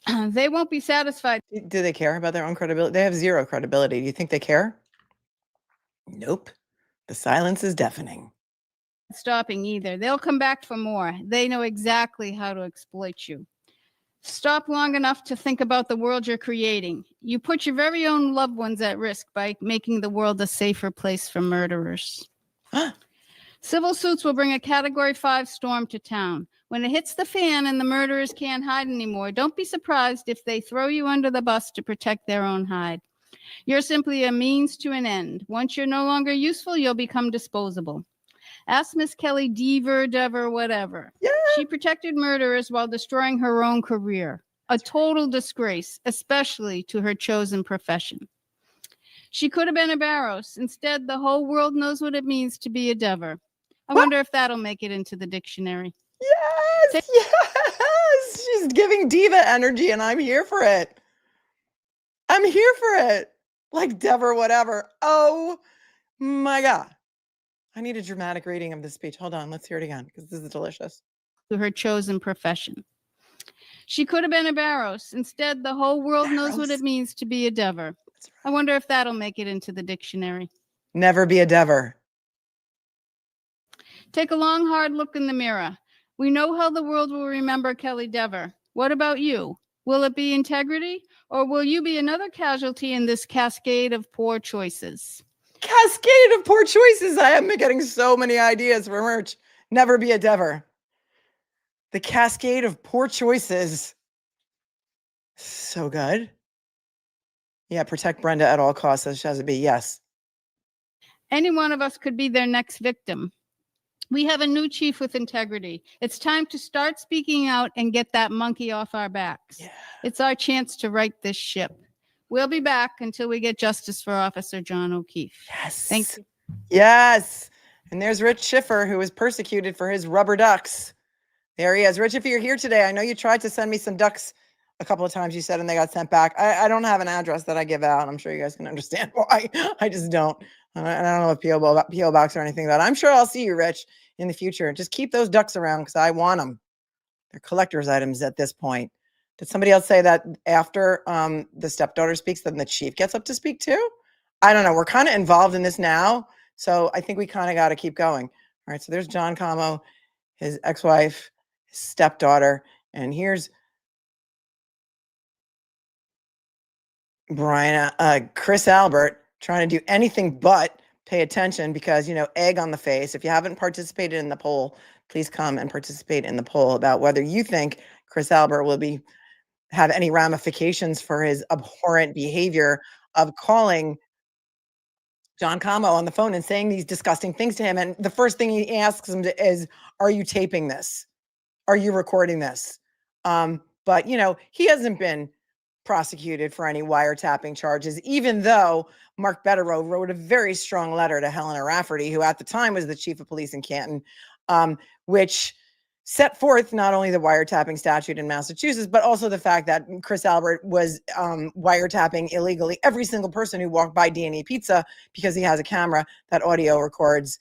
They won't be satisfied. Do they care about their own credibility? They have zero credibility. Do you think they care? Nope. The silence is deafening. Stopping either. They'll come back for more. They know exactly how to exploit you. Stop long enough to think about the world you're creating. You put your very own loved ones at risk by making the world a safer place for murderers. Civil suits will bring a Category 5 storm to town. When it hits the fan and the murderers can't hide anymore, don't be surprised if they throw you under the bus to protect their own hide. You're simply a means to an end. Once you're no longer useful, you'll become disposable. Ask Miss Kelly Dever, whatever. Yeah. She protected murderers while destroying her own career. A total disgrace, especially to her chosen profession. She could have been a Barrows. Instead, the whole world knows what it means to be a Dever. I wonder if that'll make it into the dictionary. Yes, yes. She's giving diva energy, and I'm here for it. I'm here for it. Like Dever, whatever. Oh my God. I need a dramatic reading of this speech. Hold on. Let's hear it again because this is delicious. To her chosen profession. She could have been a Barrows. Instead, the whole world knows what it means to be a Dever. Right. I wonder if that'll make it into the dictionary. Never be a Dever. Take a long, hard look in the mirror. We know how the world will remember Kelly Dever. What about you? Will it be integrity, or will you be another casualty in this cascade of poor choices? Cascade of poor choices. I am getting so many ideas for merch. Never be a Dever. The cascade of poor choices. So good. Yeah, protect Brenda at all costs, as has it be. Yes. Any one of us could be their next victim. We have a new chief with integrity. It's time to start speaking out and get that monkey off our backs. Yeah. It's our chance to right this ship. We'll be back until we get justice for Officer Jon O'Keefe. Yes. Thank you. Yes. And there's Rich Schiffer, who was persecuted for his rubber ducks. There he is. Rich, if you're here today, I know you tried to send me some ducks a couple of times, you said, and they got sent back. I don't have an address that I give out. I'm sure you guys can understand why. I just don't. And I don't know if P.O. Box or anything, but I'm sure I'll see you, Rich, in the future. Just keep those ducks around because I want them. They're collector's items at this point. Did somebody else say that after the stepdaughter speaks, then the chief gets up to speak too? I don't know. We're kind of involved in this now, so I think we kind of got to keep going. All right, so there's Jon Comeau, his ex-wife, his stepdaughter, and here's Chris Albert trying to do anything but pay attention because, egg on the face. If you haven't participated in the poll, please come and participate in the poll about whether you think Chris Albert will have any ramifications for his abhorrent behavior of calling Jon Comeau on the phone and saying these disgusting things to him. And the first thing he asks him is, are you taping this? Are you recording this? But, he hasn't been prosecuted for any wiretapping charges, even though Mark Betterow wrote a very strong letter to Helena Rafferty, who at the time was the chief of police in Canton, which set forth not only the wiretapping statute in Massachusetts, but also the fact that Chris Albert was wiretapping illegally every single person who walked by D&E Pizza because he has a camera that audio records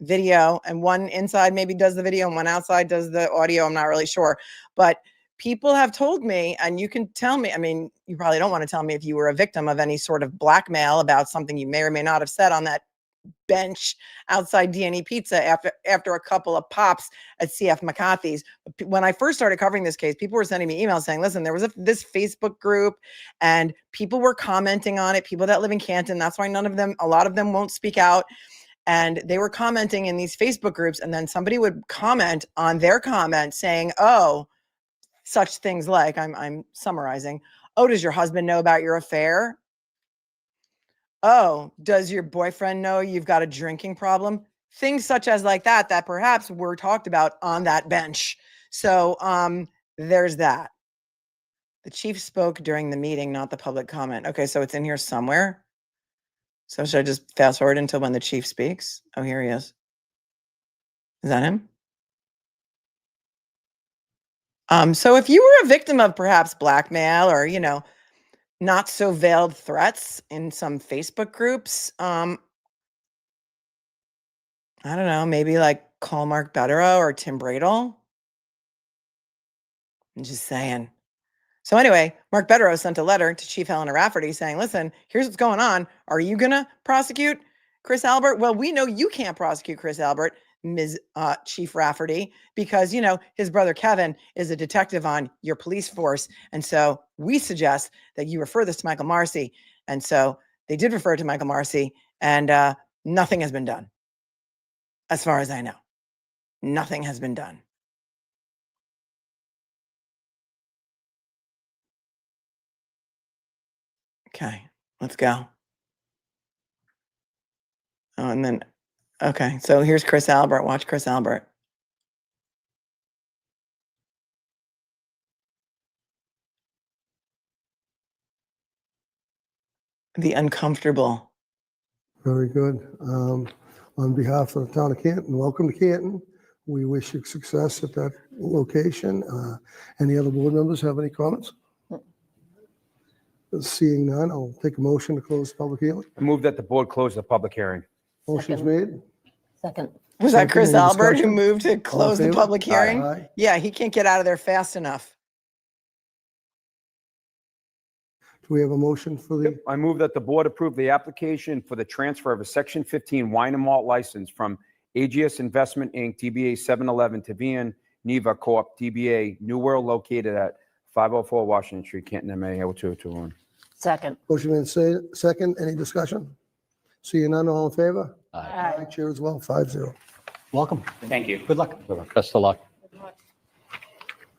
video, and one inside maybe does the video and one outside does the audio. I'm not really sure, but people have told me, and you can tell me, I mean, you probably don't want to tell me if you were a victim of any sort of blackmail about something you may or may not have said on that bench outside D&E Pizza after a couple of pops at CF McCarthy's. When I first started covering this case, people were sending me emails saying, listen, there was this Facebook group and people were commenting on it, people that live in Canton. That's why a lot of them won't speak out. And they were commenting in these Facebook groups, and then somebody would comment on their comment saying, oh, such things like, I'm summarizing, oh, does your husband know about your affair? Oh, does your boyfriend know you've got a drinking problem? Things such as like that perhaps were talked about on that bench. So there's that. The chief spoke during the meeting, not the public comment. Okay, so it's in here somewhere. So should I just fast forward until when the chief speaks? Oh, here he is. Is that him? So if you were a victim of perhaps blackmail or, not so veiled threats in some Facebook groups, I don't know, maybe like call Mark Betterow or Tim Bradle. I'm just saying. So anyway, Mark Betterow sent a letter to Chief Helena Rafferty saying, listen, here's what's going on. Are you going to prosecute Chris Albert? Well, we know you can't prosecute Chris Albert, Ms. Chief Rafferty, because, his brother Kevin is a detective on your police force. And so we suggest that you refer this to Michael Marcy. And so they did refer to Michael Marcy, and nothing has been done. As far as I know, nothing has been done. Okay, let's go. Oh, and then, okay, so here's Chris Albert. Watch Chris Albert. The uncomfortable. Very good. On behalf of the town of Canton, welcome to Canton. We wish you success at that location. Any other board members have any comments? Seeing none, I'll take a motion to close the public hearing. I move that the board close the public hearing. Motion's made. Second. Was that Chris Any Albert who discussion? moved to close the favor? public hearing? Aye. Yeah, he can't get out of there fast enough. Do we have a motion for the, I move that the board approve the application for the transfer of a Section 15 wine and malt license from AGS Investment Inc., DBA 711 to VN Neva Corp., DBA New World, located at 504 Washington Street, Canton, MA 02221. Second. motion made, say, second, any discussion? Seeing none, all in favor? Aye. Chair as well, 5-0. Welcome. Thank you. Good luck. Good luck. Best of luck.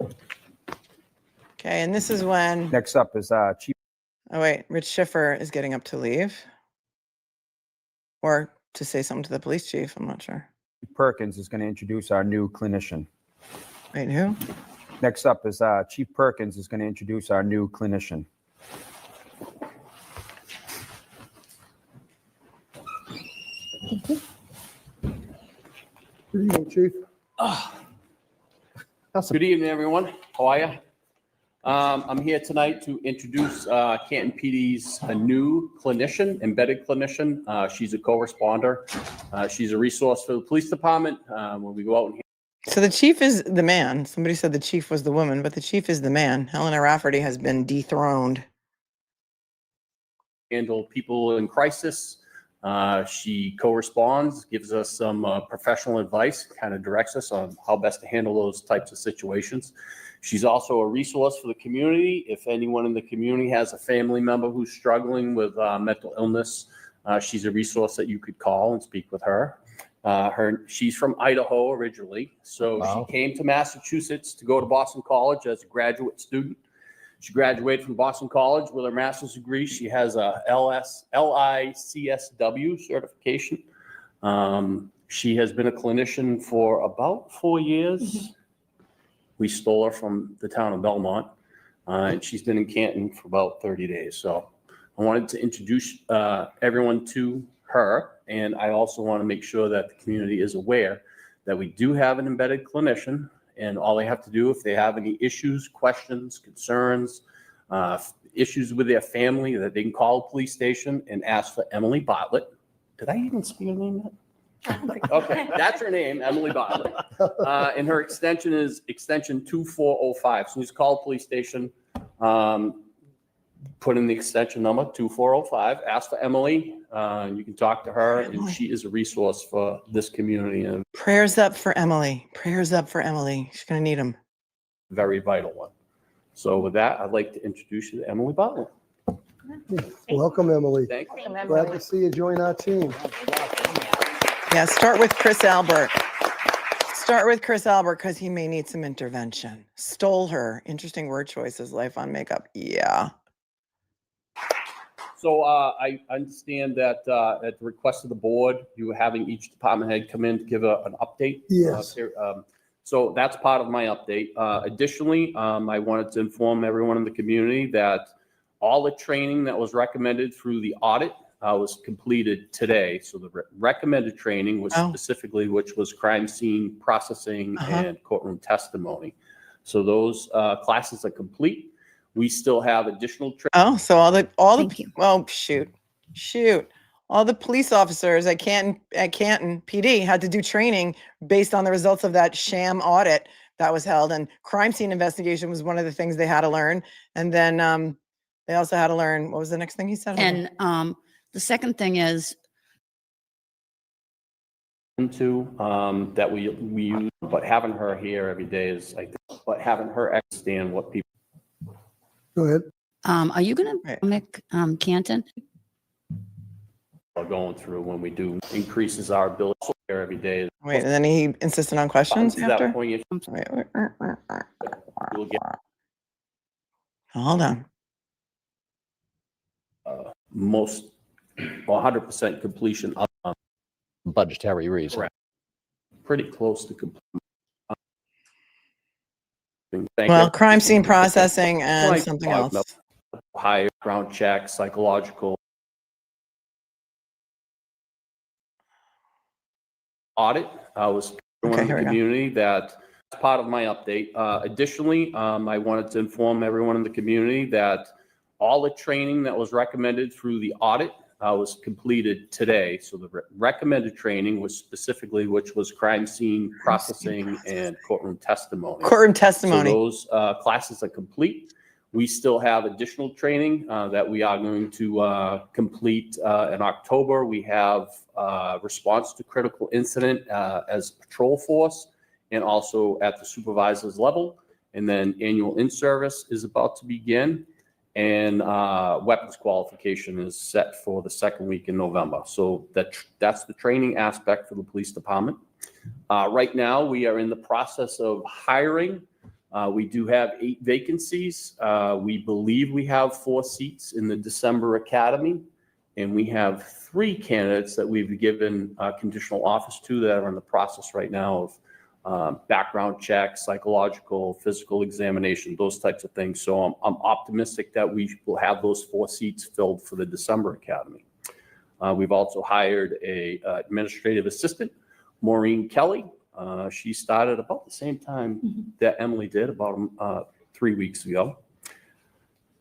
Okay, and this is when, Next up is Chief oh wait, Rich Schiffer is getting up to leave. Or to say something to the police chief, I'm not sure. Perkins is going to introduce our new clinician. Wait, who? Next up is Chief Perkins is going to introduce our new clinician. Good evening, Chief. Good evening, everyone. How are you? I'm here tonight to introduce Canton PD's a new clinician, embedded clinician. She's a co-responder. She's a resource for the police department when we go out and So the chief is the man. Somebody said the chief was the woman, but the chief is the man. Helena Rafferty has been dethroned. handle people in crisis. She corresponds, gives us some professional advice, kind of directs us on how best to handle those types of situations. She's also a resource for the community. If anyone in the community has a family member who's struggling with mental illness, She's a resource that you could call and speak with her. She's from Idaho originally, so she came to Massachusetts to go to Boston College as a graduate student. She graduated from Boston College with her master's degree. She has a LICSW certification. She has been a clinician for about 4 years. We stole her from the town of Belmont, and she's been in Canton for about 30 days. So I wanted to introduce everyone to her, and I also want to make sure that the community is aware that we do have an embedded clinician, and all they have to do if they have any issues, questions, concerns, issues with their family, that they can call the police station and ask for Emily Bartlett. Did I even speak her name yet? Okay, that's her name, Emily Bartlett. And her extension is extension 2405. So just call the police station, put in the extension number 2405, ask for Emily. You can talk to her, and she is a resource for this community, and Prayers up for Emily. Prayers up for Emily. She's going to need them. a very vital one. So with that, I'd like to introduce you to Emily Bartlett. Welcome, Emily. Thank you. Glad to see you join our team. Yeah, start with Chris Albert. Start with Chris Albert because he may need some intervention. Stole her. Interesting word choices. Life on makeup. Yeah. So I understand that at the request of the board, you were having each department head come in to give an update. Yes. So that's part of my update. Additionally, I wanted to inform everyone in the community that all the training that was recommended through the audit was completed today. So the recommended training was specifically, which was crime scene processing and courtroom testimony. So those classes are complete. We still have additional training. Oh, so all the well, shoot. All the police officers at Canton PD had to do training based on the results of that sham audit that was held, and crime scene investigation was one of the things they had to learn. And then they also had to learn, what was the next thing he said? And the second thing is that we use, but having her here every day is like, but having her understand what people. Go ahead. are you going to make Canton? Are going through when we do increases our ability here every day. Wait, and then he insisted on questions To that after? point, you- Wait. you'll get Hold on. most 100% completion of budgetary reason. correct. Pretty close to complete. Well, crime scene processing and Like, something else. Higher background check, psychological. Audit was everyone in the community that's part of my update. Additionally, I wanted to inform everyone in the community that all the training that was recommended through the audit was completed today. So the recommended training was specifically, which was crime scene processing and courtroom testimony. Courtroom testimony. So those classes are complete. We still have additional training that we are going to complete in October. We have response to critical incident as patrol force and also at the supervisor's level. And then annual in-service is about to begin. And weapons qualification is set for the second week in November. So that's the training aspect for the police department. Right now, we are in the process of hiring. We do have 8 vacancies. We believe we have 4 seats in the December Academy. And we have 3 candidates that we've given conditional office to that are in the process right now of background check, psychological, physical examination, those types of things. So I'm optimistic that we will have those 4 seats filled for the December Academy. We've also hired a administrative assistant, Maureen Kelly. She started about the same time that Emily did, about 3 weeks ago.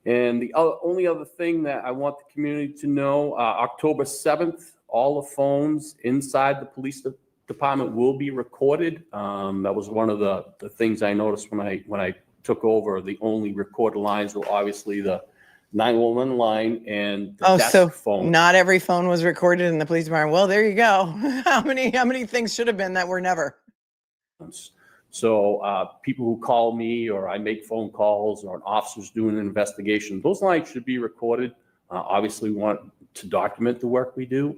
And the only other thing that I want the community to know, October 7th, all the phones inside the police department will be recorded. That was one of the things I noticed when I took over. The only recorded lines were obviously the 911 line and the desk phone. Not every phone was recorded in the police department. Well, there you go. How many things should have been that were never? So people who call me or I make phone calls or an officer's doing an investigation, those lines should be recorded. Obviously, we want to document the work we do.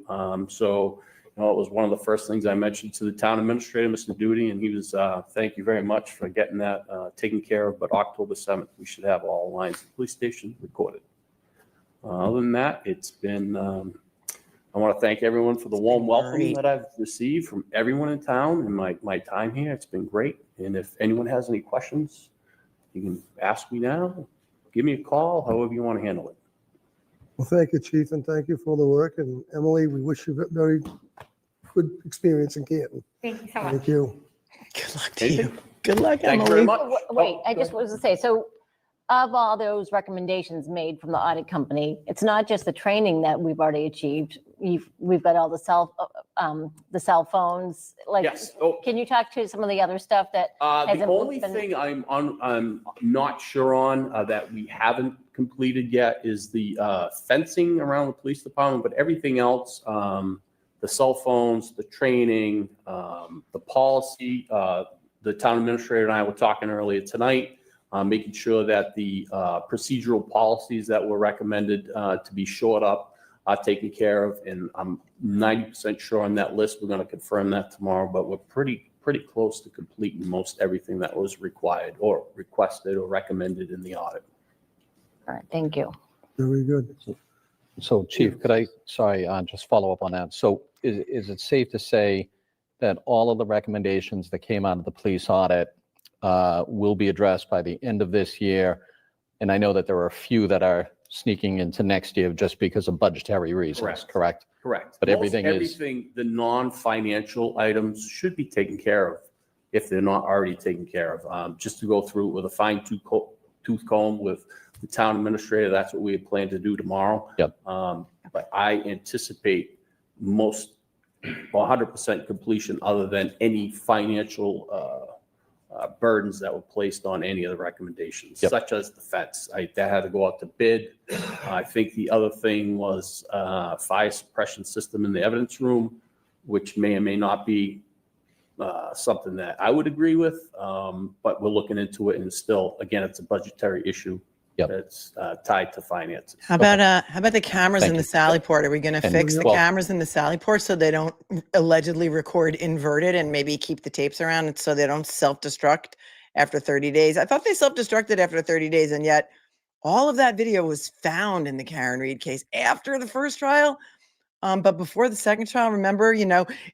So, you know, it was one of the first things I mentioned to the town administrator, Mr. Duty, and he was, thank you very much for getting that taken care of. But October 7th, we should have all lines at the police station recorded. Other than that, it's been, I want to thank everyone for the warm welcome that I've received from everyone in town and my time here. It's been great. And if anyone has any questions, you can ask me now, give me a call, however you want to handle it. Well, thank you, Chief, and thank you for all the work. And Emily, we wish you a very good experience in Canton. Thank you so much. Thank you. Good luck to you. Good luck, Thank you Emily. very much. Wait, I just was to say, so of all those recommendations made from the audit company, it's not just the training that we've already achieved. We've got all the cell phones. Like, Yes. can you talk to some of the other stuff that The only thing I'm not sure on that we haven't completed yet is the fencing around the police department, but everything else, the cell phones, the training, the policy, the town administrator and I were talking earlier tonight, making sure that the procedural policies that were recommended to be shored up are taken care of. And I'm 90% sure on that list. We're going to confirm that tomorrow, but we're pretty close to completing most everything that was required or requested or recommended in the audit. All right, thank you. Very good. So Chief, could I, sorry, just follow up on that. So is it safe to say that all of the recommendations that came out of the police audit will be addressed by the end of this year? And I know that there are a few that are sneaking into next year just because of budgetary reasons, correct? Correct. But everything the non-financial items should be taken care of if they're not already taken care of. Just to go through with a fine-tooth comb with the town administrator, that's what we had planned to do tomorrow. Yep. But I anticipate most 100% completion other than any financial burdens that were placed on any of the recommendations, such as the fence. That had to go out to bid. I think the other thing was fire suppression system in the evidence room, which may or may not be something that I would agree with, but we're looking into it, and still, again, it's a budgetary issue. That's tied to finances. How about the cameras in the Sally Port? Are we going to fix the cameras in the Sally Port so they don't allegedly record inverted and maybe keep the tapes around so they don't self-destruct after 30 days? I thought they self-destructed after 30 days, and yet all of that video was found in the Karen Reed case after the first trial. But before the second trial, remember,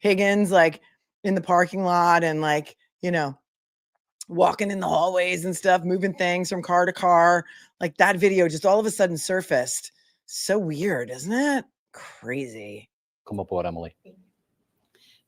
Higgins, like in the parking lot and walking in the hallways and stuff, moving things from car to car. Like that video just all of a sudden surfaced. So weird, isn't it? Crazy. Come aboard, Emily.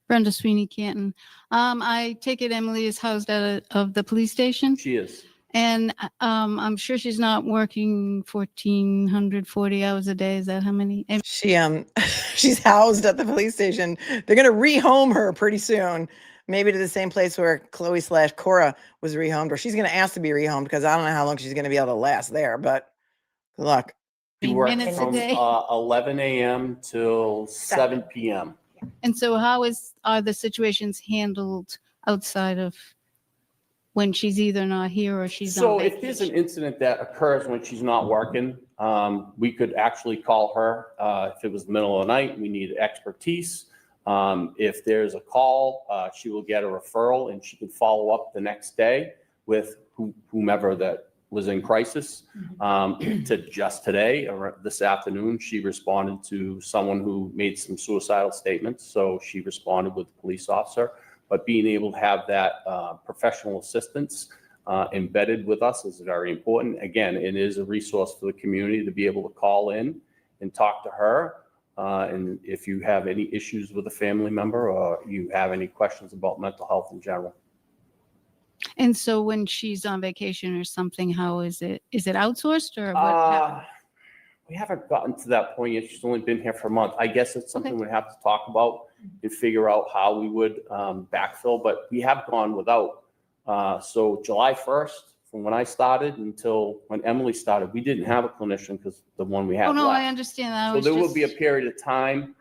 Brenda Sweeney, Canton. I take it Emily is housed out of the police station? She is. And I'm sure she's not working 1,440 hours a day. Is that how many? She's housed at the police station. They're going to rehome her pretty soon. Maybe to the same place where Chloe/Cora was rehomed, or she's going to ask to be rehomed because I don't know how long she's going to be able to last there, but good luck. She works from 11 a.m. till 7 p.m. And so are the situations handled outside of when she's either not here or she's on vacation? So if there's an incident that occurs when she's not working, we could actually call her. If it was the middle of the night, we need expertise. If there's a call, she will get a referral and she can follow up the next day with whomever that was in crisis. To just today or this afternoon, she responded to someone who made some suicidal statements. So she responded with the police officer, but being able to have that professional assistance embedded with us is very important. Again, it is a resource for the community to be able to call in and talk to her. And if you have any issues with a family member or you have any questions about mental health in general. And so when she's on vacation or something, how is it? Is it outsourced or what happened? We haven't gotten to that point yet. She's only been here for a month. I guess it's something we have to talk about and figure out how we would backfill, but we have gone without. So July 1st, from when I started until when Emily started, we didn't have a clinician because the one we had Oh, no, left. I understand that. So there will be a period of time.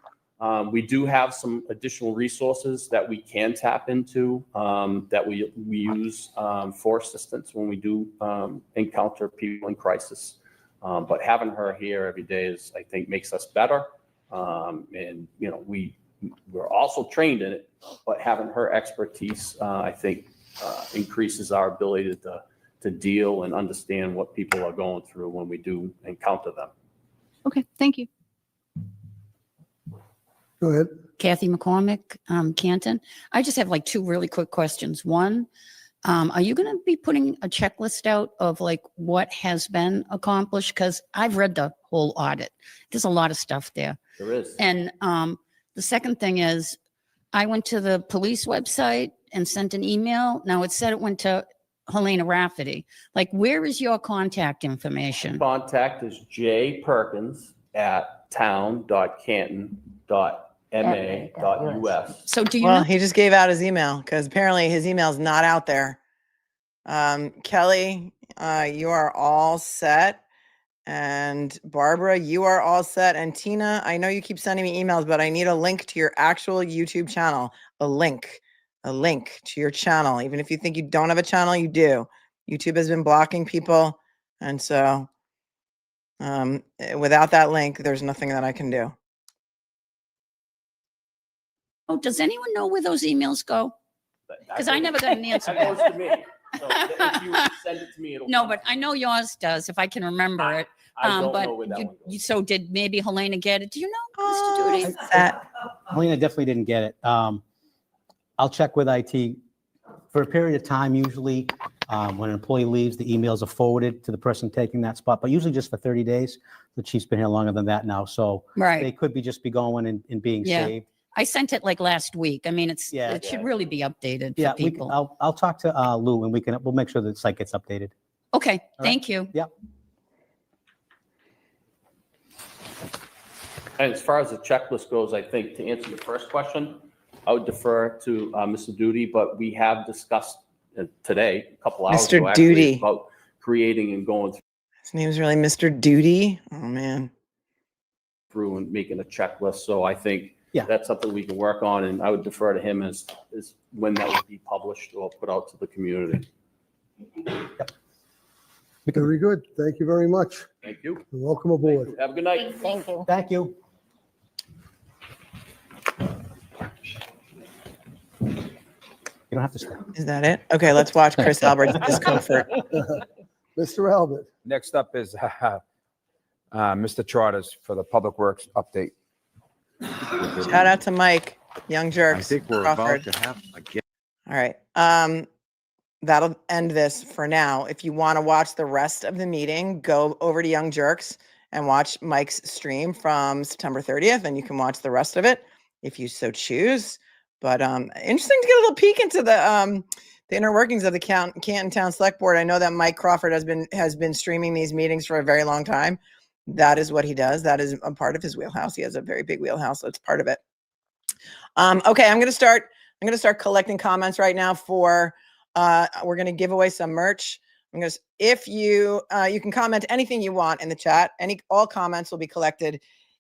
We do have some additional resources that we can tap into that we use for assistance when we do encounter people in crisis. But having her here every day I think makes us better. And, you know, we're also trained in it, but having her expertise, I think, increases our ability to deal and understand what people are going through when we do encounter them. Okay, thank you. Go ahead. Kathy McCormick, Canton. I just have like two really quick questions. One, are you going to be putting a checklist out of like what has been accomplished? Because I've read the whole audit. There's a lot of stuff there. There is. And the second thing is, I went to the police website and sent an email. Now it said it went to Helena Rafferty. Like, where is your contact information? Contact is jperkins@town.canton.ma.us. So do you Well, know? he just gave out his email because apparently his email's not out there. Kelly, you are all set. And Barbara, you are all set. And Tina, I know you keep sending me emails, but I need a link to your actual YouTube channel. A link to your channel. Even if you think you don't have a channel, you do. YouTube has been blocking people. And so without that link, there's nothing that I can do. Oh, does anyone know where those emails go? Because I never got an answer. That goes to me. So if you send it to me, it'll. No, but I know yours does, if I can remember it. I don't But know where that one goes. so did maybe Helena get it? Do you know, Mr. Duty? Helena definitely didn't get it. I'll check with IT. For a period of time, usually when an employee leaves, the emails are forwarded to the person taking that spot, but usually just for 30 days. The chief's been here longer than that now, so Right. they could just be going and being Yeah. saved. I sent it like last week. I mean, it Yeah. should really be updated Yeah, for people. I'll talk to Lou and we'll make sure that the site gets updated. Okay, thank you. Yeah. And as far as the checklist goes, I think to answer your first question, I would defer to Mr. Duty, but we have discussed today, a couple hours Mr. ago, actually, Duty. about creating and going His name's really Mr. Duty. Oh, man. through and making a checklist. So I think Yeah. that's something we can work on, and I would defer to him as when that would be published or put out to the community. Very good. Thank you very much. Thank you. You're welcome aboard. Have a good night. Thank you. Thank you. You don't have to stay. Is that it? Okay, let's watch Chris Albert's discomfort. Mr. Albert. Next up is Mr. Charters for the Public Works update. Shout out to Mike, Young Jerks. I think we're Crawford. about to have a get. All right. That'll end this for now. If you want to watch the rest of the meeting, go over to Young Jerks and watch Mike's stream from September 30th, and you can watch the rest of it if you so choose. But interesting to get a little peek into the inner workings of the Canton Town Select Board. I know that Mike Crawford has been streaming these meetings for a very long time. That is what he does. That is a part of his wheelhouse. He has a very big wheelhouse, so it's part of it. Okay, I'm going to start collecting comments right now for. We're going to give away some merch. If you can comment anything you want in the chat. All comments will be collected.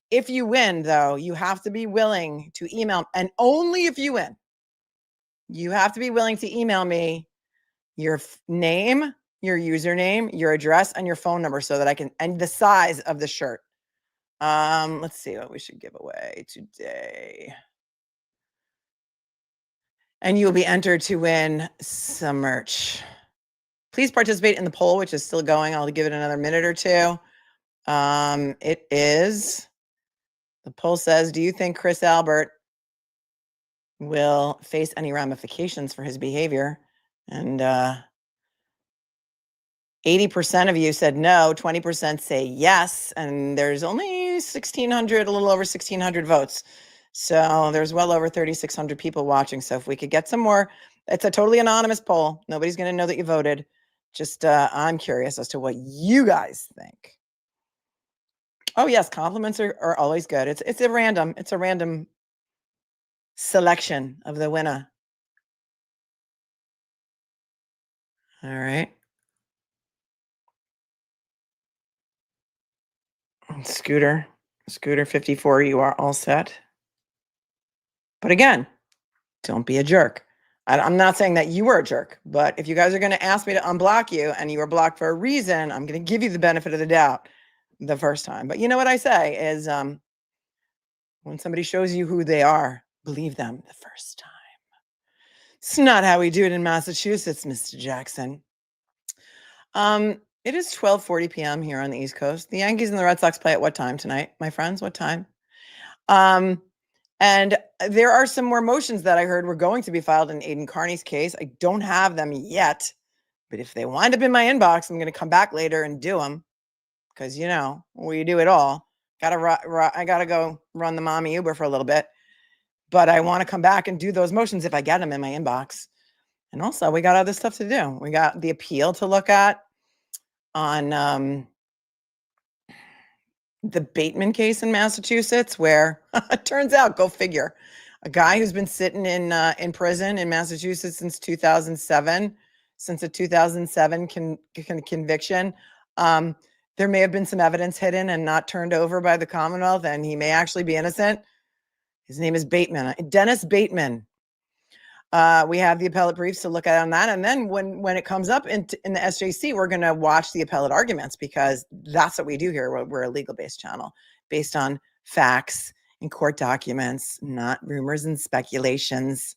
If you win, though, you have to be willing to email, and only if you win, you have to be willing to email me your name, your username, your address, and your phone number so that I can, and the size of the shirt. Let's see what we should give away today. And you'll be entered to win some merch. Please participate in the poll, which is still going. I'll give it another minute or two. The poll says, do you think Chris Albert will face any ramifications for his behavior? And 80% of you said no, 20% say yes, and there's only 1,600, a little over 1,600 votes. So there's well over 3,600 people watching. So if we could get some more, it's a totally anonymous poll. Nobody's going to know that you voted. Just I'm curious as to what you guys think. Oh yes, compliments are always good. It's a random selection of the winner. All right. Scooter 54, you are all set. But again, don't be a jerk. I'm not saying that you were a jerk, but if you guys are going to ask me to unblock you and you were blocked for a reason, I'm going to give you the benefit of the doubt the first time. But you know what I say is When somebody shows you who they are, believe them the first time. It's not how we do it in Massachusetts, Mr. Jackson. It is 12:40 p.m. here on the East Coast. The Yankees and the Red Sox play at what time tonight, my friends? What time? And there are some more motions that I heard were going to be filed in Aidan Carney's case. I don't have them yet, but if they wind up in my inbox, I'm going to come back later and do them because, you know, we do it all. I got to go run the mommy Uber for a little bit, but I want to come back and do those motions if I get them in my inbox. And also, we got other stuff to do. We got the appeal to look at on the Bateman case in Massachusetts, where it turns out, go figure, a guy who's been sitting in prison in Massachusetts since 2007, since a 2007 conviction. There may have been some evidence hidden and not turned over by the Commonwealth, and he may actually be innocent. His name is Bateman, Dennis Bateman. We have the appellate briefs to look at on that. And then when it comes up in the SJC, we're going to watch the appellate arguments because that's what we do here. We're a legal-based channel based on facts and court documents, not rumors and speculations.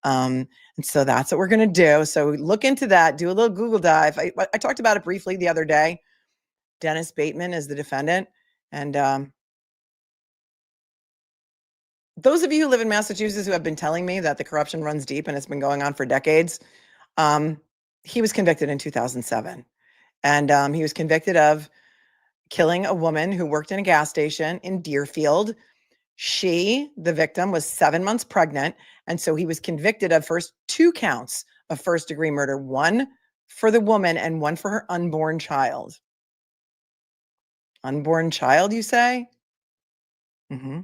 And so that's what we're going to do. So look into that, do a little Google dive. I talked about it briefly the other day. Dennis Bateman is the defendant. And those of you who live in Massachusetts who have been telling me that the corruption runs deep and it's been going on for decades, he was convicted in 2007. And he was convicted of killing a woman who worked in a gas station in Deerfield. She, the victim, was 7 months pregnant. And so he was convicted of first 2 counts of first-degree murder, 1 for the woman and 1 for her unborn child. Unborn child, you say? Mm-hmm.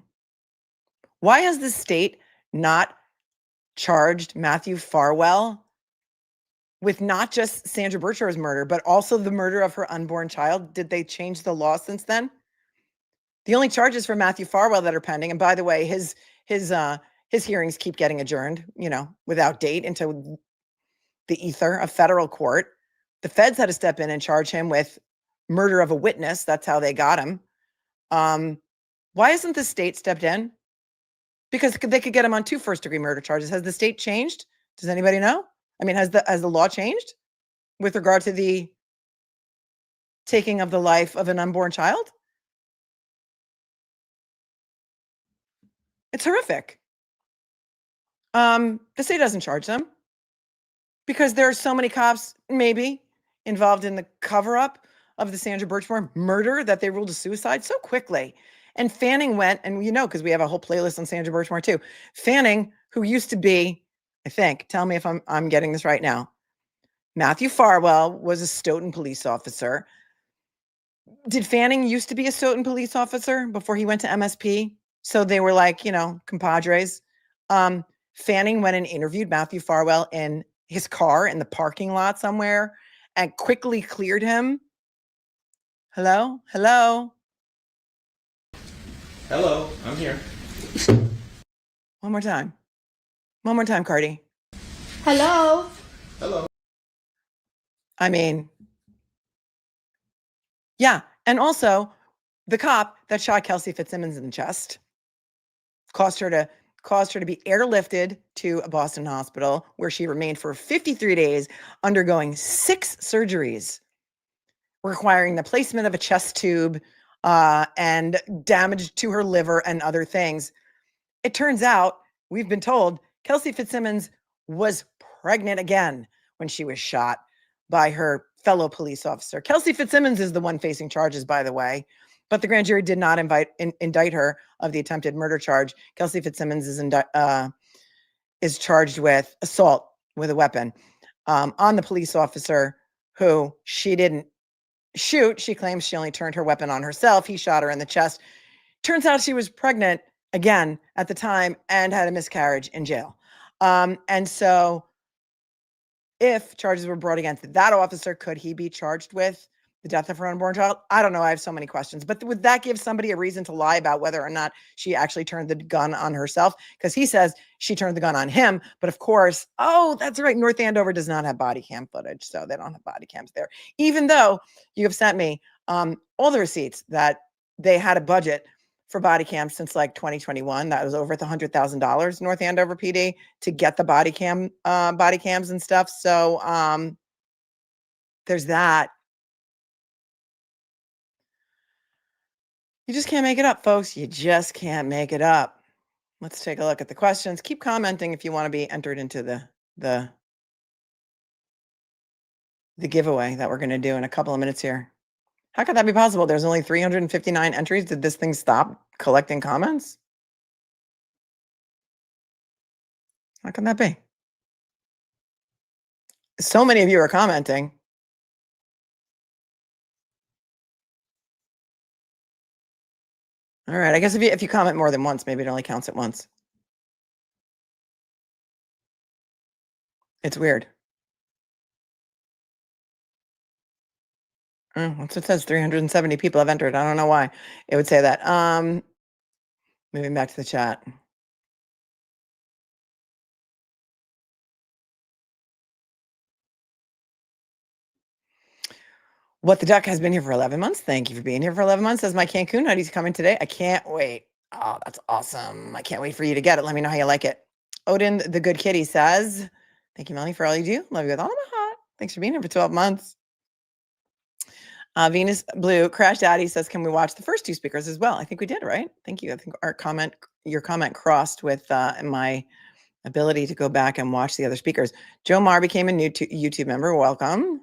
Why has the state not charged Matthew Farwell with not just Sandra Birchall's murder, but also the murder of her unborn child? Did they change the law since then? The only charges for Matthew Farwell that are pending, and by the way, his hearings keep getting adjourned, you know, without date into the ether of federal court. The feds had to step in and charge him with murder of a witness. That's how they got him. Why hasn't the state stepped in? Because they could get him on 2 first-degree murder charges. Has the state changed? Does anybody know? I mean, has the law changed with regard to the taking of the life of an unborn child? It's horrific. The state doesn't charge them because there are so many cops maybe involved in the cover-up of the Sandra Birchmore murder that they ruled a suicide so quickly. And Fanning went, and you know, because we have a whole playlist on Sandra Birchmore too. Fanning, who used to be, I think, tell me if I'm getting this right now. Matthew Farwell was a Stoughton police officer. Did Fanning used to be a Stoughton police officer before he went to MSP? So they were like, you know, compadres. Fanning went and interviewed Matthew Farwell in his car in the parking lot somewhere and quickly cleared him. Hello? Hello? Hello, I'm here. One more time. One more time, Cardi. Hello. Hello. I mean, yeah. And also, the cop that shot Kelsey Fitzsimmons in the chest caused her to be airlifted to a Boston hospital where she remained for 53 days, undergoing 6 surgeries, requiring the placement of a chest tube and damage to her liver and other things. It turns out, we've been told, Kelsey Fitzsimmons was pregnant again when she was shot by her fellow police officer. Kelsey Fitzsimmons is the one facing charges, by the way, but the grand jury did not indict her of the attempted murder charge. Kelsey Fitzsimmons is charged with assault with a weapon on the police officer who she didn't shoot. She claims she only turned her weapon on herself. He shot her in the chest. Turns out she was pregnant again at the time and had a miscarriage in jail. And so if charges were brought against that officer, could he be charged with the death of her unborn child? I don't know. I have so many questions. But would that give somebody a reason to lie about whether or not she actually turned the gun on herself? Because he says she turned the gun on him. But of course, oh, that's right. North Andover does not have body cam footage. So they don't have body cams there. Even though you have sent me all the receipts that they had a budget for body cams since like 2021. That was over at the $100,000 North Andover PD to get the body cams and stuff. So there's that. You just can't make it up, folks. You just can't make it up. Let's take a look at the questions. Keep commenting if you want to be entered into the giveaway that we're going to do in a couple of minutes here. How could that be possible? There's only 359 entries. Did this thing stop collecting comments? How can that be? So many of you are commenting. All right, I guess if you comment more than once, maybe it only counts at once. It's weird. Oh, what's it says? 370 people have entered. I don't know why it would say that. Moving back to the chat. What the Duck has been here for 11 months. Thank you for being here for 11 months. Says my Cancun hoodie's coming today. I can't wait. Oh, that's awesome. I can't wait for you to get it. Let me know how you like it. Odin, the good kitty, says, thank you, Melanie, for all you do. Love you with all of my heart. Thanks for being here for 12 months. Venus Blue, Crash Daddy says, can we watch the first two speakers as well? I think we did, right? Thank you. I think your comment crossed with my ability to go back and watch the other speakers. Joe Marr became a new YouTube member. Welcome.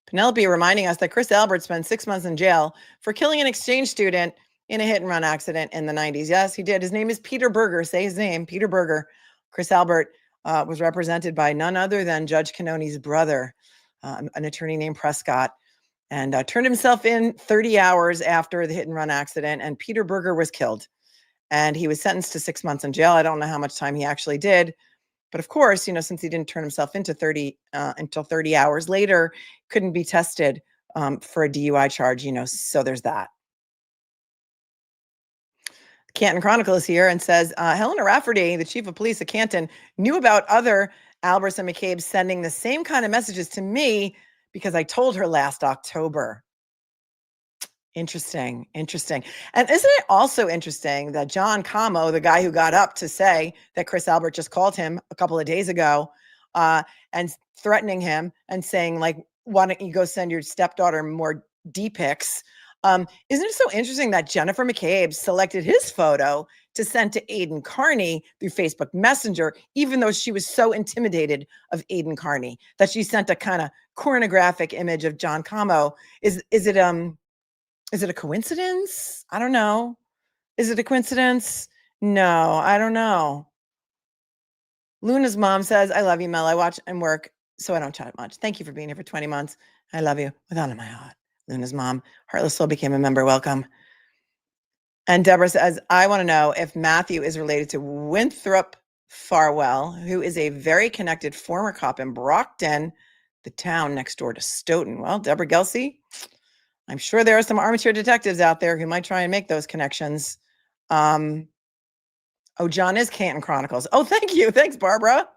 Penelope reminding us that Chris Albert spent 6 months in jail for killing an exchange student in a hit and run accident in the 90s. Yes, he did. His name is Peter Berger. Say his name, Peter Berger. Chris Albert was represented by none other than Judge Cannone's brother, an attorney named Prescott, and turned himself in 30 hours after the hit and run accident. And Peter Berger was killed, and he was sentenced to 6 months in jail. I don't know how much time he actually did. But of course, since he didn't turn himself into 30 until 30 hours later, couldn't be tested for a DUI charge, so there's that. Canton Chronicles is here and says, Helena Rafferty, the chief of police of Canton, knew about other Alberts and McCabe sending the same kind of messages to me because I told her last October. Interesting. And isn't it also interesting that Jon Comeau, the guy who got up to say that Chris Albert just called him a couple of days ago and threatening him and saying, like, why don't you go send your stepdaughter more D-pics? Isn't it so interesting that Jennifer McCabe selected his photo to send to Aiden Carney through Facebook Messenger, even though she was so intimidated of Aiden Carney that she sent a kind of pornographic image of Jon Comeau? Is it a coincidence? I don't know. Is it a coincidence? No, I don't know. Luna's mom says, I love you, Mel. I watch and work, so I don't chat much. Thank you for being here for 20 months. I love you with all of my heart. Luna's mom, Heartless Soul, became a member. Welcome. And Deborah says, I want to know if Matthew is related to Winthrop Farwell, who is a very connected former cop in Brockton, the town next door to Stoughton. Well, Deborah Gelsey, I'm sure there are some armchair detectives out there who might try and make those connections. Oh, John is Canton Chronicles. Oh, thank you. Thanks, Barbara.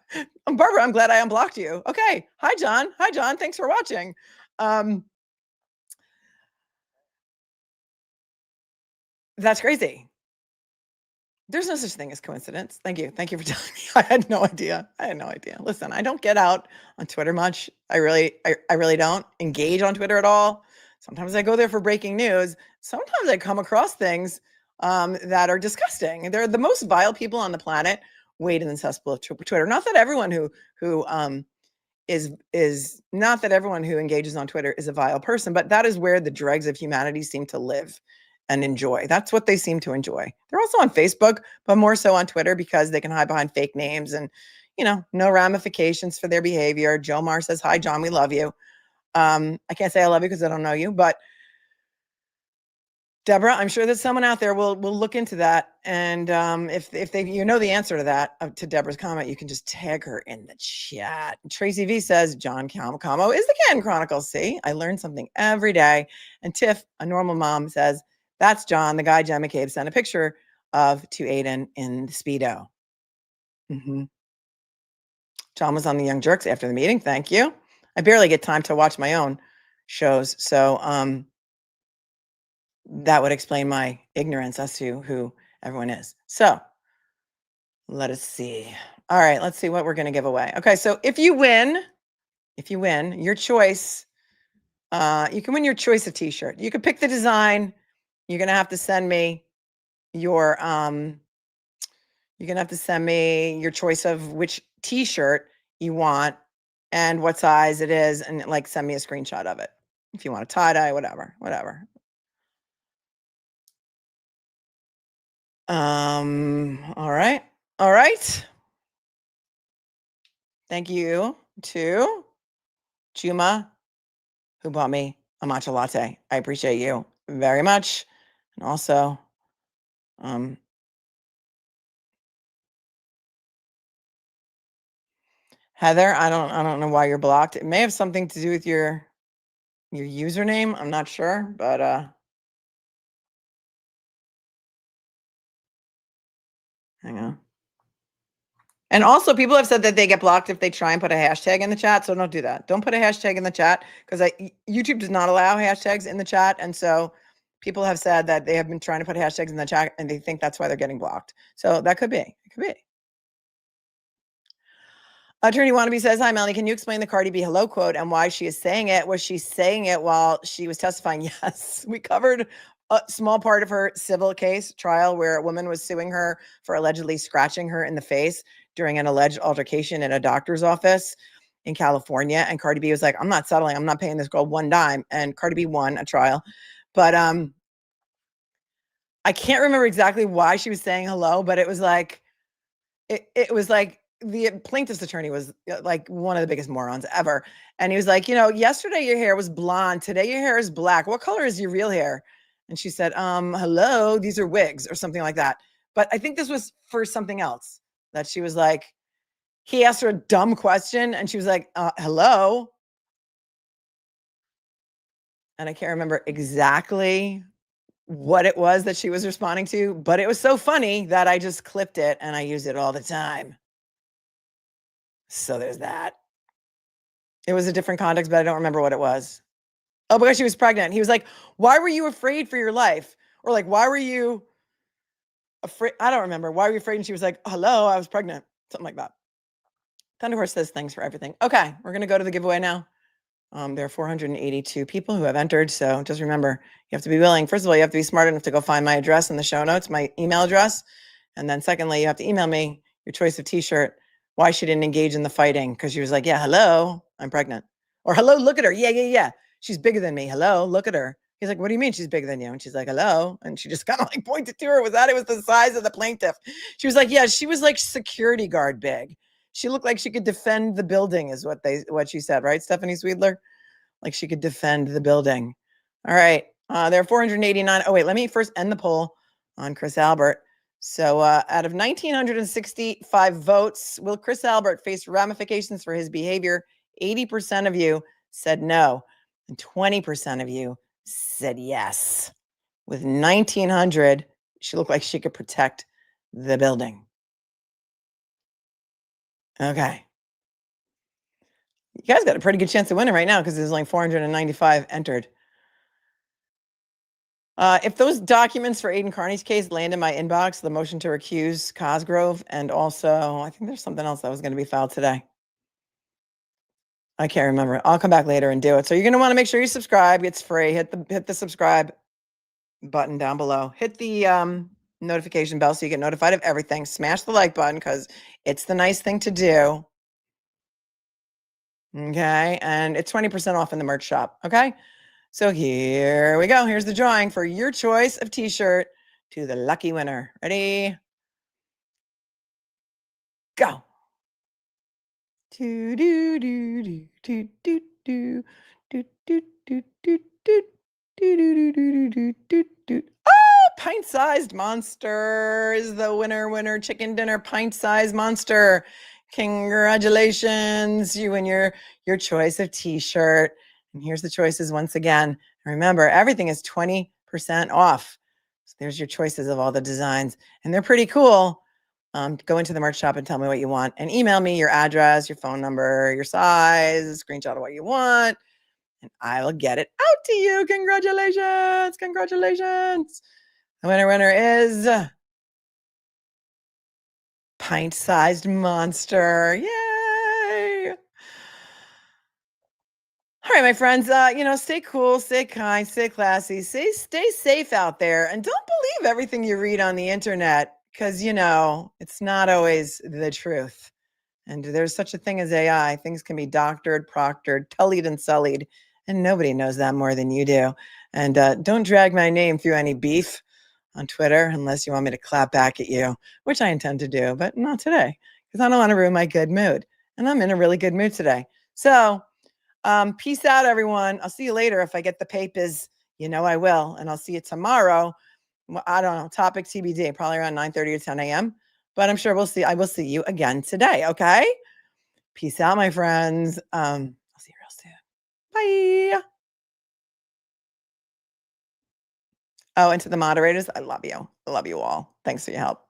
Barbara, I'm glad I unblocked you. Okay. Hi, John. Hi, John. Thanks for watching. That's crazy. There's no such thing as coincidence. Thank you. Thank you for telling me. I had no idea. Listen, I don't get out on Twitter much. I really don't engage on Twitter at all. Sometimes I go there for breaking news. Sometimes I come across things that are disgusting. They're the most vile people on the planet. Wade in the cesspool of Twitter. Not that everyone who not that everyone who engages on Twitter is a vile person, but that is where the dregs of humanity seem to live and enjoy. That's what they seem to enjoy. They're also on Facebook, but more so on Twitter because they can hide behind fake names and, no ramifications for their behavior. Joe Marr says, hi, John, we love you. I can't say I love you because I don't know you, but Deborah, I'm sure that someone out there will look into that. And if they the answer to that, to Deborah's comment, you can just tag her in the chat. Tracy V says, Jon Comeau is the Canton Chronicles. See, I learn something every day. And Tiff, a normal mom, says, that's John, the guy Jen McCabe sent a picture of to Aiden in the Speedo. John was on the Young Jerks after the meeting. Thank you. I barely get time to watch my own shows. So that would explain my ignorance as to who everyone is. So let us see. All right, let's see what we're going to give away. Okay, so if you win, your choice, you can win your choice of t-shirt. You can pick the design. You're going to have to send me your choice of which t-shirt you want and what size it is, and like send me a screenshot of it. If you want a tie-dye, whatever. All right. Thank you to Juma, who bought me a matcha latte. I appreciate you very much. And also, Heather, I don't know why you're blocked. It may have something to do with your username. I'm not sure, but hang on. And also, people have said that they get blocked if they try and put a hashtag in the chat. So don't do that. Don't put a hashtag in the chat, because YouTube does not allow hashtags in the chat. And so people have said that they have been trying to put hashtags in the chat and they think that's why they're getting blocked. So that could be. It could be. Attorney Wannabe says, hi, Melanie. Can you explain the Cardi B hello quote and why she is saying it? Was she saying it while she was testifying? Yes. We covered a small part of her civil case trial where a woman was suing her for allegedly scratching her in the face during an alleged altercation in a doctor's office in California. And Cardi B was like, I'm not settling. I'm not paying this girl one dime. And Cardi B won a trial. But I can't remember exactly why she was saying hello, but it was like, it was like the plaintiff's attorney was like one of the biggest morons ever. And he was like, yesterday your hair was blonde. Today your hair is black. What color is your real hair? And she said, hello, these are wigs or something like that. But I think this was for something else. That she was like, he asked her a dumb question and she was like, hello. And I can't remember exactly what it was that she was responding to, but it was so funny that I just clipped it and I use it all the time. So there's that. It was a different context, but I don't remember what it was. Oh, because she was pregnant. He was like, why were you afraid for your life? Or like, why were you afraid? I don't remember. Why were you afraid? And she was like, hello, I was pregnant. Something like that. Thunder Horse says thanks for everything. Okay, we're going to go to the giveaway now. There are 482 people who have entered. So just remember, you have to be willing. First of all, you have to be smart enough to go find my address in the show notes, my email address. And then secondly, you have to email me your choice of t-shirt, why she didn't engage in the fighting. Because she was like, yeah, hello, I'm pregnant. Or hello, look at her. Yeah. She's bigger than me. Hello, look at her. He's like, what do you mean she's bigger than you? And she's like, hello. And she just kind of like pointed to her. It was the size of the plaintiff. She was like, yeah, she was like security guard big. She looked like she could defend the building is what she said, right, Stephanie Sweedler? Like she could defend the building. All right. There are 489. Oh, wait, let me first end the poll on Chris Albert. So out of 1,965 votes, will Chris Albert face ramifications for his behavior? 80% of you said no, and 20% of you said yes. With 1,900, she looked like she could protect the building. Okay. You guys got a pretty good chance of winning right now because there's like 495 entered. If those documents for Aiden Carney's case land in my inbox, the motion to recuse Cosgrove, and also I think there's something else that was going to be filed today. I can't remember. I'll come back later and do it. So you're going to want to make sure you subscribe. It's free. Hit the subscribe button down below. Hit the notification bell so you get notified of everything. Smash the like button because it's the nice thing to do. Okay, and it's 20% off in the merch shop. Okay, so here we go. Here's the drawing for your choice of t-shirt to the lucky winner. Ready? Go. Do do do do do do do do do do do do do do do. Oh, pint-sized monster is the winner. Chicken dinner pint-sized monster. Congratulations, you and your choice of t-shirt. And here's the choices once again. Remember, everything is 20% off. So there's your choices of all the designs. And they're pretty cool. Go into the merch shop and tell me what you want. And email me your address, your phone number, your size, a screenshot of what you want. and I will get it out to you. Congratulations. Congratulations. The winner is pint-sized monster. Yay. All right, my friends, stay cool, stay kind, stay classy, stay safe out there, and don't believe everything you read on the internet because, it's not always the truth. And there's such a thing as AI. Things can be doctored, proctored, tullied, and sullied, and nobody knows that more than you do. And don't drag my name through any beef on Twitter unless you want me to clap back at you, which I intend to do, but not today because I don't want to ruin my good mood. And I'm in a really good mood today. So peace out, everyone. I'll see you later if I get the papers. I will. And I'll see you tomorrow. I don't know. Topic TBD, probably around 9:30 or 10 a.m. But I'm sure I will see you again today. Okay. Peace out, my friends. I'll see you real soon. Bye. Oh, and to the moderators, I love you. I love you all. Thanks for your help.